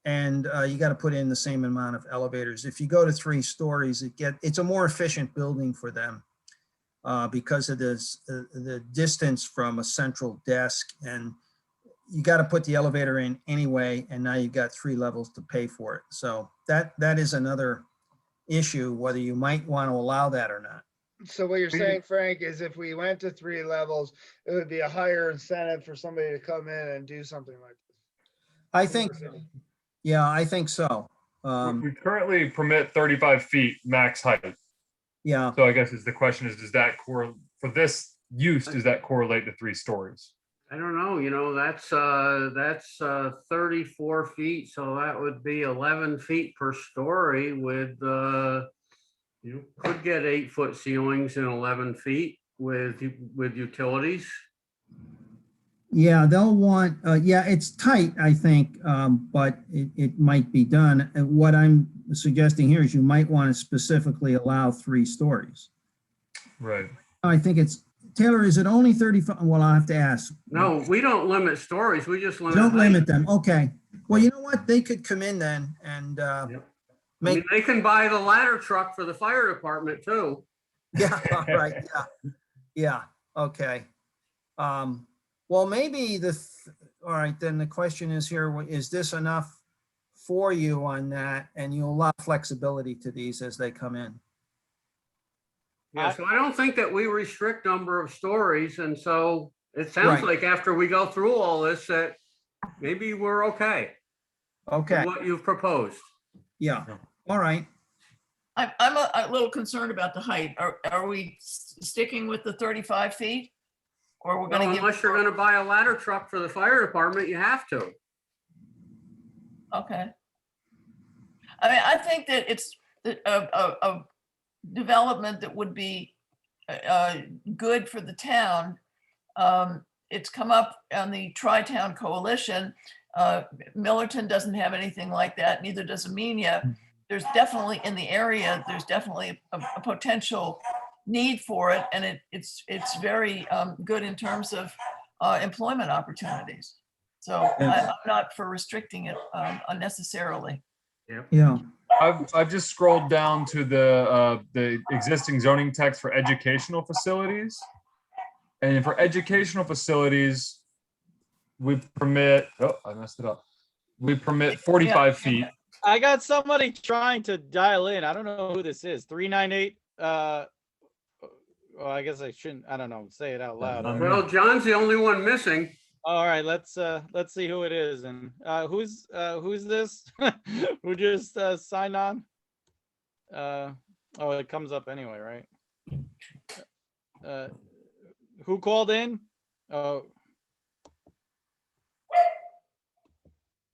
and you got to put in the same amount of elevators. If you go to 3 stories, it's a more efficient building for them because of the distance from a central desk, and you got to put the elevator in anyway, and now you've got 3 levels to pay for it. So that is another issue, whether you might want to allow that or not. So what you're saying, Frank, is if we went to 3 levels, it would be a higher incentive for somebody to come in and do something like this. I think so. We currently permit 35 feet max height. Yeah. So I guess the question is, does that for this use, does that correlate to 3 stories? I don't know, that's 34 feet, so that would be 11 feet per story with, you could get 8-foot ceilings and 11 feet with utilities. Yeah, they'll want, it's tight, I think, but it might be done. And what I'm suggesting here is you might want to specifically allow 3 stories. Right. I think Taylor, is it only 35? Well, I'll have to ask. No, we don't limit stories. We just limit. Don't height. limit them. Okay. Well, you know what? They could come in then and they can buy the ladder truck for the fire department too. Yeah, right. Yeah. Okay. Well, maybe all right, then the question is here, is this enough for you on that? And you allow flexibility to these as they come in? Yeah, so I don't think that we restrict number of stories. And so it sounds like after we go through all this, that maybe we're okay. Okay. With what you've proposed. Yeah. All right. I'm a little concerned about the height. Are we sticking with the 35 feet? Or we're going to unless you're going to buy a ladder truck for the fire department, you have to. Okay. I mean, I think that it's a development that would be good for the town. It's come up on the Tri-Town Coalition. Millerton doesn't have anything like that, neither does Amenia. There's definitely in the area, there's definitely a potential need for it, and it's very good in terms of employment opportunities. So I'm not for restricting it unnecessarily. Yeah. I've just scrolled down to the existing zoning text for educational facilities, and for educational facilities, we permit. Oh, I messed it up. We permit 45 feet. I got somebody trying to dial in. I don't know who this is. 398. Well, I guess I shouldn't. I don't know. Say it out loud. Well, John's the only one missing. All right, let's see who it is, and who's this? Who just signed on? Oh, it comes up anyway, right? Who called in? Oh,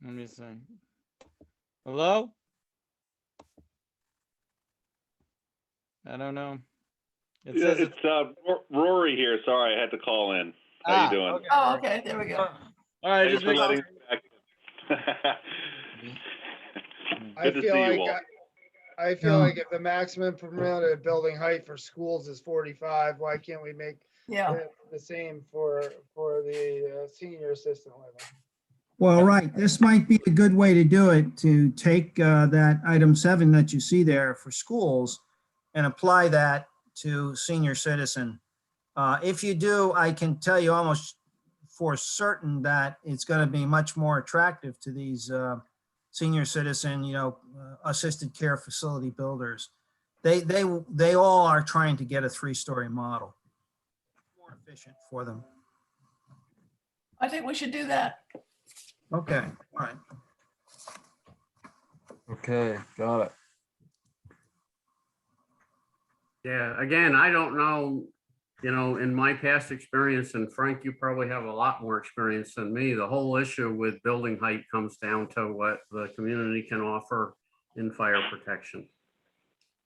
let me see. Hello? I don't know. It's Rory here. Sorry, I had to call in. How you doing? Okay. Oh, okay, there we go. All right, Thanks for letting me back. Good to see you all. I feel like if the maximum permitted building height for schools is 45, why can't we make it the same for the senior assistant level? Well, right. This might be a good way to do it, to take that item 7 that you see there for schools and apply that to senior citizen. If you do, I can tell you almost for certain that it's going to be much more attractive to these senior citizen, assisted care facility builders. They all are trying to get a 3-story model. More efficient for them. I think we should do that. Okay, all right. Okay, got it. Yeah, again, I don't know you know, in my past experience, and Frank, you probably have a lot more experience than me, the whole issue with building height comes down to what the community can offer in fire protection.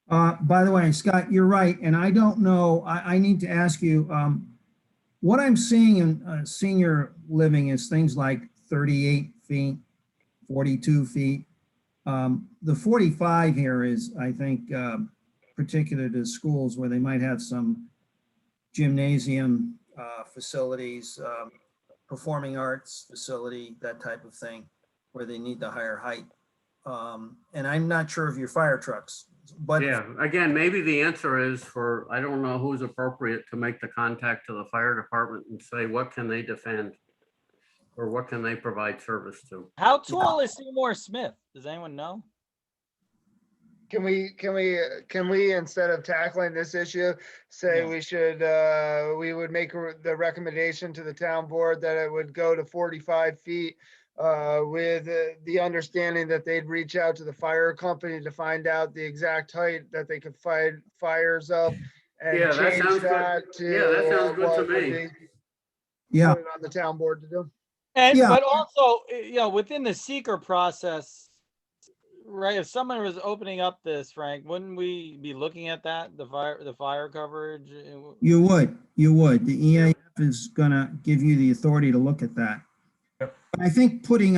By the way, Scott, you're right, and I don't know, I need to ask you, what I'm seeing in senior living is things like 38 feet, 42 feet. The 45 here is, I think, particular to schools where they might have some gymnasium facilities, performing arts facility, that type of thing, where they need the higher height. And I'm not sure of your fire trucks, but Yeah, again, maybe the answer is for, I don't know who's appropriate to make the contact to the fire department and say, what can they defend? Or what can they provide service to? How tall is Seymour Smith? Does anyone know? Can we, instead of tackling this issue, say Yeah. we should, we would make the recommendation to the town board that it would go to 45 feet with the understanding that they'd reach out to the fire company to find out the exact height that they could fight fires up and Yeah, that change sounds good. that to Yeah, that sounds good what to would me. be yeah, put it on the town board to do. And Yeah. but also, within the seeker process, right? If someone was opening up this, Frank, wouldn't we be looking at that, the fire coverage? you would. The EAF is gonna give you the authority to look at that. Yep. I think putting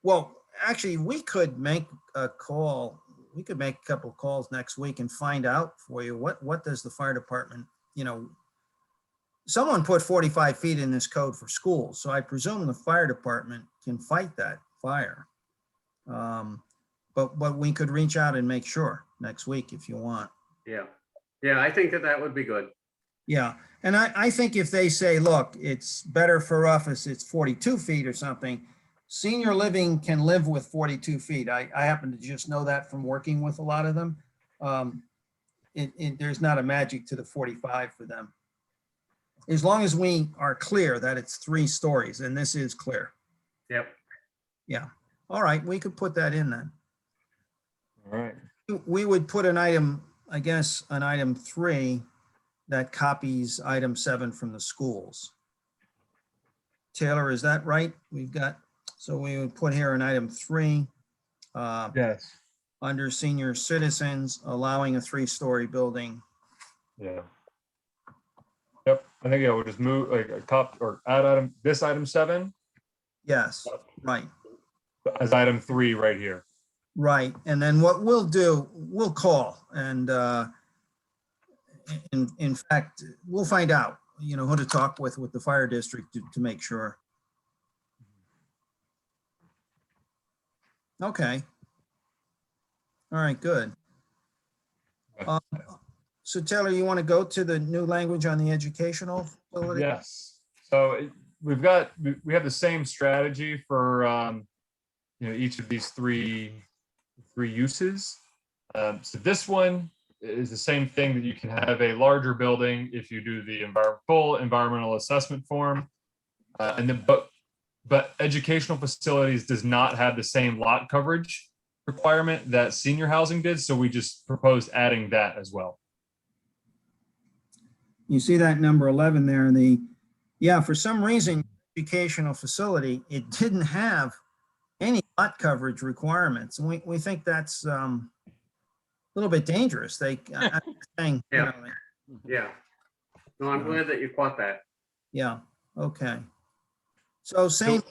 well, actually, we could make a call. We could make a couple of calls next week and find out for you, what does the fire department, someone put 45 feet in this code for schools, so I presume the fire department can fight that fire. But we could reach out and make sure next week if you want. Yeah, yeah, I think that would be good. Yeah, and I think if they say, look, it's better for us, it's 42 feet or something, senior living can live with 42 feet. I happen to just know that from working with a lot of them. There's not a magic to the 45 for them. As long as we are clear that it's 3 stories, and this is clear. Yep. Yeah, all right, we could put that in then. All right. We would put an item, I guess, an item 3 that copies item 7 from the schools. Taylor, is that right? So we would put here an item 3. Yes. Under senior citizens, allowing a 3-story building. Yeah. Yep. I think we'll just move like a top or add item 7 Yes, right, as item 3 right here. right. And then what we'll do, we'll call and in fact, we'll find out, who to talk with the fire district to make sure. Okay. All right, good. So Taylor, you want to go to the new language on the educational facility? Yes. So we have the same strategy for each of these three uses. So this one is the same thing, that you can have a larger building if you do the full environmental assessment form, and then but educational facilities does not have the same lot coverage requirement that senior housing did. So we just proposed adding that as well. You see that number 11 there, for some reason, educational facility, it didn't have any lot coverage requirements. And we think that's a little bit dangerous. I'm saying, Yeah. Yeah. No, I'm glad that you caught that. Yeah, okay. So same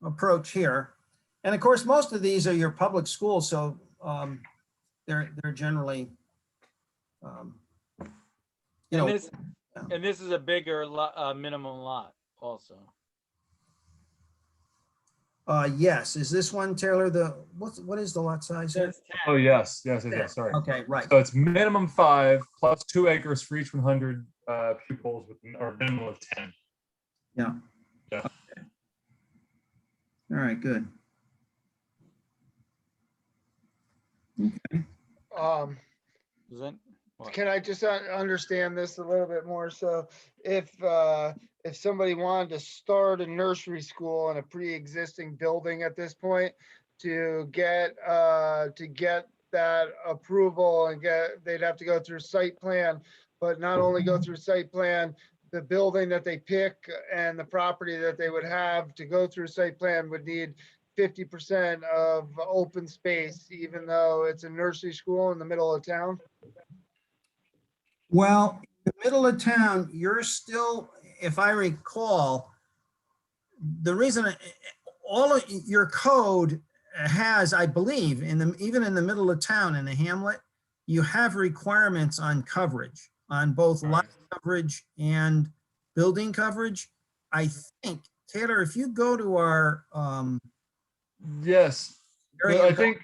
approach here. And of course, most of these are your public schools, so they're generally, And this is a bigger minimum lot also. Yes, is this one, Taylor, what is the lot size here? Oh, yes. Sorry. Okay, right. So it's minimum 5 plus 2 acres for each 100 pupils or minimum of 10. Yeah. Yeah. Okay. All right, good. Okay. Can I just understand this a little bit more? So if somebody wanted to start a nursery school in a pre-existing building at this point, to get that approval and they'd have to go through site plan, but not only go through site plan, the building that they pick and the property that they would have to go through site plan would need 50% of open space, even though it's a nursery school in the middle of town? Well, in the middle of town, you're still, if I recall, the reason all of your code has, I believe, even in the middle of town in the hamlet, you have requirements on coverage, on both lot coverage and building coverage. I think, Taylor, if you go to our Yes, but I think,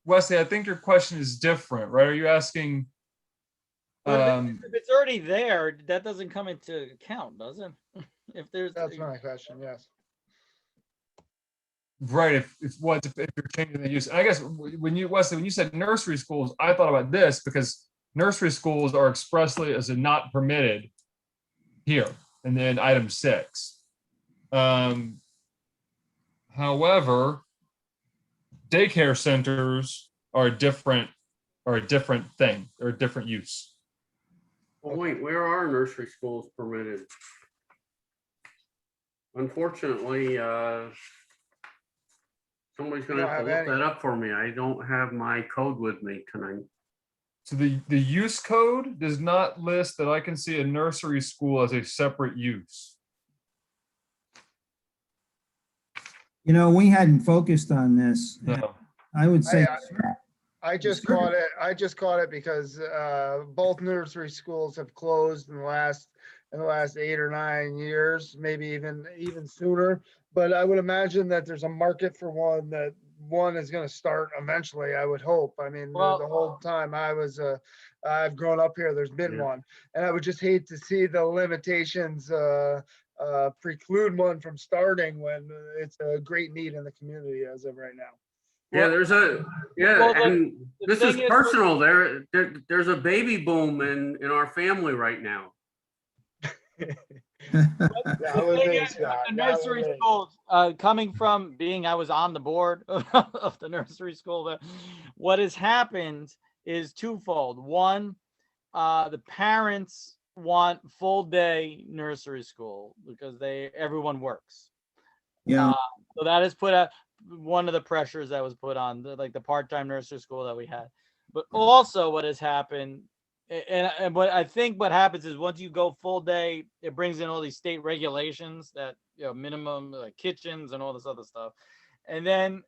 Wesley, I think your question is different, right? Are you asking? If it's already there, that doesn't come into account, does it? If there's, That's my question, yes. Right, if you're changing the use, I guess when you, Wesley, when you said nursery schools, I thought about this because nursery schools are expressly as a not permitted here, and then item 6. However, daycare centers are a different thing, or a different use. Well, wait, where are nursery schools permitted? Unfortunately, somebody's gonna have to look that up for me. I don't have my code with me tonight. So the use code does not list that I can see a nursery school as a separate use. you know, we hadn't focused on this. No. I would say, I just caught it because both nursery schools have closed in the last 8 or 9 years, maybe even sooner. But I would imagine that there's a market for one, that one is going to start eventually, I would hope. I mean, the whole time I've grown up here, there's been one. And I would just hate to see the limitations preclude one from starting when it's a great need in the community as of right now. Yeah, and this is personal. There's a baby boom in our family right now. The nursery schools, coming from being, I was on the board of the nursery school, what has happened is twofold. One, the parents want full day nursery school because everyone works. yeah, so that has put one of the pressures that was put on the part-time nursery school that we had. But also what has happened, and what I think what happens is once you go full day, it brings in all these state regulations that, minimum kitchens and all this other stuff. And then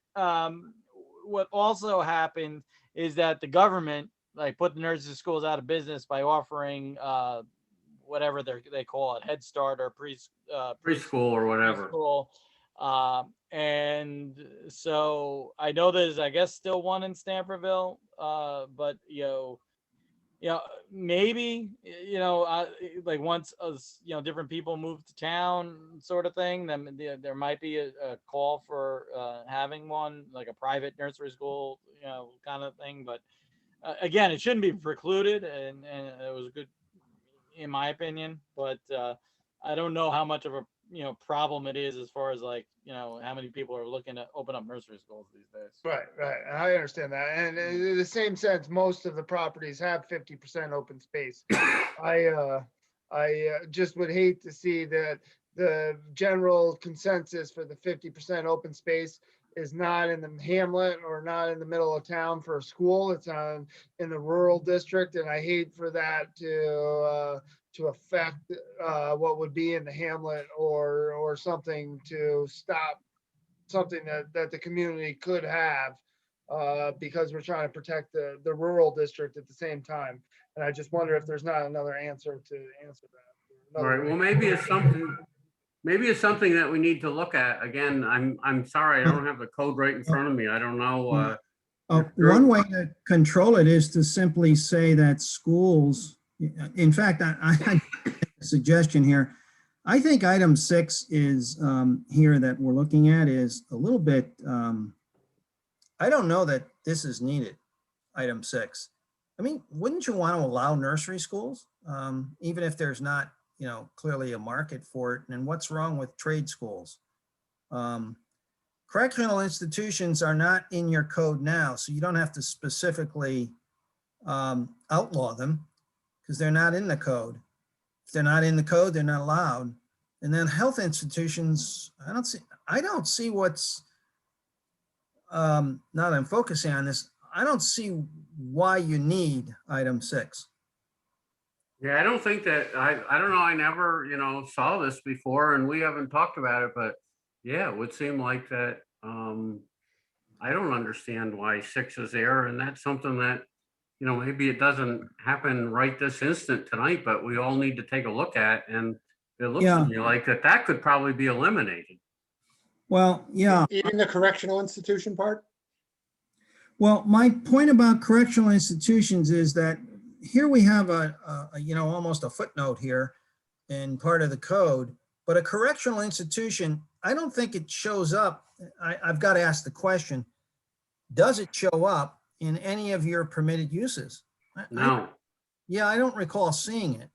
what also happened is that the government put the nursery schools out of business by offering whatever they call it, Head Start or preschool or whatever. Preschool. And so I know there's, I guess, still one in Stanfordville, but maybe once different people move to town, sort of thing, then there might be a call for having one, like a private nursery school, kind of thing. But again, it shouldn't be precluded, and it was good in my opinion. But I don't know how much of a problem it is as far as how many people are looking to open up nursery schools these days. Right. I understand that. And in the same sense, most of the properties have 50% open space. I just would hate to see that the general consensus for the 50% open space is not in the hamlet or not in the middle of town for a school. It's in the rural district. And I hate for that to affect what would be in the hamlet or something to stop something that the community could have because we're trying to protect the rural district at the same time. And I just wonder if there's not another answer to answer that. All right, well, maybe it's something that we need to look at. Again, I'm sorry, I don't have the code right in front of me. I don't know. one way to control it is to simply say that schools, in fact, I have a suggestion here. I think item 6 is here that we're looking at is a little bit, I don't know that this is needed, item 6. I mean, wouldn't you want to allow nursery schools, even if there's not, clearly a market for it? And what's wrong with trade schools? Correctional institutions are not in your code now, so you don't have to specifically outlaw them. because they're not in the code. If they're not in the code, they're not allowed. And then health institutions, I don't see what's, now that I'm focusing on this, I don't see why you need item 6. Yeah, I don't think that, I don't know, I never, saw this before and we haven't talked about it, but yeah, it would seem like that, I don't understand why 6 is there, and that's something that, maybe it doesn't happen right this instant tonight, but we all need to take a look at, and it looks to me like that could probably be eliminated. Well, yeah. Even the correctional institution part? Well, my point about correctional institutions is that here we have almost a footnote here in part of the code, but a correctional institution, I don't think it shows up. I've got to ask the question, does it show up in any of your permitted uses? No. I don't recall seeing it.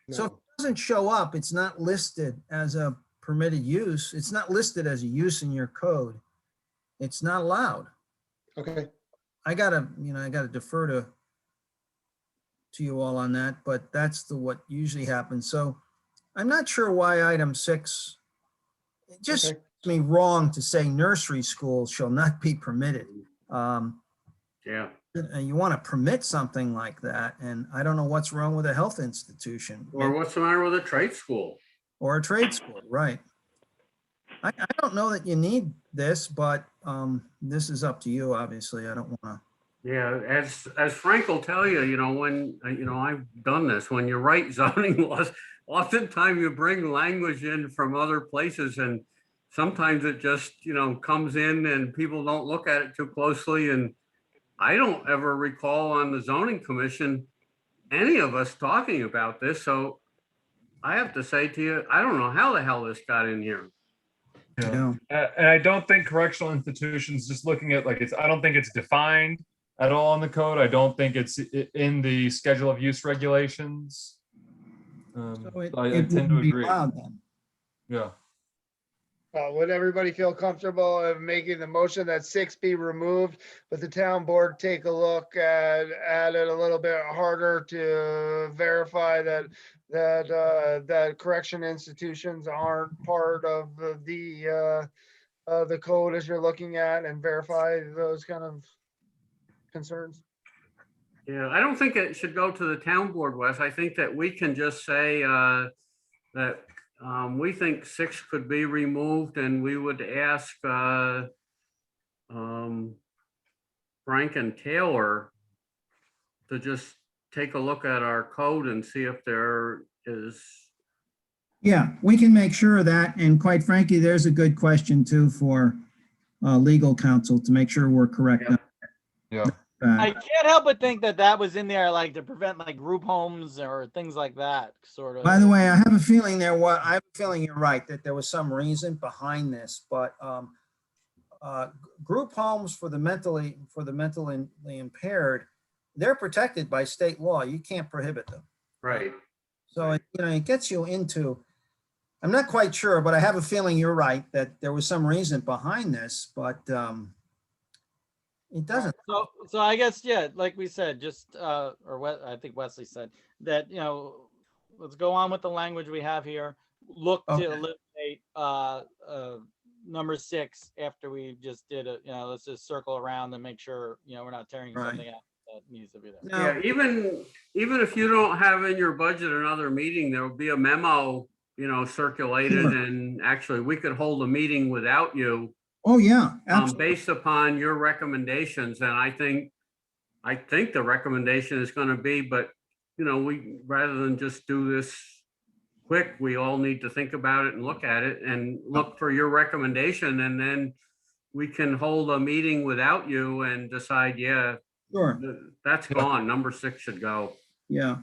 No. So if it doesn't show up, it's not listed as a permitted use. It's not listed as a use in your code. It's not allowed. Okay. I gotta defer to you all on that, but that's what usually happens. So I'm not sure why item 6, it just Okay. seems me wrong to say nursery schools shall not be permitted. Yeah. You want to permit something like that, and I don't know what's wrong with a health institution. Or what's the matter with a trade school? Or a trade school, right? I don't know that you need this, but this is up to you, obviously. I don't want to. Yeah, as Frank will tell you, when, I've done this, when you write zoning laws, oftentimes you bring language in from other places, and sometimes it just, comes in and people don't look at it too closely. And I don't ever recall on the zoning commission, any of us talking about this. So I have to say to you, I don't know how the hell this got in here. Yeah. And I don't think correctional institutions, just looking at I don't think it's defined at all in the code. I don't think it's in the schedule of use regulations. So I tend to agree. Yeah. Would everybody feel comfortable of making the motion that 6 be removed, but the town board take a look at it a little bit harder to verify that correction institutions aren't part of the code as you're looking at, and verify those kind of concerns? Yeah, I don't think it should go to the town board, Wes. I think that we can just say that we think 6 could be removed, and we would ask Frank and Taylor to just take a look at our code and see if there is. Yeah, we can make sure of that. And quite frankly, there's a good question too for legal counsel to make sure we're correct. Yeah. I can't help but think that was in there to prevent group homes or things like that, sort of. By the way, I have a feeling you're right, that there was some reason behind this, but group homes for the mentally impaired, they're protected by state law. You can't prohibit them. Right. So it gets you into, I'm not quite sure, but I have a feeling you're right that there was some reason behind this, but it doesn't. So I guess, yeah, like we said, just I think Wesley said that, let's go on with the language we have here. Look to eliminate number 6 after we just did it. Let's just circle around and make sure we're not tearing something out that needs to be there. Yeah, even if you don't have in your budget another meeting, there will be a memo, circulated, and actually we could hold a meeting without you. Oh yeah, absolutely. Based upon your recommendations. And I think the recommendation is going to be, but we, rather than just do this quick, we all need to think about it and look at it and look for your recommendation, and then we can hold a meeting without you and decide, yeah, sure, that's gone. Number 6 should go. Yeah.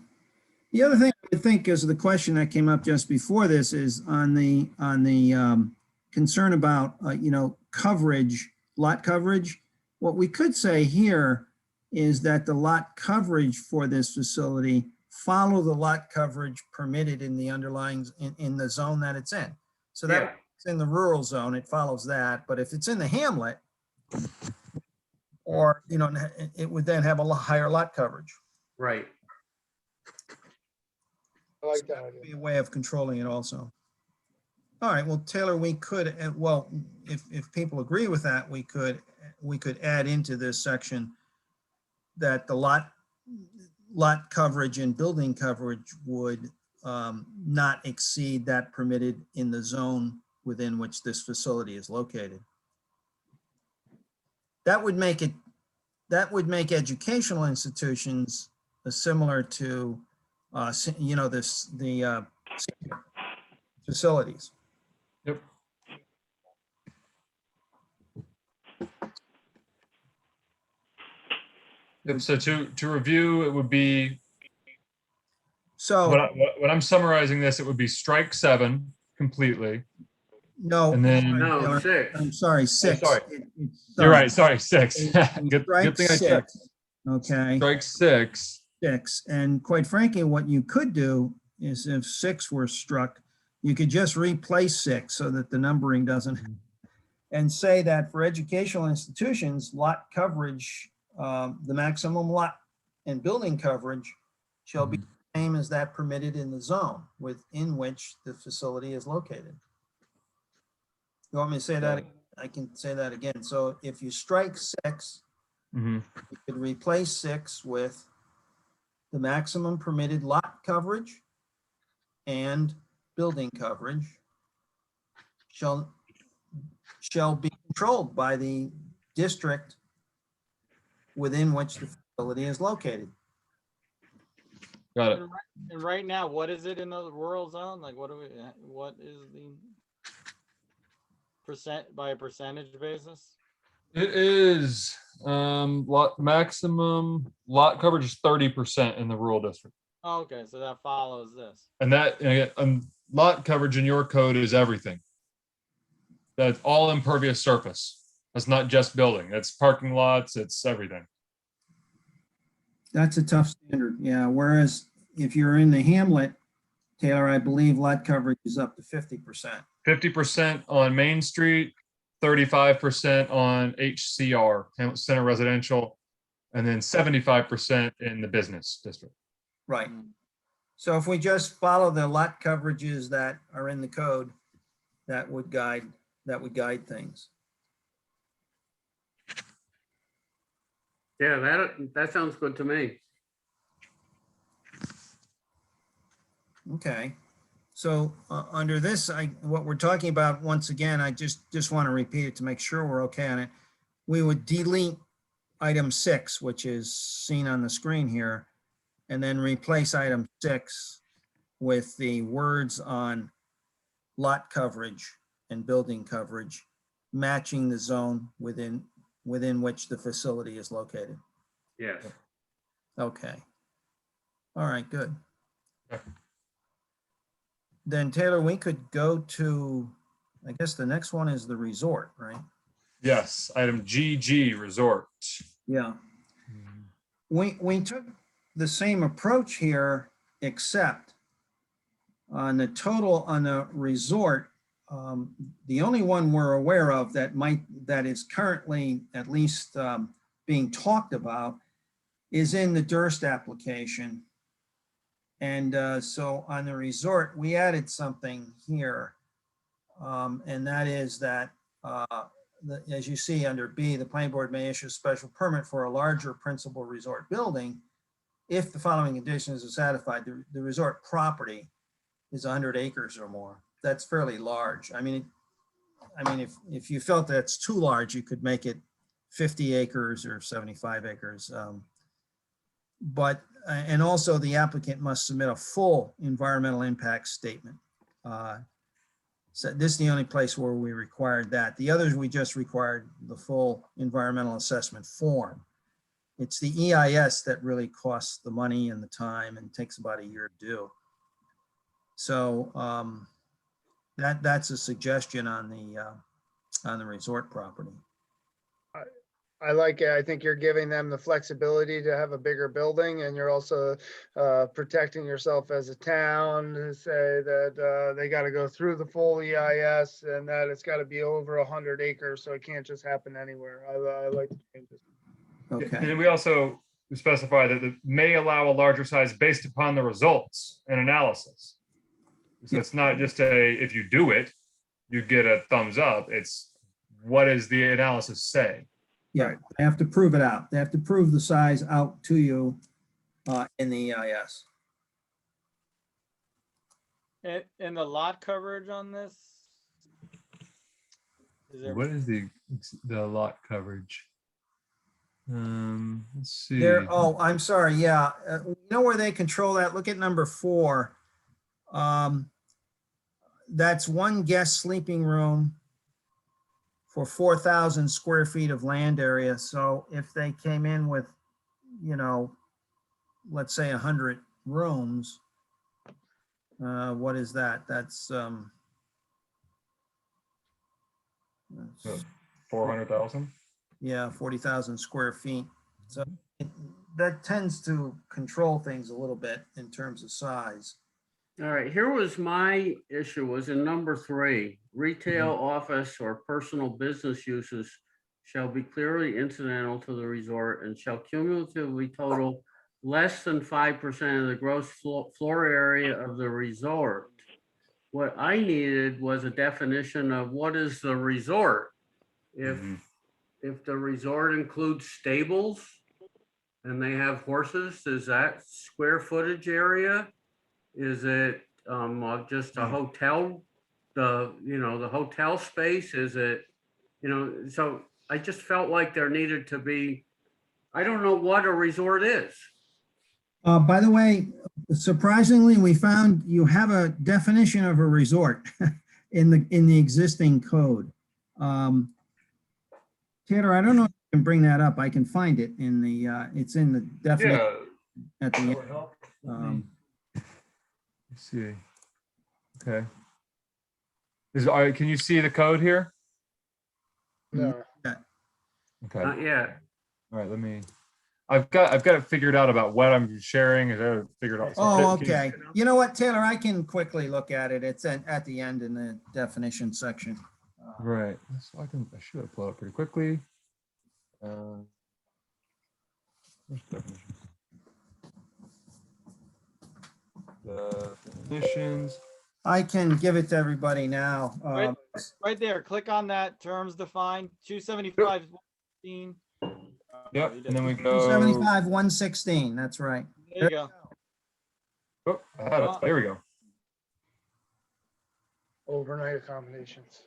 The other thing I think is the question that came up just before this is on the concern about coverage, lot coverage. What we could say here is that the lot coverage for this facility follow the lot coverage permitted in the underlying in the zone that it's in. So that it's in the rural zone, it follows that. But if it's in the hamlet, or it would then have a higher lot coverage. Right. I like that idea. Be a way of controlling it also. All right, well, Taylor, we could, well, if people agree with that, we could add into this section that the lot coverage and building coverage would not exceed that permitted in the zone within which this facility is located. That would make educational institutions similar to, the facilities. Yep. Yep. So to review, it would be, So when I'm summarizing this, it would be strike 7 completely. no, And then No, Taylor, 6. I'm sorry, 6. sorry. It's You're right. Sorry, 6. Good Strike thing I checked. 6. Okay. Strike 6. 6. And quite frankly, what you could do is if 6 were struck, you could just replace 6 so that the numbering doesn't, and say that for educational institutions, lot coverage, the maximum lot and building coverage shall be the same as that permitted in the zone within which the facility is located. You want me to say that? I can say that again. So if you strike 6, Mhm. you could replace 6 with the maximum permitted lot coverage and building coverage shall be controlled by the district within which the facility is located. Got it. And right now, what is it in the rural zone? Like, what is the percent by a percentage basis? It is maximum lot coverage is 30% in the rural district. Oh, okay, so that follows this. And that lot coverage in your code is everything. That's all impervious surface. That's not just building. That's parking lots. It's everything. That's a tough standard. Yeah. Whereas if you're in the hamlet, Taylor, I believe lot coverage is up to 50%. 50% on Main Street, 35% on HCR, Hamlet Center Residential, and then 75% in the business district. Right. So if we just follow the lot coverages that are in the code, that would guide things. Yeah, that sounds good to me. Okay. So under this, what we're talking about, once again, I just want to repeat it to make sure we're okay on it. We would delete item 6, which is seen on the screen here, and then replace item 6 with the words on lot coverage and building coverage matching the zone within which the facility is located. Yes. Okay. All right, good. Okay. Then Taylor, we could go to, I guess the next one is the resort, right? Yes, item GG, resort. Yeah. We took the same approach here, except on the total on the resort, the only one we're aware of that is currently at least being talked about is in the Durst application. And so on the resort, we added something here, and that is that, as you see under B, the planning board may issue a special permit for a larger principal resort building if the following conditions are satisfied. The resort property is 100 acres or more. That's fairly large. I mean, if you felt that's too large, you could make it 50 acres or 75 acres. And also the applicant must submit a full environmental impact statement. So this is the only place where we required that. The others, we just required the full environmental assessment form. It's the EIS that really costs the money and the time and takes about a year to do. So that's a suggestion on the resort property. I like it. I think you're giving them the flexibility to have a bigger building, and you're also protecting yourself as a town to say that they got to go through the full EIS and that it's got to be over 100 acres, so it can't just happen anywhere. I like the changes. And Okay. then we also, specify that it may allow a larger size based upon the results and analysis. So it's not just if you do it, you get a thumbs up. It's what does the analysis say? Yeah, they have to prove it out. They have to prove the size out to you in the EIS. And the lot coverage on this? What is the lot coverage? Let's see. Oh, I'm sorry. Yeah. You know where they control that? Look at number 4. That's one guest sleeping room for 4,000 square feet of land area. So if they came in with, let's say 100 rooms, what is that? That's 400,000. Yeah, 40,000 square feet. So that tends to control things a little bit in terms of size. All right, here was my issue, was in number 3, retail, office, or personal business uses shall be clearly incidental to the resort and shall cumulatively total less than 5% of the gross floor area of the resort. What I needed was a definition of what is the resort. If the resort includes stables and they have horses, is that square footage area? Is it just a hotel? The hotel space? Is it, so I just felt like there needed to be, I don't know what a resort is. By the way, surprisingly, we found you have a definition of a resort in the existing code. Taylor, I don't know if you can bring that up. I can find it in the, it's in the definition at the end. Let's see. Okay. Can you see the code here? No. Okay. Not yet. All right, I've got it figured out about what I'm sharing. I figured out. Oh, okay. You know what, Taylor, I can quickly look at it. It's at the end in the definition section. Right. So I should have pulled it pretty quickly. Where's the definition? Definitions. I can give it to everybody now. Right there, click on that, terms defined, 275.16. Yep, and then we go 275, 116, that's right. There you go. Oh, there we go. Overnight accommodations.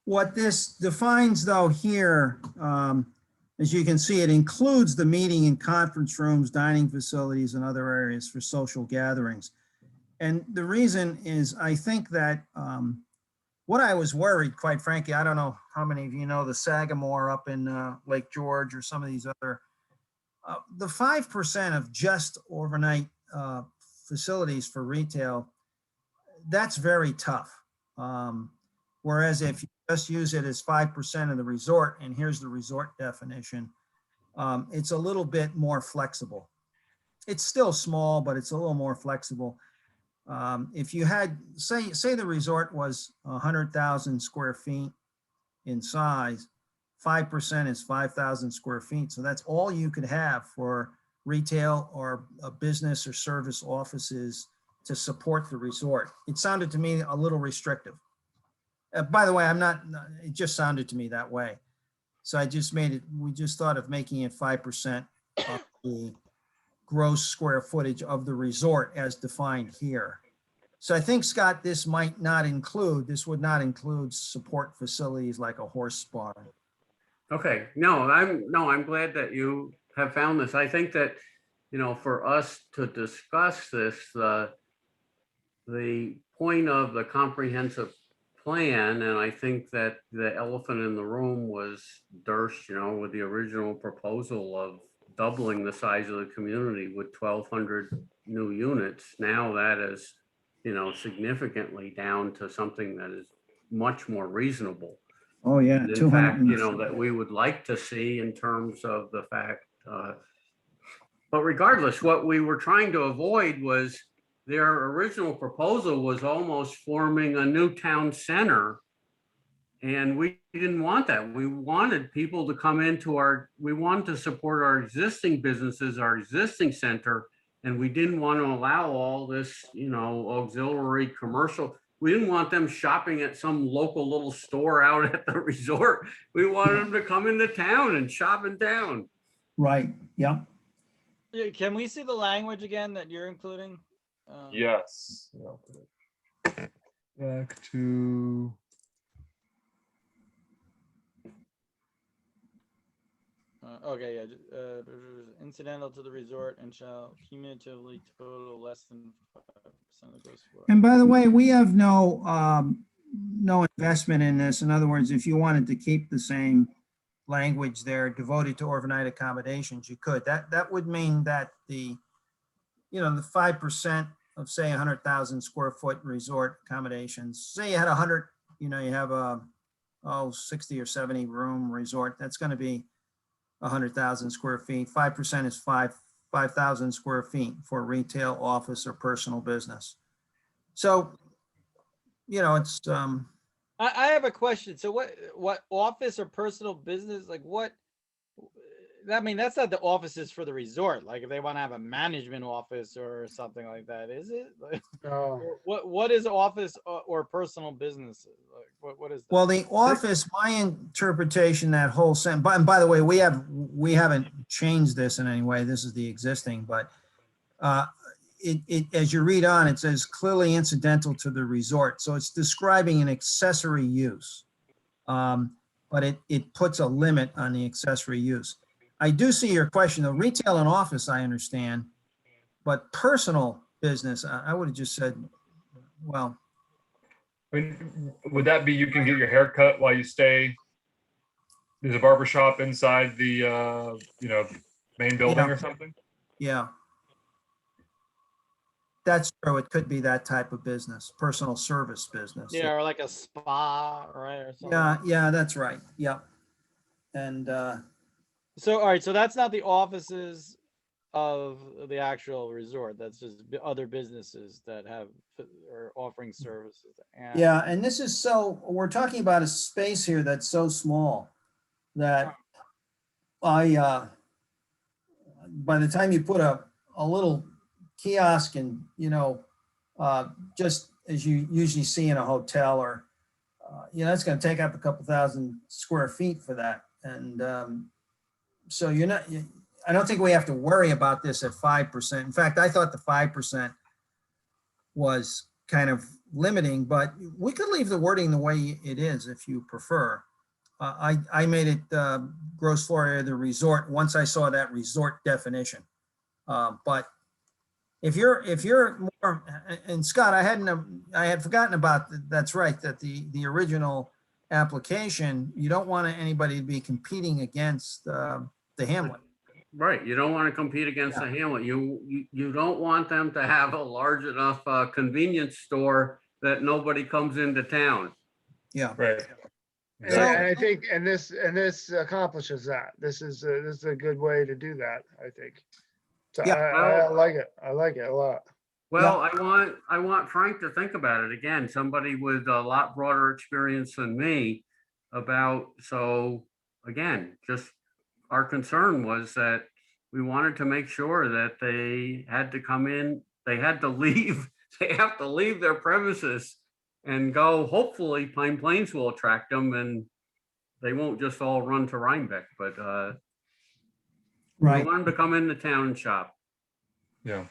What this defines though here, as you can see, it includes the meeting and conference rooms, dining facilities, and other areas for social gatherings. And the reason is, I think that what I was worried, quite frankly, I don't know how many of you know the Sagamore up in Lake George or some of these other, the 5% of just overnight facilities for retail, that's very tough. Whereas if you just use it as 5% of the resort, and here's the resort definition, it's a little bit more flexible. It's still small, but it's a little more flexible. If you had, say the resort was 100,000 square feet in size, 5% is 5,000 square feet. So that's all you could have for retail or a business or service offices to support the resort. It sounded to me a little restrictive. By the way, it just sounded to me that way. So I just we just thought of making it 5% of the gross square footage of the resort as defined here. So I think, Scott, this would not include support facilities like a horse barn. Okay, I'm glad that you have found this. I think that, for us to discuss this, the point of the comprehensive plan, and I think that the elephant in the room was Durst, with the original proposal of doubling the size of the community with 1,200 new units. Now that is, significantly down to something that is much more reasonable. Oh, yeah. And in fact, that we would like to see in terms of the fact, but regardless, what we were trying to avoid was their original proposal was almost forming a new town center And we didn't want that. We wanted people to come into we wanted to support our existing businesses, our existing center. And we didn't want to allow all this, auxiliary commercial. We didn't want them shopping at some local little store out at the resort. We wanted them to come into town and shop in town. Right, yeah. Yeah, can we see the language again that you're including? Yes. Yeah, I'll put it back to. Okay, yeah. Incidental to the resort and shall cumulatively total less than 5% of gross floor. And by the way, we have no investment in this. In other words, if you wanted to keep the same language there, devoted to overnight accommodations, you could. That would mean that the 5% of, say, 100,000 square foot resort accommodations, say you had 100, you have a 60 or 70 room resort, that's going to be 100,000 square feet. 5% is 5,000 square feet for retail, office, or personal business. So, it's I have a question. So what office or personal business, like what, I mean, that's not the offices for the resort. Like if they want to have a management office or something like that, is it? Like, what is office or personal business? Like what is that? Well, the office, my interpretation, that whole sentence, and by the way, we haven't changed this in any way. This is the existing, but it as you read on, it says clearly incidental to the resort. So it's describing an accessory use, but it puts a limit on the accessory use. I do see your question, though. Retail and office, I understand, but personal business, I would have just said, well. I mean, would that be you can get your hair cut while you stay? There's a barber shop inside the main building or something? Yeah. That's true. It could be that type of business, personal service business. Yeah, or like a spa, right? Or something. Yeah, that's right. Yeah. And so, all right, so that's not the offices of the actual resort. That's just other businesses that are offering services. Yeah, and this is we're talking about a space here that's so small that by the time you put a little kiosk and, just as you usually see in a hotel or, it's going to take up a couple thousand square feet for that. And so I don't think we have to worry about this at 5%. In fact, I thought the 5% was kind of limiting, but we could leave the wording the way it is if you prefer. I made it gross floor area of the resort once I saw that resort definition. But if you're more, and Scott, I had forgotten about that's right, that the original application, you don't want anybody to be competing against the hamlet. Right. You don't want to compete against the hamlet. You don't want them to have a large enough convenience store that nobody comes into town. Yeah. Right. And I think, and this accomplishes that. This is a good way to do that, I think. So Yeah. I like it. I like it a lot. Well, I want Frank to think about it again, somebody with a lot broader experience than me so again, just our concern was that we wanted to make sure that they had to come in, they had to leave, they have to leave their premises and go. Hopefully Pine Plains will attract them and they won't just all run to Rhinebeck, but Right. we want them to come into town and shop. Yeah.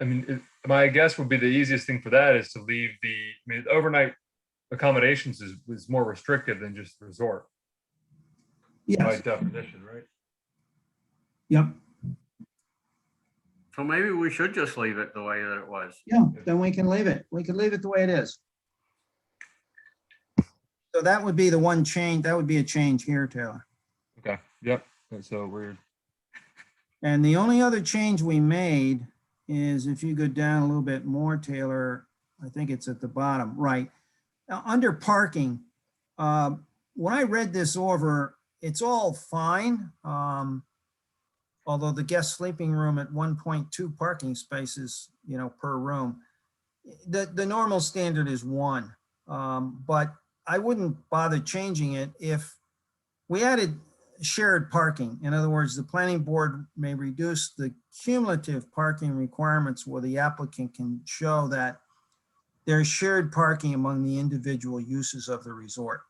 I mean, my guess would be the easiest thing for that is to leave the overnight accommodations is more restrictive than just the resort. Yes. By definition, right? Yep. So maybe we should just leave it the way that it was. Yeah, then we can leave it. We can leave it the way it is. So that would be the one change. That would be a change here, Taylor. Okay. Yep. That's so weird. And the only other change we made is if you go down a little bit more, Taylor, I think it's at the bottom, right? Now, under parking, when I read this over, it's all fine. Although the guest sleeping room at 1.2 parking spaces, per room, the normal standard is 1. But I wouldn't bother changing it if we added shared parking. In other words, the planning board may reduce the cumulative parking requirements where the applicant can show that there's shared parking among the individual uses of the resort.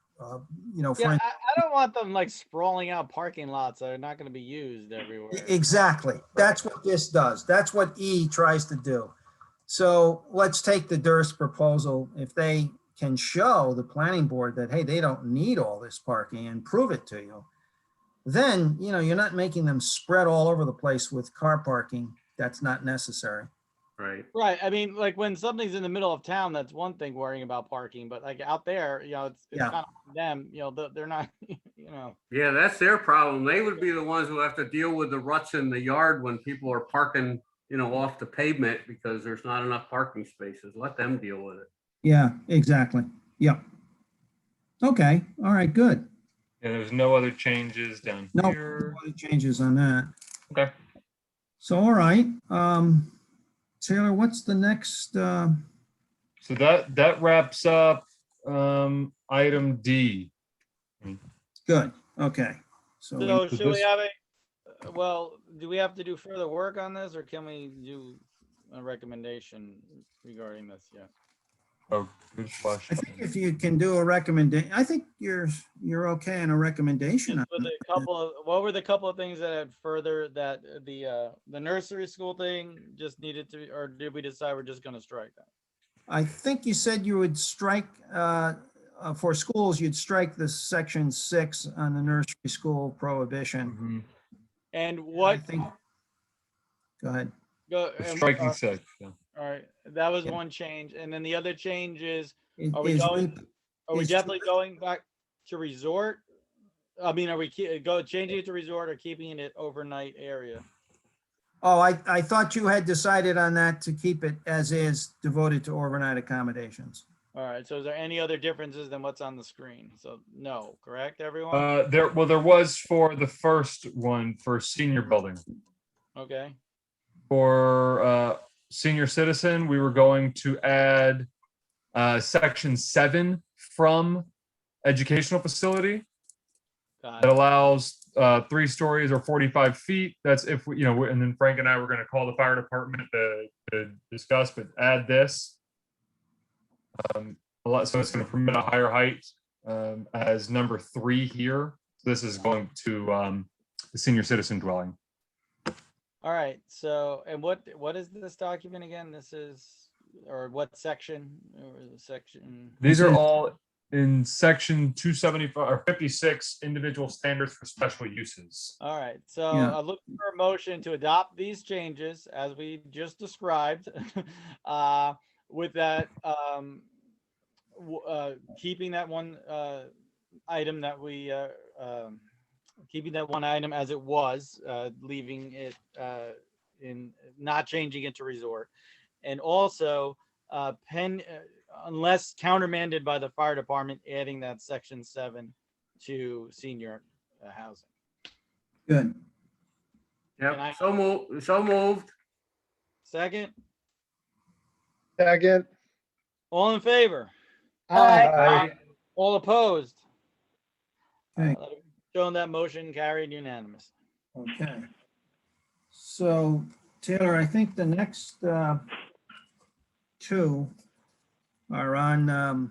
You know, for Yeah, I don't want them like sprawling out parking lots that are not going to be used everywhere. exactly. That's what this does. That's what E tries to do. So let's take the Durst proposal. If they can show the planning board that, hey, they don't need all this parking and prove it to you, then, you know, you're not making them spread all over the place with car parking. That's not necessary. Right. Right. I mean, like when something's in the middle of town, that's one thing worrying about parking, but like out there, you know, it's Yeah. kind of them, you know, they're not, you know. Yeah, that's their problem. They would be the ones who have to deal with the ruts in the yard when people are parking, you know, off the pavement because there's not enough parking spaces. Let them deal with it. Yeah, exactly. Yep. Okay. All right, good. Yeah, there's no other changes down No here. other changes on that. Okay. So, all right. Taylor, what's the next? So that wraps up item D. Good. Okay. So, So so should we this- have well, do we have to do further work on this or can we do a recommendation regarding this? Yeah. Oh, good I question. think if you can do a recommendation, I think you're okay on a recommendation. With a couple of, what were the couple of things that had further that the nursery school thing just needed to, or did we decide we're just going to strike that? I think you said you would strike, for schools, you'd strike the section 6 on the nursery school prohibition. Mhm. And I what? think, go ahead. Go, The and, striking six. Yeah. all right, that was Yeah. one change, and then the other change is, Is- are we is going? re- Are we is- definitely going back to resort? I mean, are we changing it to resort or keeping it overnight area? Oh, I thought you had decided on that to keep it as is, devoted to overnight accommodations. All right. So, is there any other differences than what's on the screen? So, no, correct, everyone? There was for the first one for senior building. Okay. For senior citizen, we were going to add section 7 from educational facility. Got That it. allows 3 stories or 45 feet. That's if we, you know, and then Frank and I were going to call the fire department to discuss, but add this. So it's going to permit a higher height as number 3 here. So this is going to the senior citizen dwelling. All right. So, and what is this document again? This is, or what section? Or the section? These are all in section 275 or 56 individual standards for special uses. All right. So, Yeah. I look for a motion to adopt these changes as we just described. With that, keeping that one item that we keeping that one item as it was, leaving it in, not changing it to resort, and also unless countermanded by the fire department, adding that section 7 to senior housing. Good. Yep. So moved. Second, Second. all in favor? Aye. All opposed? Okay. Showing that motion carried unanimous. Okay. So Taylor, I think the next 2 are on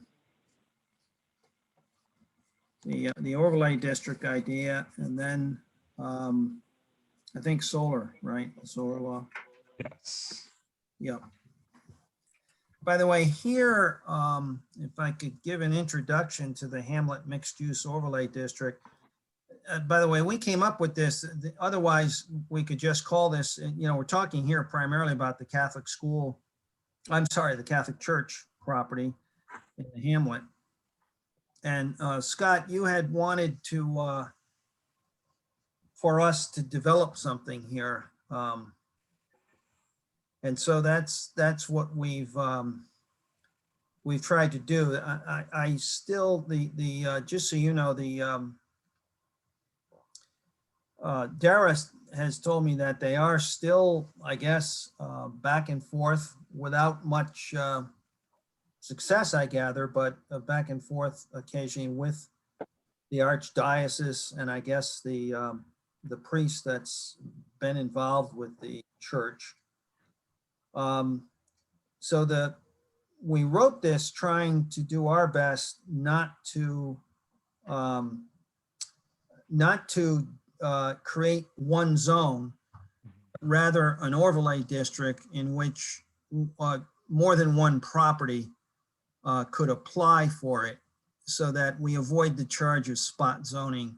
the overlay district idea, and then I think solar, right? Solar law. Yes. Yeah. By the way, here, if I could give an introduction to the Hamlet Mixed Use Overlay District. By the way, we came up with this. Otherwise, we could just call this, you know, we're talking here primarily about the Catholic school. I'm sorry, the Catholic church property in the Hamlet. And Scott, you had wanted to, for us to develop something here. And so that's what we've tried to do. I still, just so you know, Dara has told me that they are still, I guess, back and forth without much success, I gather, but back and forth occasionally with the archdiocese and I guess the priest that's been involved with the church. So we wrote this trying to do our best not to create one zone, rather an overlay district in which more than one property could apply for it, so that we avoid the charge of spot zoning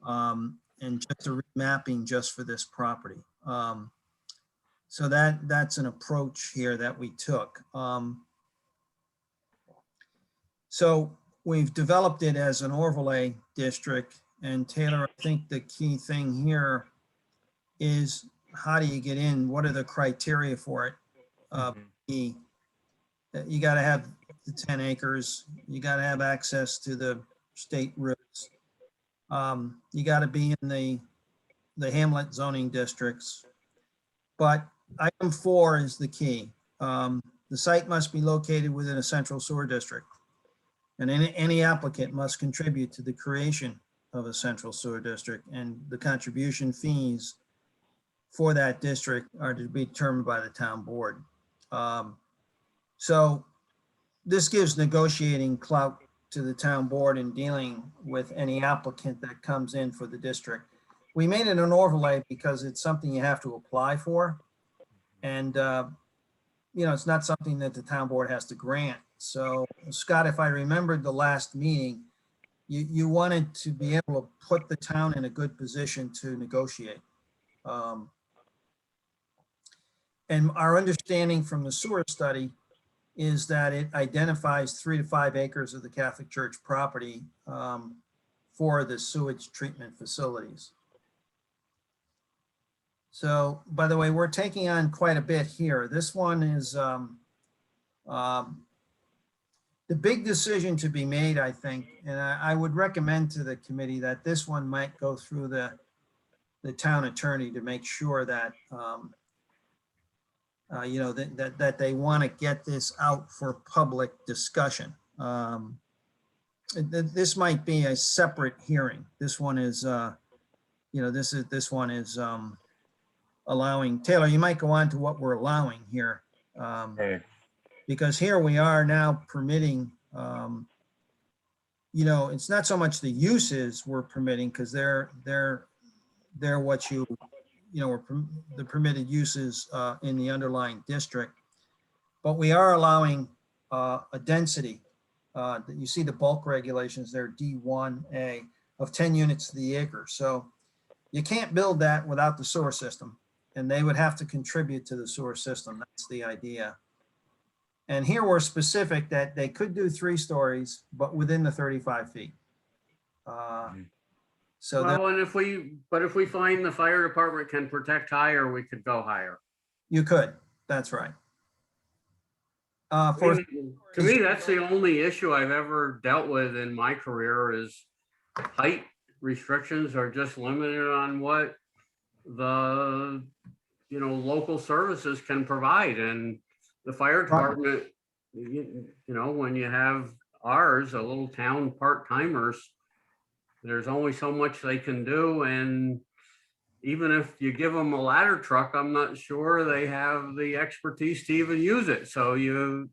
and just a remapping just for this property. So that's an approach here that we took. So we've developed it as an overlay district. And Taylor, I think the key thing here is how do you get in? What are the criteria for it? You got to have the 10 acres. You got to have access to the state routes. You got to be in the hamlet zoning districts. But item 4 is the key. The site must be located within a central sewer district. And any applicant must contribute to the creation of a central sewer district, and the contribution fees for that district are to be determined by the town board. So this gives negotiating clout to the town board in dealing with any applicant that comes in for the district. We made it an overlay because it's something you have to apply for. And, it's not something that the town board has to grant. So Scott, if I remembered the last meeting, you wanted to be able to put the town in a good position to negotiate. And our understanding from the sewer study is that it identifies 3 to 5 acres of the Catholic Church property for the sewage treatment facilities. So, by the way, we're taking on quite a bit here. This one is the big decision to be made, I think, and I would recommend to the committee that this one might go through the town attorney to make sure that, that they want to get this out for public discussion. This might be a separate hearing. This one is, this one is allowing, Taylor, you might go on to what we're allowing here. Right. Because here we are now permitting, it's not so much the uses we're permitting, because they're what the permitted uses in the underlying district. But we are allowing a density that you see the bulk regulations there, D1A, of 10 units to the acre. So you can't build that without the sewer system, and they would have to contribute to the sewer system. That's the idea. And here we're specific that they could do 3 stories, but within the 35 feet. So Well, and if we find the fire department can protect higher, we could go higher. you could, that's right. To me, that's the only issue I've ever dealt with in my career is height restrictions are just limited on what the, local services can provide. And the fire department, when you have ours, a little town part-timers, there's only so much they can do. And even if you give them a ladder truck, I'm not sure they have the expertise to even use it. So you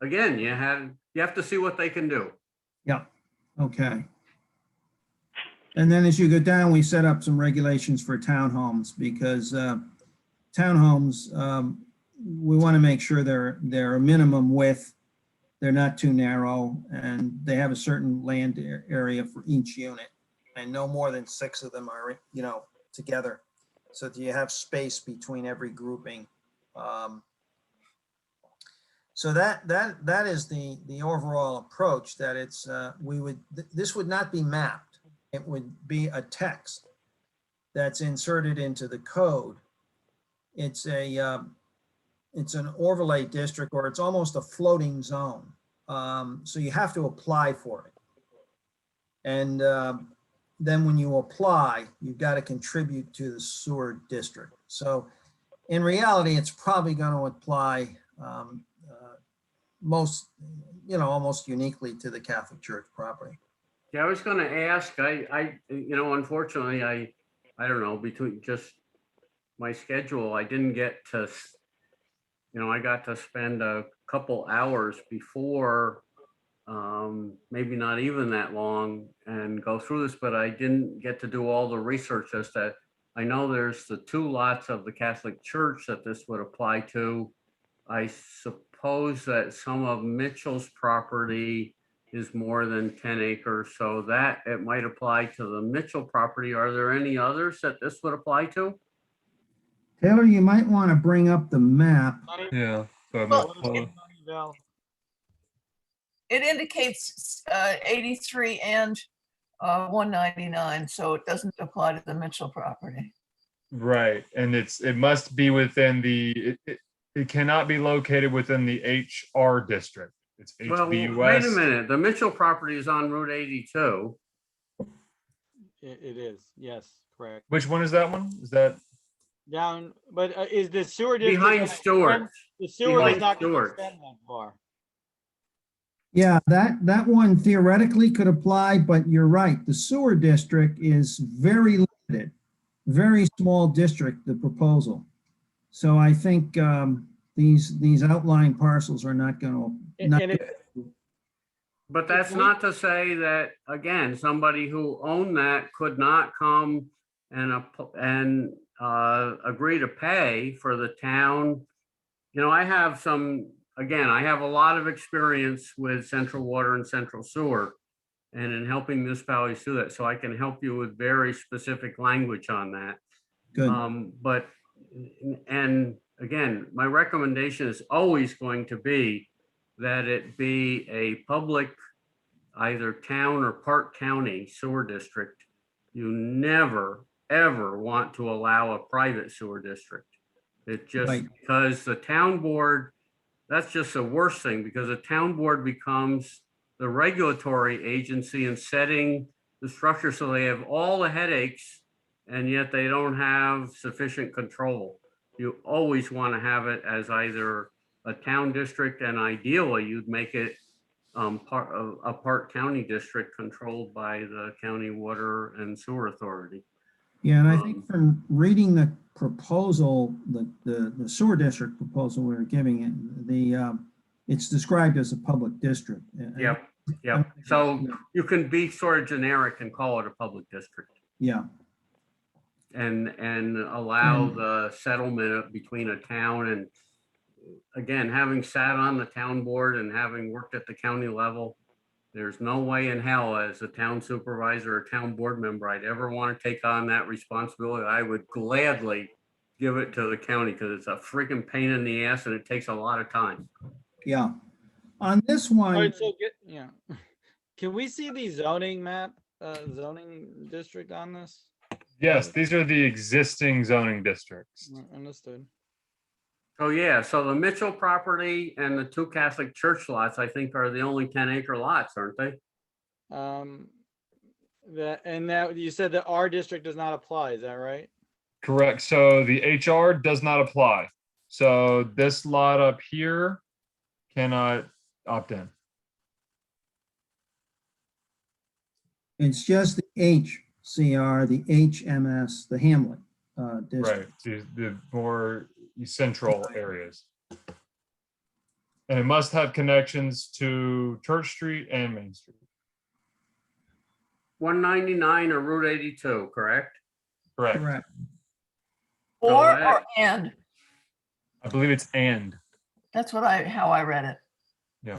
have to see what they can do. Yeah, okay. And then as you go down, we set up some regulations for townhomes, because townhomes, we want to make sure they're a minimum width, they're not too narrow, and they have a certain land area for each unit, and no more than 6 of them are, together, so that you have space between every grouping. So that is the overall approach, that it's this would not be mapped. It would be a text that's inserted into the code. It's an overlay district, or it's almost a floating zone. So you have to apply for it. And then when you apply, you've got to contribute to the sewer district. So in reality, it's probably going to apply, most, almost uniquely to the Catholic Church property. Yeah, I was gonna ask, unfortunately, I don't know, between just my schedule, I didn't get to, I got to spend a couple hours before, maybe not even that long, and go through this, but I didn't get to do all the research as to, I know there's the 2 lots of the Catholic Church that this would apply to. I suppose that some of Mitchell's property is more than 10 acres, so that it might apply to the Mitchell property. Are there any others that this would apply to? Taylor, you might want to bring up the map. Yeah. Well, it indicates 83 and 199, so it doesn't apply to the Mitchell property. Right, and it must be within it cannot be located within the HR district. It's Well, HBUS. wait a minute. The Mitchell property is on Route 82. It is, yes, correct. Which one is that one? Is that Down, but is the sewer district? Behind Stewart. The sewer is Behind not going to Stewart's. extend that far. Yeah, that one theoretically could apply, but you're right. The sewer district is very limited, very small district, the proposal. So I think these outlying parcels are not going to. But that's not to say that, again, somebody who owned that could not come and agree to pay for the town. I have I have a lot of experience with Central Water and Central Sewer and in helping municipalities do that. So I can help you with very specific language on that. Good. And again, my recommendation is always going to be that it be a public, either town or part county sewer district. You never, ever want to allow a private sewer district. It just, Right. because the town board, that's just the worst thing, because the town board becomes the regulatory agency in setting the structure, so they have all the headaches and yet they don't have sufficient control. You always want to have it as either a town district, and ideally you'd make it a part county district controlled by the county water and sewer authority. Yeah, and I think from reading the proposal, the sewer district proposal we were giving it, it's described as a public district. Yep. So you can be sort of generic and call it a public district. Yeah. And allow the settlement between a town and, again, having sat on the town board and having worked at the county level, there's no way in hell as a town supervisor or town board member I'd ever want to take on that responsibility. I would gladly give it to the county because it's a freaking pain in the ass and it takes a lot of time. Yeah. On this All one, right, so can we see the zoning map, zoning district on this? yes, these are the existing zoning districts. Understood. Oh, yeah. So the Mitchell property and the 2 Catholic church lots, I think, are the only 10-acre lots, aren't they? That you said that our district does not apply, is that right? Correct. So the HR does not apply. So this lot up here cannot opt in. it's just the HCR, the HMS, the Hamlet district. Right, the more central areas. And it must have connections to Church Street and Main Street. 199 or Route 82, correct? Correct. Correct. Or and. I believe it's and. That's how I read it. Yeah.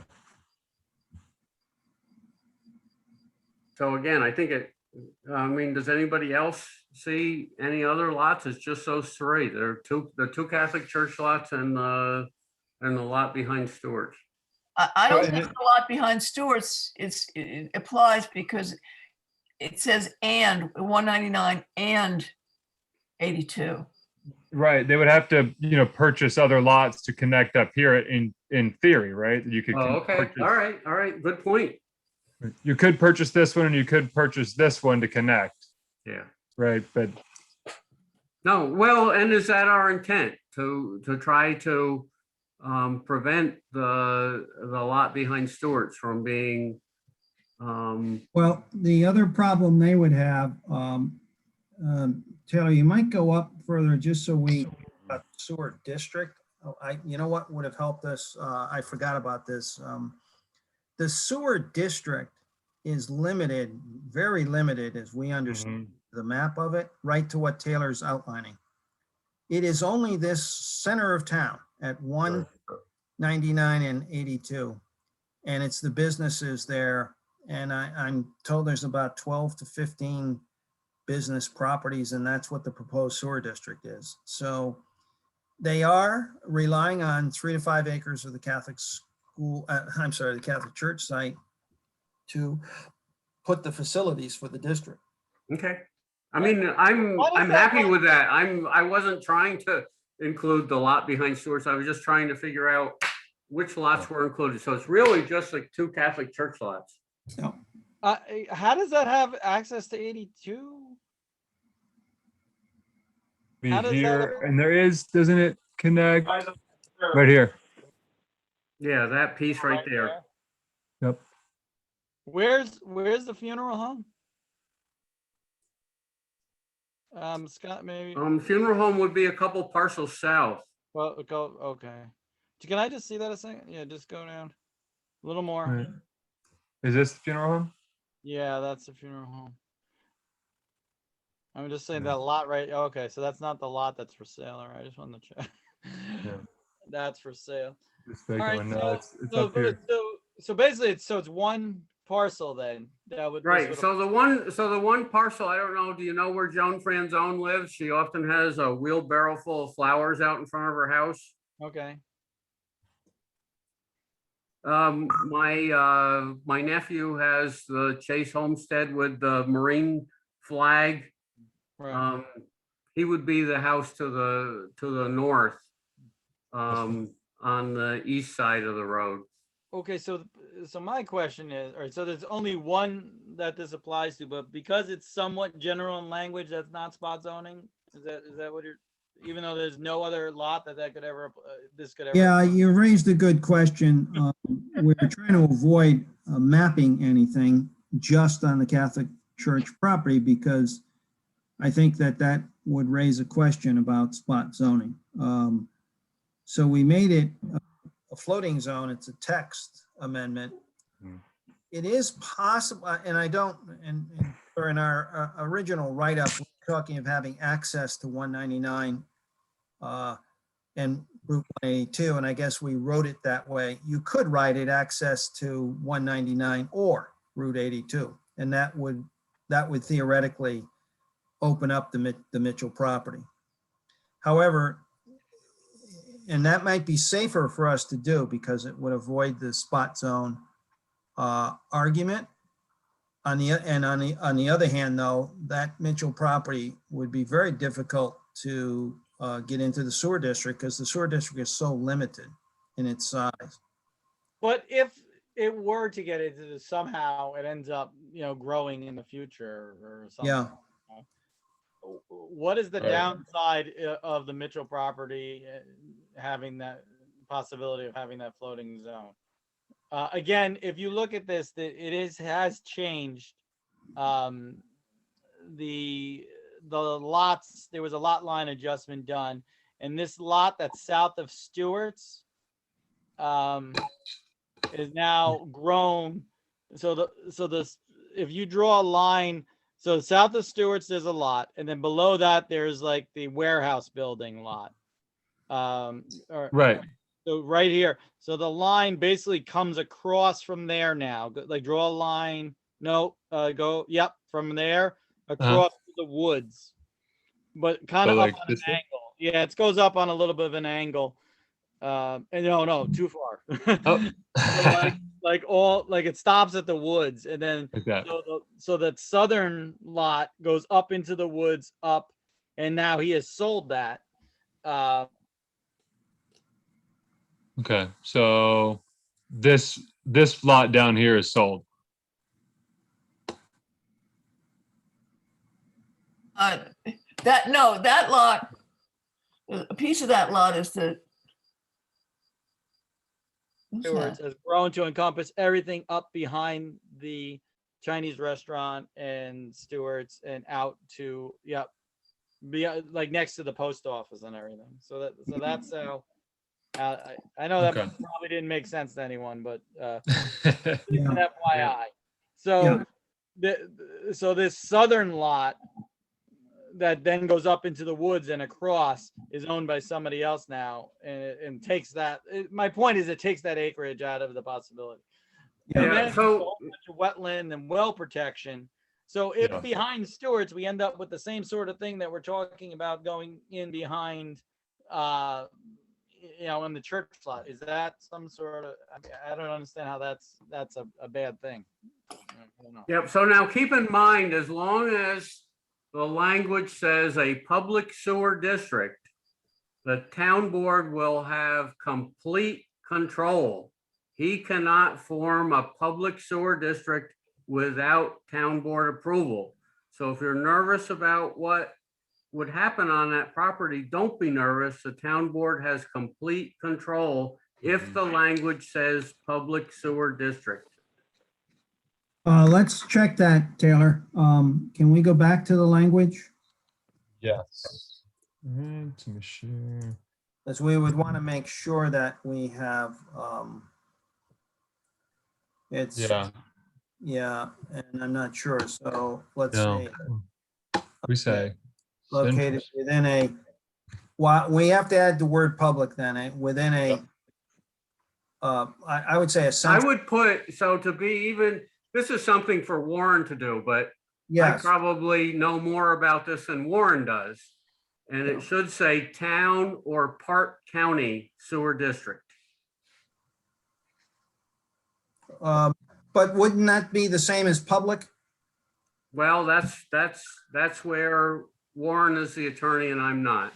So again, I think does anybody else see any other lots? It's just those 3. There are the 2 Catholic church lots and the lot behind Stewart's. I don't think the lot behind Stewart's it applies because it says and 199 and 82. Right, they would have to, purchase other lots to connect up here in theory, right? You could. Oh, okay, all right, good point. You could purchase this one and you could purchase this one to connect. Yeah. Right, but. No, well, and is that our intent to try to prevent the lot behind Stewart's from being, Well, the other problem they would have, Taylor, you might go up further just so we, sewer district. Oh, you know what would have helped us? I forgot about this. The sewer district is limited, very limited, as we understand the map of it, right to what Taylor's outlining. It is only this center of town at 199 and 82. And it's the businesses there. And I'm told there's about 12 to 15 business properties, and that's what the proposed sewer district is. So they are relying on 3 to 5 acres of the Catholic school, the Catholic church site to put the facilities for the district. okay. I mean, I'm happy with that. I wasn't trying to include the lot behind Stewart's. I was just trying to figure out which lots were included. So it's really just like 2 Catholic church lots. No. How does that have access to 82? Be How does here, that- and there is, doesn't it connect? Right here. Yeah, that piece right there. Yep. Where's the funeral home? Scott, maybe. Funeral home would be a couple parcels south. Well, go. Okay. Can I just see that a second? Yeah, just go down a little more. Right. Is this the funeral home? Yeah, that's the funeral home. I'm just saying that lot, right? Okay, so that's not the lot that's for sale. All right, I just wanted to check. Yeah. That's for sale. This All vacant right, one, no, so, it's so, up here. so basically, it's one parcel then that would. this Right. would- So the one parcel, I don't know, do you know where Joan Franzone lives? She often has a wheelbarrow full of flowers out in front of her house. Okay. My nephew has the Chase homestead with the Marine flag. Right. He would be the house to the north, on the east side of the road. Okay, so my question is, all right, so there's only one that this applies to, but because it's somewhat general in language, that's not spot zoning. Is that what you're? Even though there's no other lot that could ever, this could ever. Yeah, you raised a good question. We're trying to avoid mapping anything just on the Catholic Church property because I think that would raise a question about spot zoning. So we made it a floating zone. It's a text amendment. It is possible, and I don't, and in our original write-up, we're talking of having access to 199 and Route 182, and I guess we wrote it that way. You could write it access to 199 or Route 82, and that would theoretically open up the Mitchell property. However, and that might be safer for us to do because it would avoid the spot zone argument. On the other hand, though, that Mitchell property would be very difficult to get into the sewer district because the sewer district is so limited in its size. But if it were to get into somehow, it ends up, growing in the future or something. Yeah. What is the downside of the Mitchell property having that possibility of having that floating zone? Again, if you look at this, has changed. The lots, there was a lot line adjustment done, and this lot that's south of Stewart's is now grown. So if you draw a line, so south of Stewart's there's a lot, and then below that there's like the warehouse building lot. Right. So right here, so the line basically comes across from there now. Like draw a line. No, from there across the woods, but kind of So, up like on an angle. Yeah, it goes up on a little bit of an angle. And no, too far. So it stops at the woods, and then so that southern lot goes up into the woods up, and now he has sold that. Okay, so this lot down here is sold. That lot, a piece of that lot is the Stewart's has grown to encompass everything up behind the Chinese restaurant and Stewart's and out to, yep, be like next to the post office and everything. So that's how. I know that Okay. probably didn't make sense to anyone, but Yeah. just an FYI. So Yeah. so this southern lot that then goes up into the woods and across is owned by somebody else now, and takes that. My point is, it takes that acreage out of the possibility. And then so a whole bunch of wetland and well protection. So if Yeah. behind Stewart's, we end up with the same sort of thing that we're talking about going in behind, in the church lot. Is that some sort of? I don't understand how that's a bad thing. I don't know. Yep, so now keep in mind, as long as the language says a public sewer district, the town board will have complete control. He cannot form a public sewer district without town board approval. So if you're nervous about what would happen on that property, don't be nervous. The town board has complete control if the language says public sewer district. Let's check that, Taylor. Can we go back to the language? Yes. To be sure. As we would want to make sure that we have, it's, Yeah. and I'm not sure. So let's No. say We say. located within a, well, we have to add the word public then, within a, I would say a I central. would put, so to be even, this is something for Warren to do, but I Yes, probably know more about this than Warren does. And it should say town or Park County Sewer District. but wouldn't that be the same as public? Well, that's where Warren is the attorney and I'm not.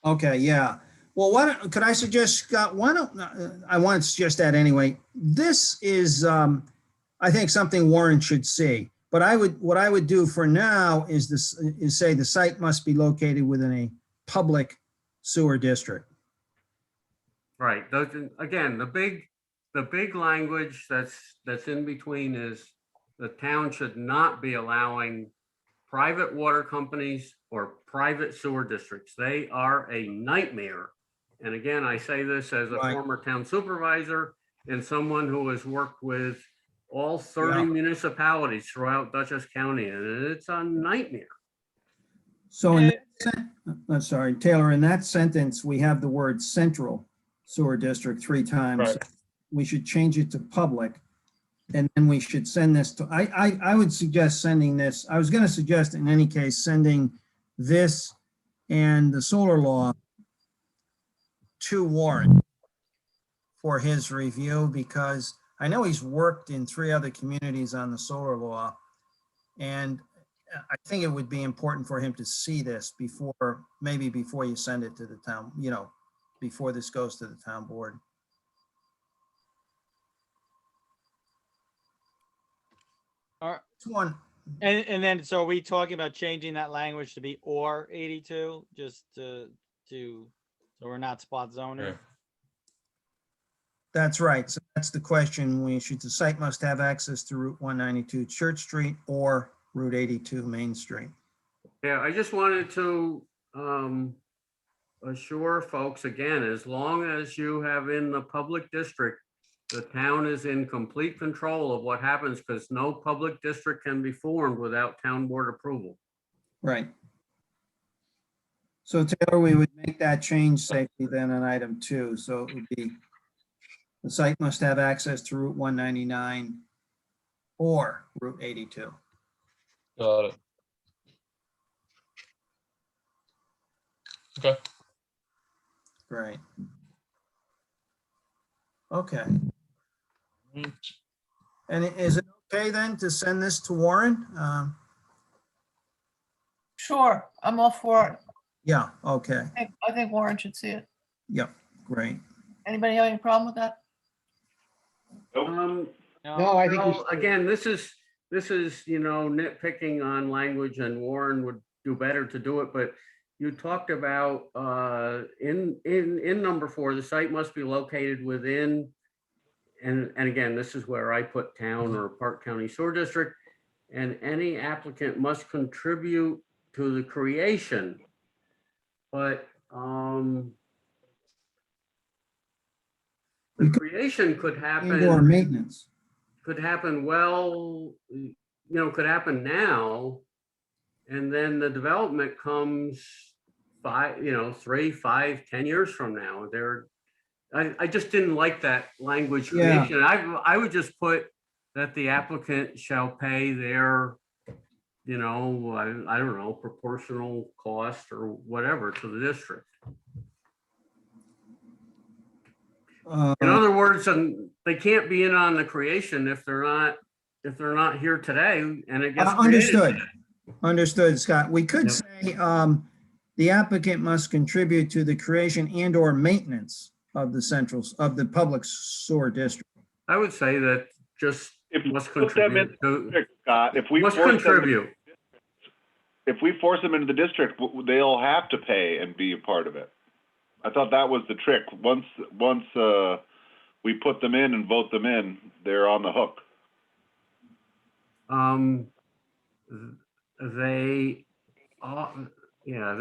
Okay, yeah. Well, could I suggest, Scott, I want to suggest that anyway. This is, I think, something Warren should see. But what I would do for now is say the site must be located within a public sewer district. Right. Again, the big language that's in between is the town should not be allowing private water companies or private sewer districts. They are a nightmare. And again, I say this as a former town supervisor and someone who has worked with all 30 municipalities throughout Dutchess County, and it's a nightmare. So I'm sorry, Taylor, in that sentence, we have the word central sewer district 3 times. Right. We should change it to public. And then we should send this to, I would suggest sending this, I was going to suggest in any case, sending this and the solar law to Warren for his review, because I know he's worked in 3 other communities on the solar law. And I think it would be important for him to see this maybe before you send it to the town, before this goes to the town board. All right. One. And then, so are we talking about changing that language to be or 82, just so we're not spot zoning? Yeah. That's right. So that's the question. The site must have access to Route 192 Church Street or Route 82 Main Street. Yeah, I just wanted to assure folks again, as long as you have in the public district, the town is in complete control of what happens, because no public district can be formed without town board approval. Right. So Taylor, we would make that change safely then on item 2. So it would be the site must have access to Route 199 or Route 82. Got it. Okay. Great. Okay. And is it okay then to send this to Warren? Sure, I'm all for it. Yeah, okay. I think Warren should see it. Yep, great. Anybody have any problem with that? No, I think we So, again, this is nitpicking on language, and Warren would do better to do it, but you talked about in number 4, the site must be located within and again, this is where I put town or Park County Sewer District, and any applicant must contribute to the creation. But the creation could Indoor happen, maintenance. could happen could happen now. And then the development comes 3, 5, 10 years from now. I just didn't like that language Yeah. creation. I would just put that the applicant shall pay their, I don't know, proportional cost or whatever to the district. In other words, they can't be in on the creation if they're not here today, and it gets created. Understood, Scott. We could say the applicant must contribute to the creation and or maintenance of the public sewer district. I would say that just If you must put them in contribute. the district, Scott, if we Must force them, contribute. if we force them into the district, they'll have to pay and be a part of it. I thought that was the trick. Once we put them in and vote them in, they're on the hook.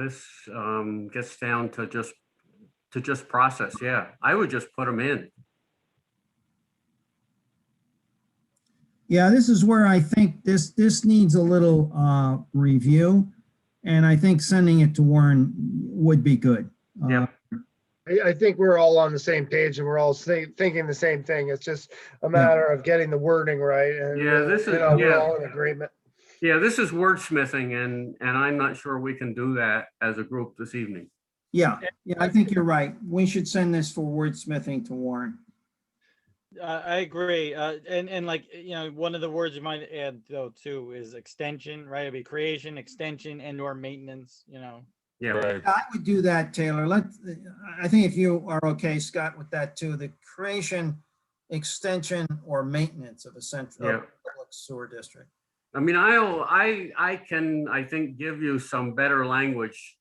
This gets down to just process. Yeah, I would just put them in. Yeah, this is where I think this needs a little review, and I think sending it to Warren would be good. Yeah. I think we're all on the same page and we're all thinking the same thing. It's just a matter of getting the wording right. And we're all in agreement. Yeah, this is wordsmithing, and I'm not sure we can do that as a group this evening. Yeah, I think you're right. We should send this for wordsmithing to Warren. I agree. And like, one of the words you might add though too is extension, right? It'd be creation, extension, and or maintenance, Yeah. Right. I would do that, Taylor. I think if you are okay, Scott, with that too, the creation, extension, or maintenance of a central public sewer district. I mean, I can, I think, give you some better language,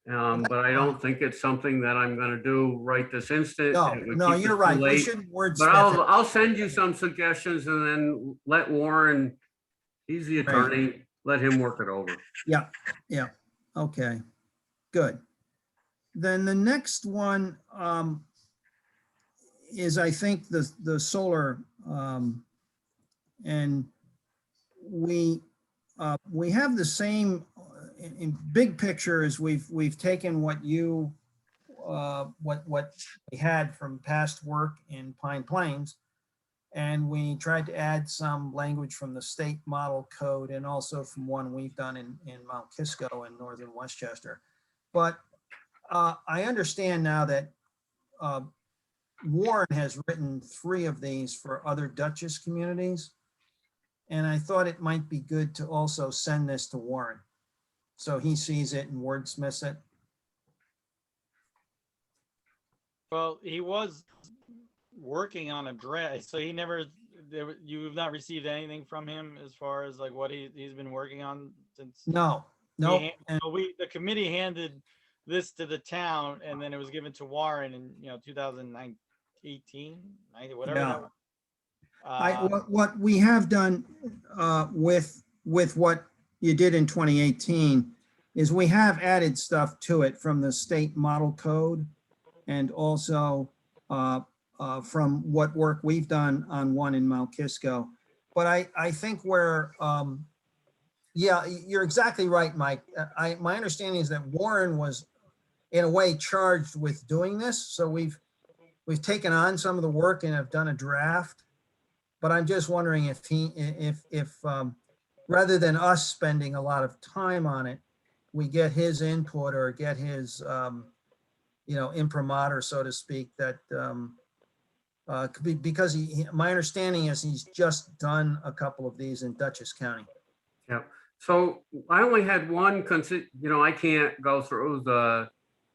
but I don't think it's something that I'm going to do right this instant. No, you're right. We shouldn't wordsmith But it. I'll send you some suggestions, and then let Warren, he's the attorney, let him work it over. Yeah. Okay, good. Then the next one is, I think, the solar, and we have the same in big picture as we've taken what we had from past work in Pine Plains, and we tried to add some language from the state model code and also from one we've done in Mount Kisco in northern Westchester. But I understand now that Warren has written 3 of these for other Dutchess communities. And I thought it might be good to also send this to Warren, so he sees it and wordsmiths it. Well, he was working on a draft, so you've not received anything from him as far as like what he's been working on since. No. The committee handed this to the town, and then it was given to Warren in 2018, whatever. Yeah. That was. What we have done with what you did in 2018 is we have added stuff to it from the state model code, and also from what work we've done on one in Mount Kisco. But I think you're exactly right, Mike. My understanding is that Warren was in a way charged with doing this. So we've taken on some of the work and have done a draft. But I'm just wondering if rather than us spending a lot of time on it, we get his input or get his, imprimatur, so to speak, that because my understanding is he's just done a couple of these in Dutchess County. Yeah. So I only had one, I can't go through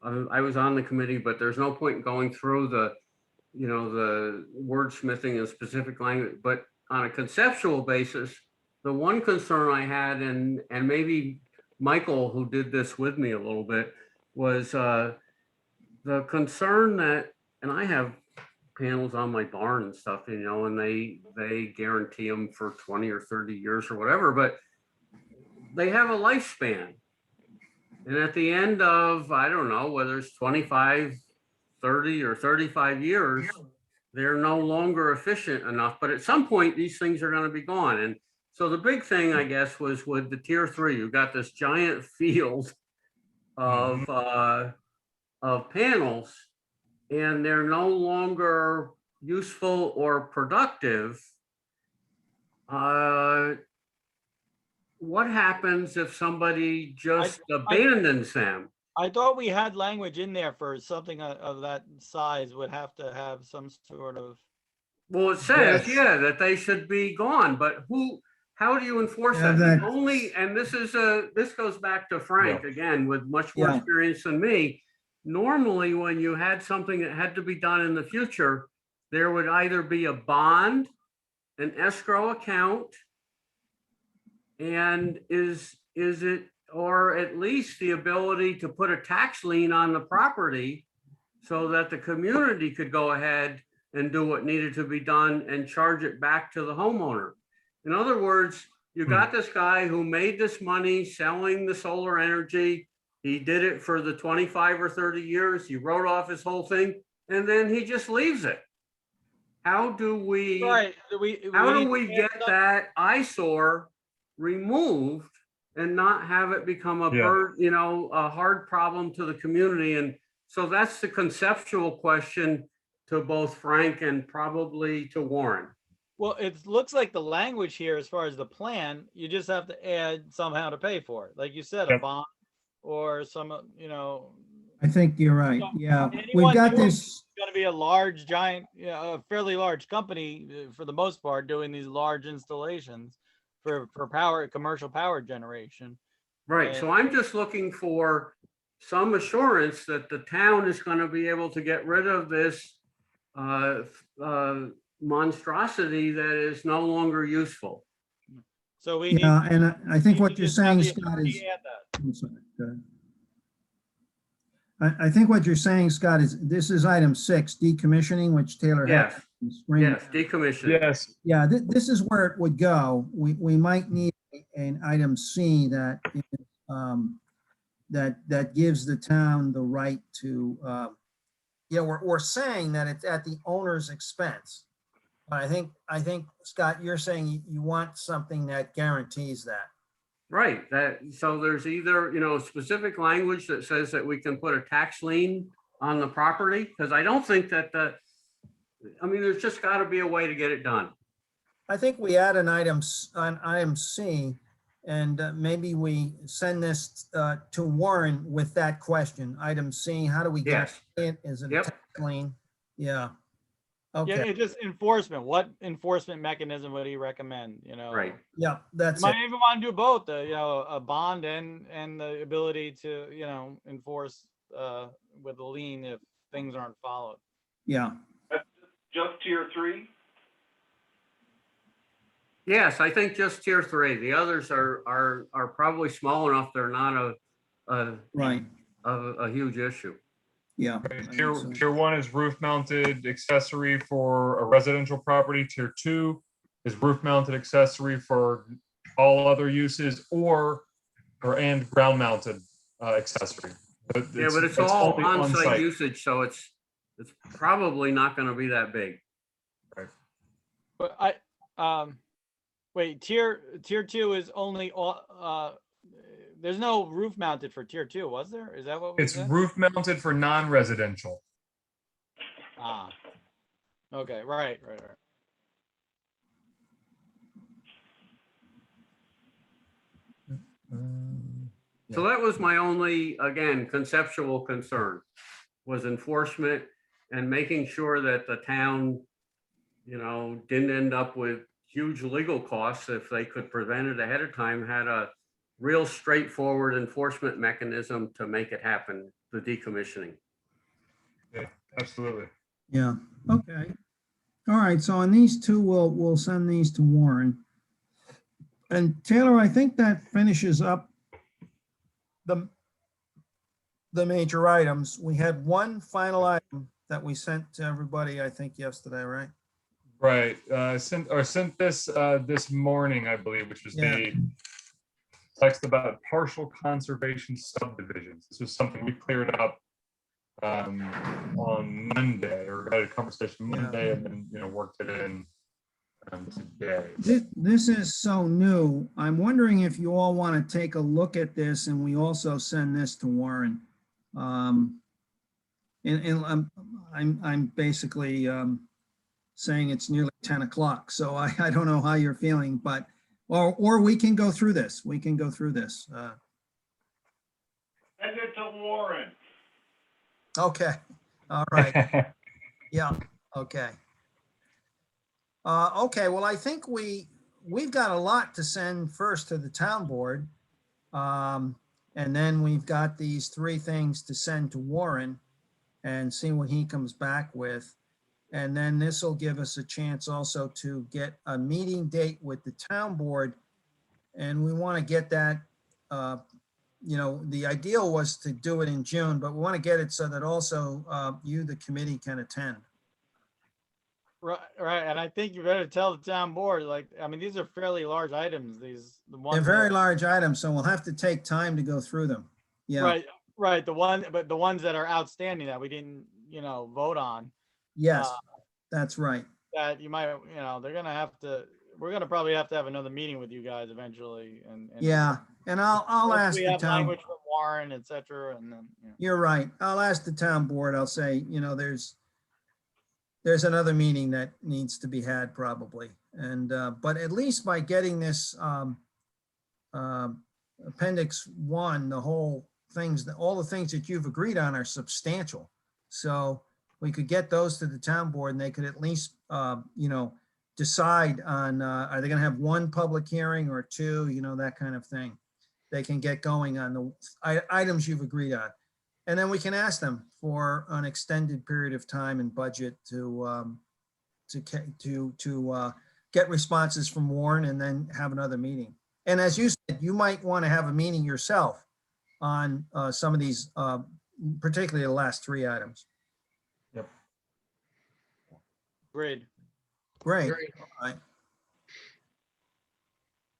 I was on the committee, but there's no point in going through the wordsmithing and specific language, but on a conceptual basis, the one concern I had, and maybe Michael, who did this with me a little bit, was the concern that, and I have panels on my barn and stuff, you know, and they guarantee them for 20 or 30 years or whatever, but they have a lifespan. And at the end of, I don't know, whether it's 25, 30 or 35 years, they're no longer efficient enough. But at some point, these things are going to be gone. And so the big thing, I guess, was with the tier 3, you got this giant field of panels, and they're no longer useful or productive. What happens if somebody just abandons them? I thought we had language in there for something of that size would have to have some sort of. Well, it says, Yes. yeah, that they should be gone, but how do you enforce Yeah, that? that- Only, and this goes back to Frank again, with much more Yeah. experience than me. Normally, when you had something that had to be done in the future, there would either be a bond, an escrow account, and is it, or at least the ability to put a tax lien on the property so that the community could go ahead and do what needed to be done and charge it back to the homeowner. In other words, you got this guy who made this money selling the solar energy. He did it for the 25 or 30 years. He wrote off his whole thing, and then he just leaves it. How do we, Right. how do we get that eyesore removed and not have it become a a hard problem to the community? And so that's the conceptual question to both Frank and probably to Warren. Well, it looks like the language here, as far as the plan, you just have to add somehow to pay for it. Like you said, a bond or some, I think you're right. Yeah, we've anyone got doing this. it's going to be a large, giant, a fairly large company for the most part doing these large installations for power, commercial power generation. Right. So I'm just looking for some assurance that the town is going to be able to get rid of this monstrosity that is no longer useful. So we Yeah, need, and I think what you're just have saying, the Scott, authority is. to add that. I'm sorry, go ahead. I think what you're saying, Scott, is this is item 6, decommissioning, which Taylor had. Yes. in spring. Yes, decommission. Yes. Yeah, this is where it would go. We might need an item C that is, that gives the town the right to, we're saying that it's at the owner's expense. But I think, Scott, you're saying you want something that guarantees that. Right. So there's either, specific language that says that we can put a tax lien on the property, because I don't think that there's just got to be a way to get it done. I think we add an item C, and maybe we send this to Warren with that question. Item C, how do we get it? Is it a tax lien? Yeah. Okay. Yeah, it's just enforcement. What enforcement mechanism would he recommend? Right. Yeah, that's You it. might even want to do both, a bond and the ability to, enforce with a lien if things aren't followed. Yeah. That's just tier 3? Yes, I think just tier 3. The others are probably small enough. They're not a huge issue. Yeah. Tier 1 is roof mounted accessory for a residential property. Tier 2 is roof mounted accessory for all other uses and ground mounted accessory. But it's all only on-site usage, so it's probably not going to be that big. Right. But wait, tier 2 is only there's no roof mounted for tier 2, was there? Is that what we It's said? roof mounted for non-residential. Okay, right. So that was my only, again, conceptual concern, was enforcement and making sure that the town, didn't end up with huge legal costs if they could prevent it ahead of time, had a real straightforward enforcement mechanism to make it happen, the decommissioning. Yeah, absolutely. Yeah. Okay. All right. So on these two, we'll send these to Warren. And Taylor, I think that finishes up the major items. We had one final item that we sent to everybody, I think yesterday, right? Right, sent this this morning, I believe, which was the text about partial conservation subdivisions. This was something we cleared up on Monday, or had a conversation Monday, and then worked it in today. This is so new. I'm wondering if you all want to take a look at this, and we also send this to Warren. And I'm basically saying it's nearly 10 o'clock, so I don't know how you're feeling, but or we can go through this. We can go through this. Send it to Warren. Okay. All right. Yeah. Okay. Okay. Well, I think we've got a lot to send first to the town board, and then we've got these 3 things to send to Warren and see what he comes back with. And then this will give us a chance also to get a meeting date with the town board. And we want to get that, the ideal was to do it in June, but we want to get it so that also you, the committee, can attend. Right, and I think you better tell the town board, these are fairly large items, the ones. They're very large items, so we'll have to take time to go through them. Yeah. Right, the ones that are outstanding that we didn't, vote on. Yes, that's right. That you might, we're gonna probably have to have another meeting with you guys eventually, and Yeah, and I'll ask we the have town. language from Warren, et cetera, and then. You're right. I'll ask the town board. I'll say, there's another meeting that needs to be had probably. And, but at least by getting this Appendix 1, all the things that you've agreed on are substantial. So we could get those to the town board and they could at least, decide on, are they gonna have 1 public hearing or 2, that kind of thing. They can get going on the items you've agreed on. And then we can ask them for an extended period of time and budget to get responses from Warren and then have another meeting. And as you said, you might want to have a meeting yourself on some of these, particularly the last 3 items. Yep. Great. Great. All right.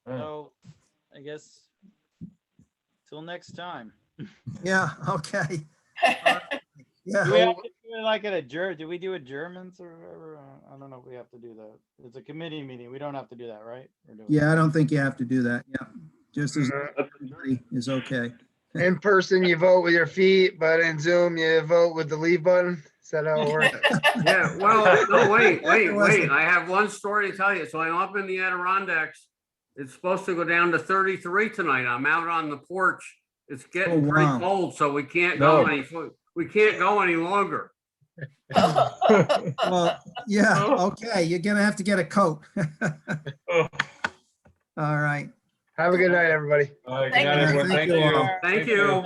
So I guess till next time. Yeah. Okay. Yeah. Do we have to do it like do we do adjournments or whatever? I don't know if we have to do that. It's a committee meeting. We don't have to do that, right? Or do we? Yeah, I don't think you have to do that. Yeah. Just as everybody is okay. In person, you vote with your feet, but in Zoom, you vote with the leave button. Is that how it works? Yeah, well, no, wait. I have one story to tell you. So I'm up in the Adirondacks. It's supposed to go down to 33 tonight. I'm out on the porch. It's getting pretty cold, so we can't go any longer. Well, yeah, okay. You're gonna have to get a coat. All right. Have a good night, everybody. All right, good night, everyone. Thank Thank you you. all. Thank you.